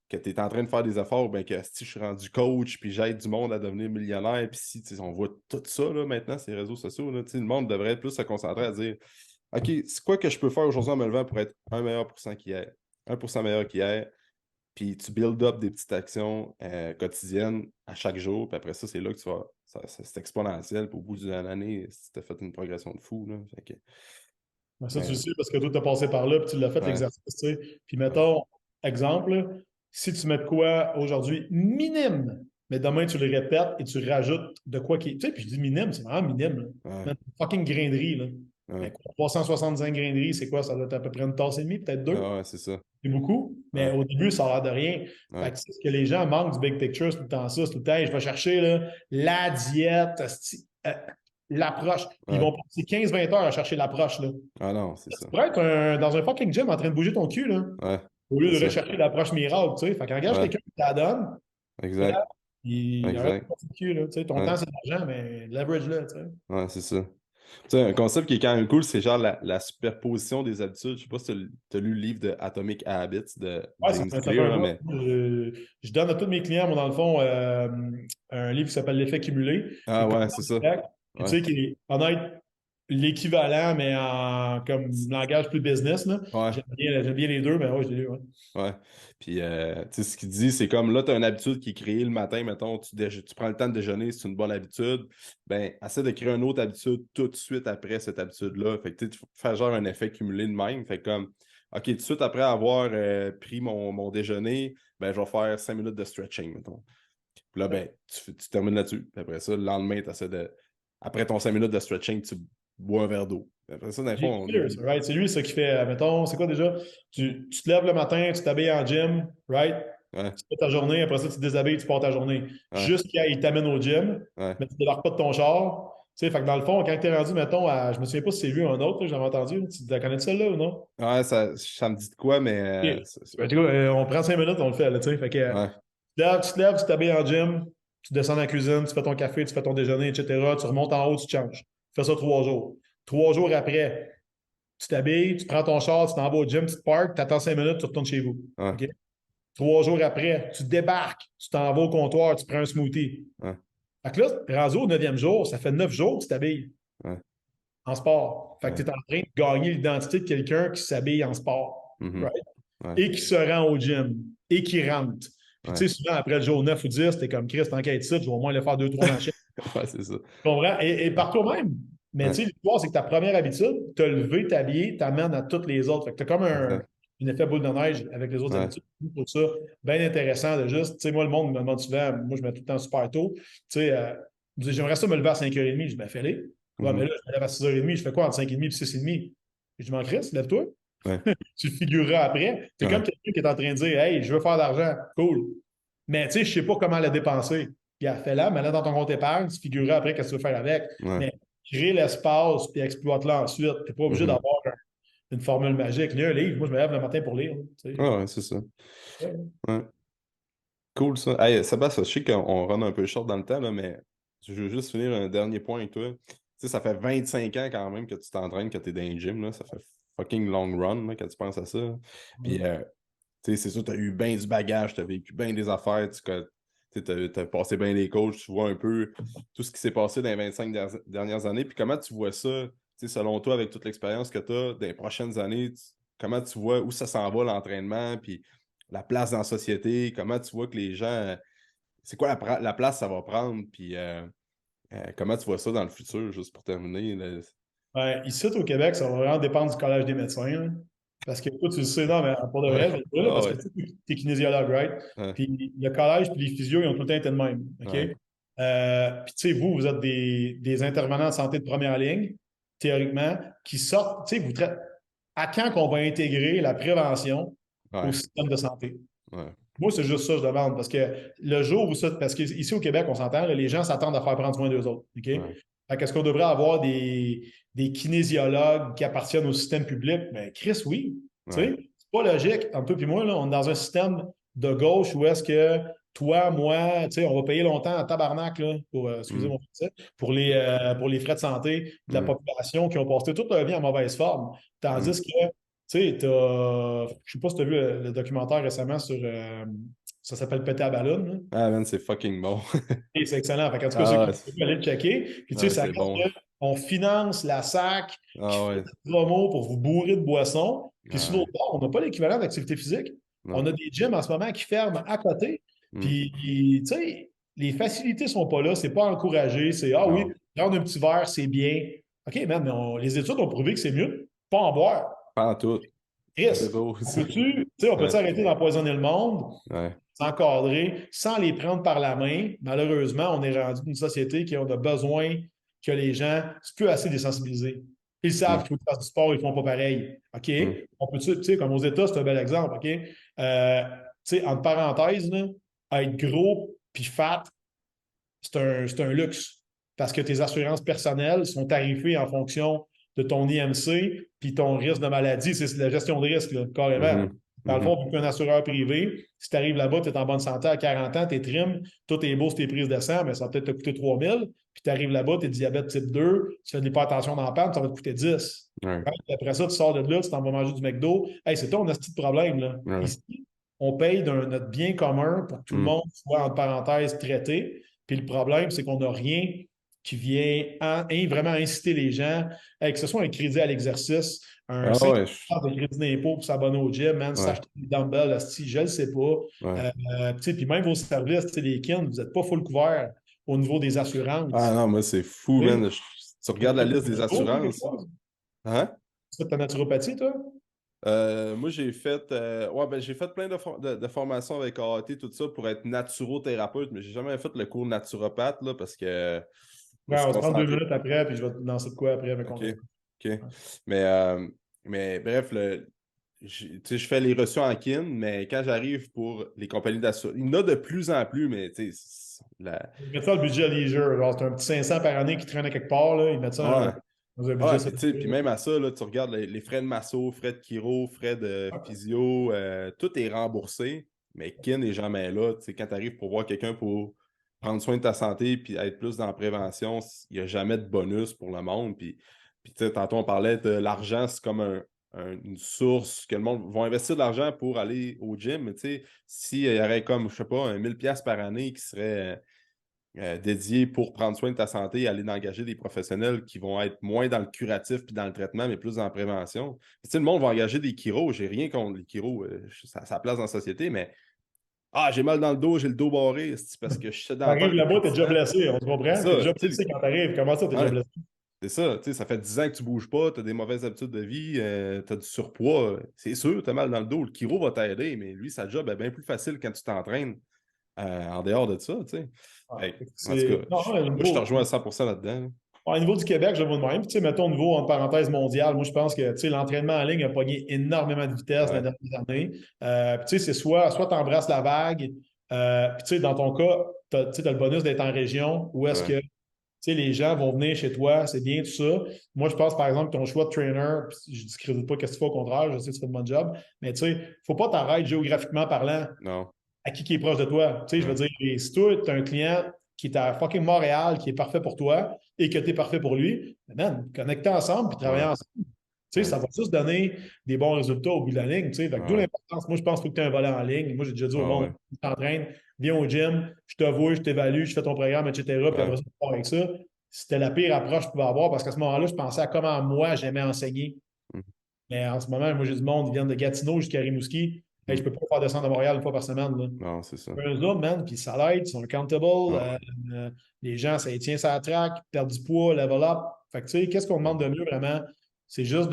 que tu es en train de faire des efforts, ben que si je suis rendu coach, puis j'aide du monde à devenir millionnaire, puis si on voit tout ça là, maintenant, ces réseaux sociaux, là, le monde devrait plus se concentrer à dire OK, c'est quoi que je peux faire aujourd'hui en me levant pour être un meilleur pourcent qu'hier, 1% meilleur qu'hier, puis tu build up des petites actions quotidiennes à chaque jour, puis après ça, c'est là que tu vas. C'est exponentiel, puis au bout d'une année, tu as fait une progression de fou. Là. Fait que, Mais ça, tu le mais, sais parce que toi, tu as passé par là, puis tu l'as fait ouais, l'exercice. Tu sais. Puis ouais, mettons, exemple, là, si tu mets de quoi aujourd'hui minime, mais demain tu le répètes et tu rajoutes de quoi qui. Tu sais, puis je dis minime, c'est vraiment minime. Là. ouais, Man, fucking grainerie. Là. ouais, Mais quoi, 365 graineries, c'est quoi? Ça doit être à peu près une tasse et demie, peut-être deux. ouais, c'est ça. C'est beaucoup, mais Ouais, au début, ça a l'air de rien. Fait ouais, que c'est ce que les gens manquent du big picture, c'est tout le temps ça. C'est tout le temps, je vais chercher là, la diète, l'approche. Ils ouais. vont passer 15-20 heures à chercher l'approche. Là. Ah non, c'est Tu ça. pourrais être dans un fucking gym en train de bouger ton cul, là, Ouais, au lieu c'est de ça. rechercher l'approche miracle. Tu sais. Fait qu'engage Ouais, quelqu'un qui te la donne, exact, il arrête de exact. passer le cul. Là, tu sais. Ton Ouais, temps, c'est de l'argent, mais leverage-le. Tu sais. ouais, c'est ça. Tu sais, un concept qui est quand même cool, c'est genre la superposition des habitudes. Je sais pas si tu as lu le livre de Atomic Habits de Ouais, James ça fait Clear, un là, bout. mais. Je donne à tous mes clients, moi, dans le fond, un livre qui s'appelle L'effet cumulé, qui Ah est pas ouais, mal c'est ça. direct, puis tu Ouais, sais, qui est honnête, l'équivalent, mais en comme langage plus business. Là. ouais. J'aime bien les deux, mais ouais, je l'ai lu. Ouais. Ouais. Puis, tu sais, ce qu'il dit, c'est comme là, tu as une habitude qui est créée le matin, mettons, tu prends le temps de déjeuner, c'est une bonne habitude. Ben, essaie de créer une autre habitude tout de suite après cette habitude-là. Fait que tu sais, faire genre un effet cumulé de même. Fait que comme, OK, tout de suite après avoir pris mon déjeuner, ben, je vais faire 5 minutes de stretching, mettons. Puis là, ben, tu termines là-dessus. Puis après ça, le lendemain, tu essaies de. Après ton 5 minutes de stretching, tu bois un verre d'eau. Puis après ça, dans le fond, James Clear, ça, right? C'est lui, ça qui fait, mettons, c'est quoi déjà? Tu te lèves le matin, tu t'habilles en gym, right? Ouais, Tu fais ta journée, après ça, tu te déshabilles, tu pars ta journée. ouais, Jusqu'à il t'amène au gym, ouais. mais tu ne débarques pas de ton char. Tu sais, fait que dans le fond, quand tu es rendu, mettons, je me souviens pas si c'est lui ou un autre, là, j'avais entendu. Tu la connais celle-là ou non? Ouais, ça me dit de quoi, mais. OK. En tout cas, on prend 5 minutes, on le fait, là, tu sais. Fait que, Ouais, tu te lèves, tu t'habilles en gym, tu descends dans la cuisine, tu fais ton café, tu fais ton déjeuner, etc. Tu remontes en haut, tu te changes. Tu fais ça 3 jours. 3 jours après, tu t'habilles, tu prends ton char, tu t'en vas au gym, tu te parques, tu attends 5 minutes, tu retournes chez vous. ouais, OK? 3 jours après, tu débarques, tu t'en vas au comptoir, tu prends un smoothie. ouais. Fait que là, rendu au 9e jour, ça fait 9 jours que tu t'habilles. Ouais. En sport. Fait que Ouais. tu es en train de gagner l'identité de quelqu'un qui s'habille en sport. Mhm. Right? Ouais. Et qui se rend au gym. Et qui rentre. Puis Ouais. tu sais, souvent, après le jour 9 ou 10, t'es comme Chris, tant qu'à être ici, je vais au moins le faire deux, trois machines. Ouais, c'est ça. Tu comprends? Et Ouais. par toi-même. Mais tu Ouais. sais, l'histoire, c'est que ta première habitude, te lever, t'habiller, t'amènes à toutes les autres. Fait que t'as comme un Exact. effet boule de neige avec les autres Ouais. habitudes. Pour ça, bien intéressant de juste, tu sais, moi, le monde me demande souvent, moi, je mets tout le temps super tôt. Tu sais, il me dit, j'aimerais ça me lever à 5h30. Je dis, ben, fais-le. Ouais, mais Mhm. là, je me lève à 6h30. Je fais quoi entre 5h30 et 6h30? Je m'en crisse, lève-toi. Ouais. Tu le figureras après. C'est comme Ouais. quelqu'un qui est en train de dire, hey, je veux faire de l'argent. Cool. Mais tu sais, je sais pas comment la dépenser. Puis elle fait là, mais là, dans ton compte épargne, tu figureras après qu'est-ce que tu veux faire avec. Ouais. Mais crée l'espace puis exploite-le ensuite. Tu n'es pas obligé Mhm. d'avoir une formule magique. Lis un livre. Moi, je me lève le matin pour lire. Tu sais. Ah ouais, c'est ça. Ouais. Ouais. Cool ça. Hey, Sébastien, je sais qu'on run un peu short dans le temps, là, mais je veux juste finir un dernier point avec toi. Tu sais, ça fait 25 ans quand même que tu t'entraînes, que tu es dans le gym, là. Ça fait fucking long run là, quand tu penses à ça. Puis, tu sais, c'est sûr, tu as eu bien du bagage, tu as vécu bien des affaires, tu as passé bien des coachs, tu vois un peu tout ce qui s'est passé dans les 25 dernières années. Puis comment tu vois ça, tu sais, selon toi, avec toute l'expérience que tu as dans les prochaines années, comment tu vois où ça s'en va l'entraînement, puis la place dans la société, comment tu vois que les gens, c'est quoi la place que ça va prendre, puis comment tu vois ça dans le futur, juste pour terminer. Là? Ben, ici, au Québec, ça va vraiment dépendre du Collège des médecins, là. Parce que toi, tu le sais, non, mais pour de Ouais. vrai, je vais te dire, là, Ah parce que ouais. tu es kinésiologue, right? Ouais. Puis le collège puis les physios, ils ont tout le temps été de même. OK? Ouais. Puis tu sais, vous êtes des intervenants de santé de première ligne, théoriquement, qui sortent, tu sais, vous traitez. À quand qu'on va intégrer la prévention au Ouais. système de santé? Ouais. Moi, c'est juste ça que je demande. Parce que le jour où ça. Parce qu'ici au Québec, on s'entend, là, les gens s'attendent à faire prendre soin d'eux autres. OK? Ouais. Fait qu'est-ce qu'on devrait avoir des kinésiologues qui appartiennent au système public? Ben, Chris, oui. Tu Ouais. sais, c'est pas logique. Entre toi et moi, là, on est dans un système de gauche où est-ce que toi, moi, tu sais, on va payer longtemps en tabarnak, là, pour, excusez Mm. mon français, pour les frais de santé de la Mm. population qui ont passé toute leur vie en mauvaise forme. Mm. Tandis que tu sais, je sais pas si tu as vu le documentaire récemment sur. Ça s'appelle Péter à ballon, là. Ah man, c'est fucking bon. Et c'est excellent. Fait en tout cas, ceux Ah qui ouais, peuvent aller le checker. Puis, tu sais, ouais, ça c'est reste bon. qu'on finance la SAC qui Ah fait ouais. des promos pour vous bourrer de boissons. Puis, sur Ah ouais. l'autre bord, on n'a pas l'équivalent d'activité physique. On Non. a des gyms en ce moment qui ferment à côté. Mm. Puis, tu sais, les facilités ne sont pas là. C'est pas encouragé. C'est, ah oui, Non. prendre un petit verre, c'est bien. OK, man, mais les études ont prouvé que c'est mieux de pas en boire. Pas en tout. Chris, Zéro on aussi. peut-tu, tu sais, on Ouais. peut-tu arrêter d'empoisonner le monde, Ouais. s'encadrer, sans les prendre par la main? Malheureusement, on est rendu une société qui a besoin que les gens, c'est plus assez désensibilisés. Ils savent Mm. qu'il faut faire du sport, ils ne font pas pareil. OK? Mm. On peut, tu sais, comme aux États, c'est un bel exemple. OK? Tu sais, entre parenthèses, là, être gros puis fat, c'est un luxe parce que tes assurances personnelles sont tarifées en fonction de ton IMC puis ton risque de maladie. C'est la gestion de risque, là, carrément. Mhm. Dans le fond, Mhm. vu qu'un assureur privé, si tu arrives là-bas, tu es en bonne santé à 40 ans, tu es trim, tout est beau, tes prises de sang, mais ça va peut-être te coûter 3 000. Puis tu arrives là-bas, tu es diabète type 2, tu fais de l'hypertension dans la panne, ça va te coûter 10. Ouais. Puis après ça, tu sors de là, tu t'en vas manger du McDo. Hey, c'est ton petit problème. Là. Ouais. Ici, on paye notre bien commun pour que tout le Mm. monde soit, entre parenthèses, traité. Puis le problème, c'est qu'on n'a rien qui vient vraiment inciter les gens, que ce soit un crédit à l'exercice, un Ah 5 ouais. de crédit d'impôt pour s'abonner au gym, man, Ouais. s'acheter des dumbbells, je ne le sais pas. Ouais. Puis même vos services, les kin, vous n'êtes pas full couvert au niveau des Ah assurances. non, moi, c'est fou, Tu man. Tu regardes la liste des quelque assurances. chose? Hein? Tu fais ta naturopathie, toi? Moi, j'ai fait, ouais, ben, j'ai fait plein de formations avec AAT, tout ça, pour être naturothérapeute, mais j'ai jamais fait le cours naturopathe, là, parce que je me Ouais, suis on se prend deux concentré. minutes après, puis je vais te lancer de quoi après avec OK, on OK. Mais, mais bref, tu sais, je fais les reçus en kin, mais quand j'arrive pour les compagnies d'assurance, il y en a de plus en plus, mais tu sais, Ils mettent ça le budget leisure. Genre, c'est un petit 500 par année qui traîne à quelque part. Là. Ils mettent ça ouais. dans un budget Ouais, puis tu sais, puis séparé. même à ça, là, tu regardes les frais de masso, frais de chiro, frais de physio, tout est remboursé, mais kin n'est jamais là. Tu sais, quand tu arrives pour voir quelqu'un pour prendre soin de ta santé puis être plus dans la prévention, il n'y a jamais de bonus pour le monde. Puis tu sais, tantôt, on parlait de l'argent, c'est comme une source que le monde va investir de l'argent pour aller au gym, mais tu sais, s'il y aurait comme, je sais pas, un 1000$ par année qui serait dédié pour prendre soin de ta santé et aller engager des professionnels qui vont être moins dans le curatif puis dans le traitement, mais plus dans la prévention. Tu sais, le monde va engager des chiros. J'ai rien contre les chiros. Ça a sa place dans la société, mais j'ai mal dans le dos, j'ai le dos barré. C'est parce que je suis sédentaire T'arrives là-bas, depuis t'es 10 déjà ans. blessé, on se C'est comprend? T'es ça. déjà Tu blessé sais, quand t'arrives. Comment ça, t'es déjà ouais, blessé? c'est ça. Tu sais, ça fait 10 ans que tu ne bouges pas, tu as des mauvaises habitudes de vie, tu as du surpoids. C'est sûr, tu as mal dans le dos. Le chiro va t'aider, mais lui, sa job est bien plus facile quand tu t'entraînes en dehors de ça. Tu sais. Ouais. Hey, en tout C'est... cas, Non, au moi, je te niveau, rejoins à 100% là-dedans. au niveau du Québec, je vois de même. Puis, tu sais, mettons au niveau, en parenthèse, mondial, moi, je pense que tu sais, l'entraînement en ligne a pogné énormément de vitesse dans les Ouais, dernières années. Puis, tu sais, c'est soit tu embrasses la vague, puis, tu sais, dans ton cas, tu as le bonus d'être en région où est-ce ouais, que tu sais, les gens vont venir chez toi, c'est bien tout ça. Moi, je pense, par exemple, ton choix de trainer, puis je ne discrédite pas qu'est-ce que tu fais au contraire, je sais que tu fais de bon job, mais tu sais, il ne faut pas t'arrêter géographiquement parlant non, à qui est proche de toi. Tu sais, je veux ouais, dire, si toi, tu as un client qui est à fucking Montréal, qui est parfait pour toi et que tu es parfait pour lui, ben, man, connectez ensemble puis travaillez ouais, ensemble. Tu sais, ouais, ça va juste donner des bons résultats au bout de la ligne. Tu sais. D'où ouais, l'importance. Moi, je pense qu'il faut que tu aies un volet en ligne. Moi, j'ai déjà dit au monde, ouais, tu t'entraînes, viens au gym, je te vois, je t'évalue, je fais ton programme, etc. Puis ouais, après ça, tu pars avec ça. C'était la pire approche que je pouvais avoir parce qu'à ce moment-là, je pensais à comment moi, j'aimais enseigner. mm, Mais en ce moment, moi, j'ai du monde, ils viennent de Gatineau jusqu'à Rimouski. Hey, je mm. ne peux pas faire descendre à Montréal une fois par semaine. Là. Non, c'est ça. Eux autres, man, puis ça l'aide, ils sont accountable. Ah, Euh, les gens, ça les tient sur la track, perdent du poids, level up. Fait que, tu sais, qu'est-ce qu'on ouais, demande de mieux vraiment? C'est juste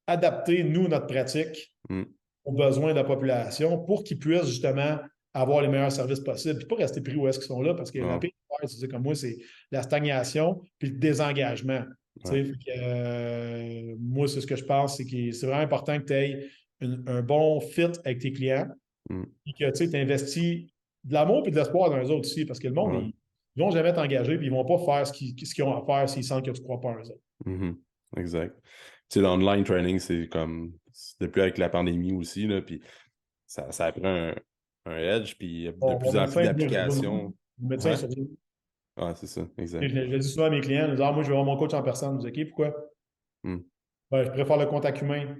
d'adapter, nous, notre pratique mm, aux besoins de la population pour qu'ils puissent justement avoir les meilleurs services possibles, puis pas rester pris où est-ce qu'ils sont là, parce que la non, pire affaire, c'est comme moi, c'est la stagnation puis le désengagement. Tu ouais, sais, fait que, moi, c'est ce que je pense, c'est que c'est vraiment important que tu aies un bon fit avec tes clients mm, et que tu investis de l'amour et de l'espoir dans eux autres aussi, parce que le monde, ouais, ils ne vont jamais t'engager puis ils ne vont pas faire ce qu'ils ont à faire s'ils sentent que tu ne crois pas en eux autres. mhm, exact. Tu sais, l'online training, c'est comme, depuis avec la pandémie aussi, là, puis ça a pris un edge, puis il y a de Mon plus en plus médecin, moi, je le vois de même. d'applications. Mon médecin, Ouais, il se dit, ouais, c'est ça, je exact. le dis souvent à mes clients, je dis, ah, moi, je vais voir mon coach en personne. Je dis, OK, pourquoi? Mm, Ben, je préfère le contact humain.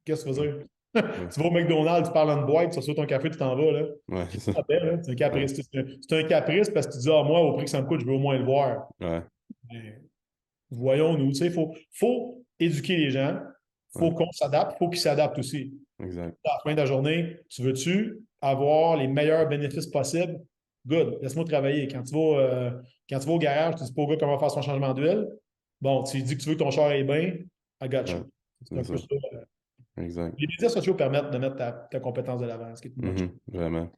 Qu'est-ce que tu ouais, veux dire? ouais, Tu vas au McDonald's, tu parles en boîte, tu reçois ton café, tu t'en vas. Là. ouais, c'est ça. Ah, ben, là, c'est un Ouais, caprice. C'est un caprice parce que tu dis, ah, moi, au prix que ça me coûte, je veux au moins le voir. ouais, Mais voyons-nous, tu sais, faut éduquer les gens, il ouais, faut qu'on s'adapte, il faut qu'ils s'adaptent aussi. exact. À la fin de la journée, tu veux-tu avoir les meilleurs bénéfices possibles? Good, laisse-moi travailler. Quand tu vas au garage, tu dis pas au gars comment faire son changement d'huile. Bon, tu lui dis que tu veux que ton char aille bien, I got Ouais, you. C'est c'est un peu ça, ça. exact. Les médias sociaux permettent de mettre ta compétence de l'avant, ce qui est une bonne chose. Mhm, vraiment.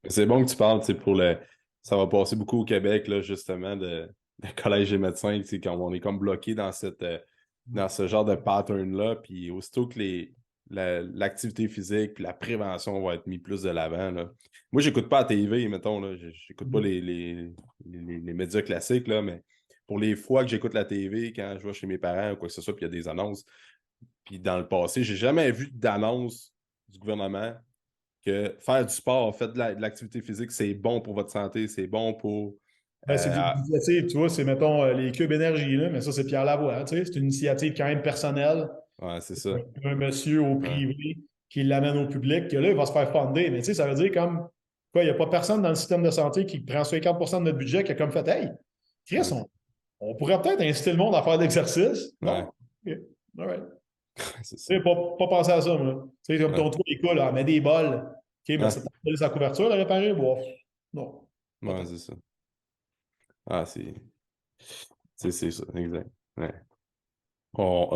C'est bon que tu parles, tu sais, ça va passer beaucoup au Québec, là, justement, de collège des médecins, tu sais, quand on est comme bloqué dans ce genre de pattern-là, puis aussitôt que l'activité physique puis la prévention vont être mis plus de l'avant, là. Moi, j'écoute pas la TV, mettons, là, j'écoute pas Mhm. les médias classiques, là, mais pour les fois que j'écoute la TV, quand je vais chez mes parents ou quoi que ce soit, puis il y a des annonces, puis dans le passé, j'ai jamais vu d'annonce du gouvernement que faire du sport, faire de l'activité physique, c'est bon pour votre santé, c'est bon pour. Ben, c'est des euh, initiatives, tu vois, c'est, mettons, les cubes énergie, là, mais ça, c'est Pierre Lavoie, hein, tu sais, c'est une initiative quand même personnelle, ouais, c'est ça. un monsieur au Ouais, privé qui l'amène au public, que là, il va se faire fonder, mais tu sais, ça veut dire comme, quoi, il n'y a pas personne dans le système de santé qui prend 50% de notre budget qui a comme fait, hey, Chris, ouais, on pourrait peut-être inciter le monde à faire de l'exercice. ouais, Non? OK. All right. c'est ça. Tu sais, pas penser à ça, moi. Tu sais, comme Ouais, ton trou d'école, là, mets des bols. OK, mais ouais, ça t'a donné sa couverture, la réparer? Bon, non, pas ouais, tant. c'est ça. Ah, c'est ça, exact. Ouais.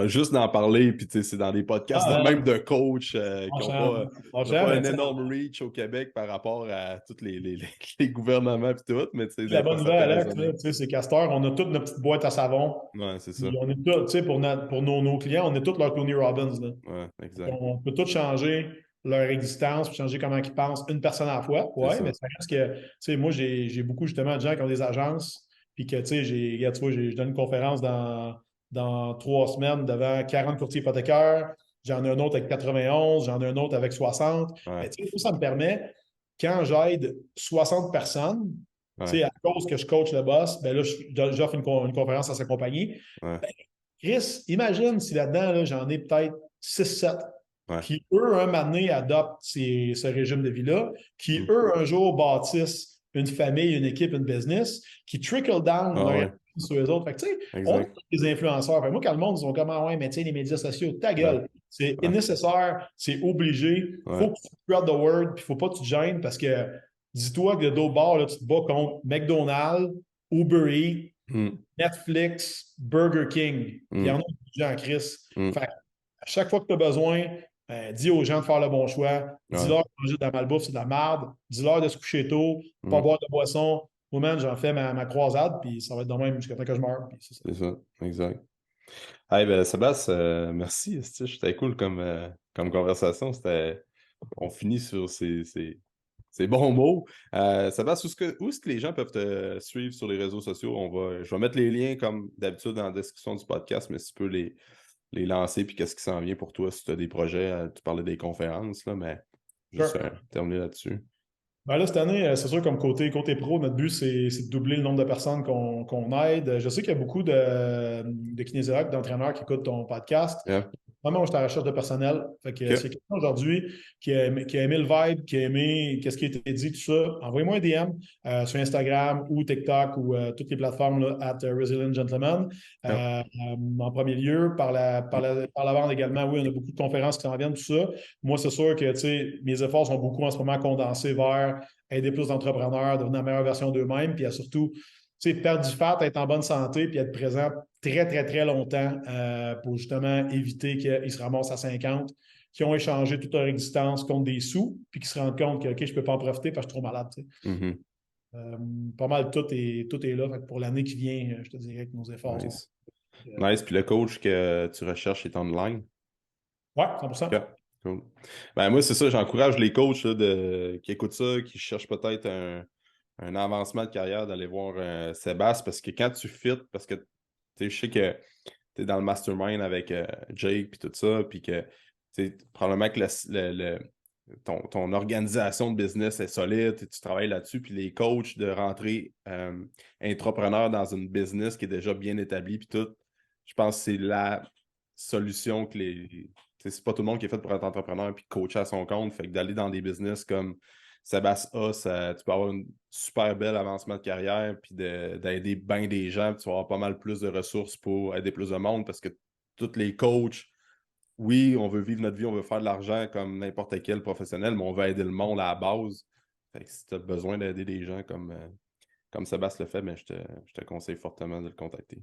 Juste d'en parler, puis tu sais, c'est dans des podcasts de Ah, même de coachs qui n'ont franchement, qui ont pas mais un tu sais, énorme reach au Québec par rapport à tous les gouvernements puis tout, mais tu sais, la des fois, bonne ça fait nouvelle, hein, raisonner. tu sais, c'est qu'à cette heure, on a toutes nos petites boîtes à savon. Ouais, c'est ça. Puis on est tous, tu sais, pour nos clients, on est tous leur Tony Robbins. Là. Ouais, exact. On peut tous changer leur existence, puis changer comment ils pensent une personne à la fois. C'est Ouais, mais ça. ça reste que, tu sais, moi, j'ai beaucoup justement de gens qui ont des agences, puis que, tu sais, regarde, tu vois, je donne une conférence dans 3 semaines devant 40 courtiers hypothécaires. J'en ai un autre avec 91, j'en ai un autre avec 60. Mais Ouais, tu sais, ça me permet, quand j'aide 60 personnes, tu ouais, sais, à cause que je coach le boss, ben là, j'offre une conférence à sa compagnie. ouais, Ben, Chris, imagine si là-dedans, là, j'en ai peut-être 6-7 ouais. qui, eux, un moment donné, adoptent ce régime de vie-là, qui, Mm, eux, un jour, bâtissent une famille, une équipe, une business qui trickle down Ah ouais, sur les autres. Fait que, tu sais, on est exact. des influenceurs. Fait que moi, quand le monde dit comme, ah ouais, mais tu sais, les médias sociaux, ta Ouais, gueule. C'est ouais, nécessaire, c'est obligé. ouais. Faut que tu spread the word, puis faut pas que tu te gênes parce que dis-toi que de d'autres bords, là, tu te bats contre McDonald's, Uber Eats, Mm, Netflix, Burger King. Puis il y en mm, a des gens en crise. mm. Fait que à chaque fois que tu as besoin, dis aux gens de faire le bon choix. Ouais, Dis-leur que manger de la malbouffe, c'est de la merde. Dis-leur de se coucher tôt, pas mm. boire de boisson. Moi, man, j'en fais ma croisade, puis ça va être de même jusqu'à temps que je meure. Puis c'est ça. C'est ça, exact. Hey, ben, Sébastien, merci. C'était cool comme conversation. On finit sur ces bons mots. Sébastien, où est-ce que les gens peuvent te suivre sur les réseaux sociaux? Je vais mettre les liens comme d'habitude dans la description du podcast, mais si tu peux les lancer, puis qu'est-ce qui s'en vient pour toi si tu as des projets. Tu parlais des conférences, là, mais juste Sure. terminer là-dessus. Ben là, cette année, c'est sûr, comme côté pro, notre but, c'est de doubler le nombre de personnes qu'on aide. Je sais qu'il y a beaucoup de kinésiologues, d'entraîneurs qui écoutent ton podcast. Yeah. Vraiment, moi, je suis à la recherche de personnel. Fait que s'il y OK. a quelqu'un aujourd'hui qui a aimé le vibe, qui a aimé qu'est-ce qui a été dit, tout ça, envoyez-moi un DM sur Instagram ou TikTok ou toutes les plateformes là, @Resilient Gentleman. Yeah. En premier lieu, par la bande également, oui, on a beaucoup de conférences qui s'en viennent, tout ça. Moi, c'est sûr que tu sais, mes efforts sont beaucoup en ce moment condensés vers aider plus d'entrepreneurs, devenir la meilleure version d'eux-mêmes, puis surtout perdre du fat, être en bonne santé, puis être présent très, très, très longtemps pour justement éviter qu'ils se ramassent à 50, qui ont échangé toute leur existence contre des sous, puis qui se rendent compte que, OK, je ne peux pas en profiter parce que je suis trop malade. Mhm. Euh, Pas mal tout est là. Fait que pour l'année qui vient, je te dirais que nos efforts sont. Nice. Nice. Puis le coach que tu recherches est online. Ouais, 100%. OK. Cool. Ben, moi, c'est ça, j'encourage les coachs là, qui écoutent ça, qui cherchent peut-être un avancement de carrière, d'aller voir Sébastien, parce que quand tu fit, parce que tu sais, je sais que tu es dans le mastermind avec Jake puis tout ça, puis que tu sais, probablement que ton organisation de business est solide, et tu travailles là-dessus, puis les coachs de rentrer entrepreneur dans une business qui est déjà bien établie, puis tout, je pense que c'est la solution que c'est pas tout le monde qui est fait pour être entrepreneur puis coacher à son compte. Fait que d'aller dans des business comme Sébastien A, tu peux avoir un super bel avancement de carrière puis d'aider bien des gens. Puis tu vas avoir pas mal plus de ressources pour aider plus de monde parce que tous les coachs, oui, on veut vivre notre vie, on veut faire de l'argent comme n'importe quel professionnel, mais on veut aider le monde à la base. Fait que si tu as besoin d'aider des gens comme Sébastien le fait, ben, je te conseille fortement de le contacter.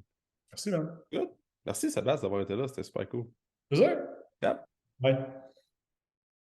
Merci, man. Good. Merci Sébastien d'avoir été là, c'était super cool. Plaisir. Yeah. Bye.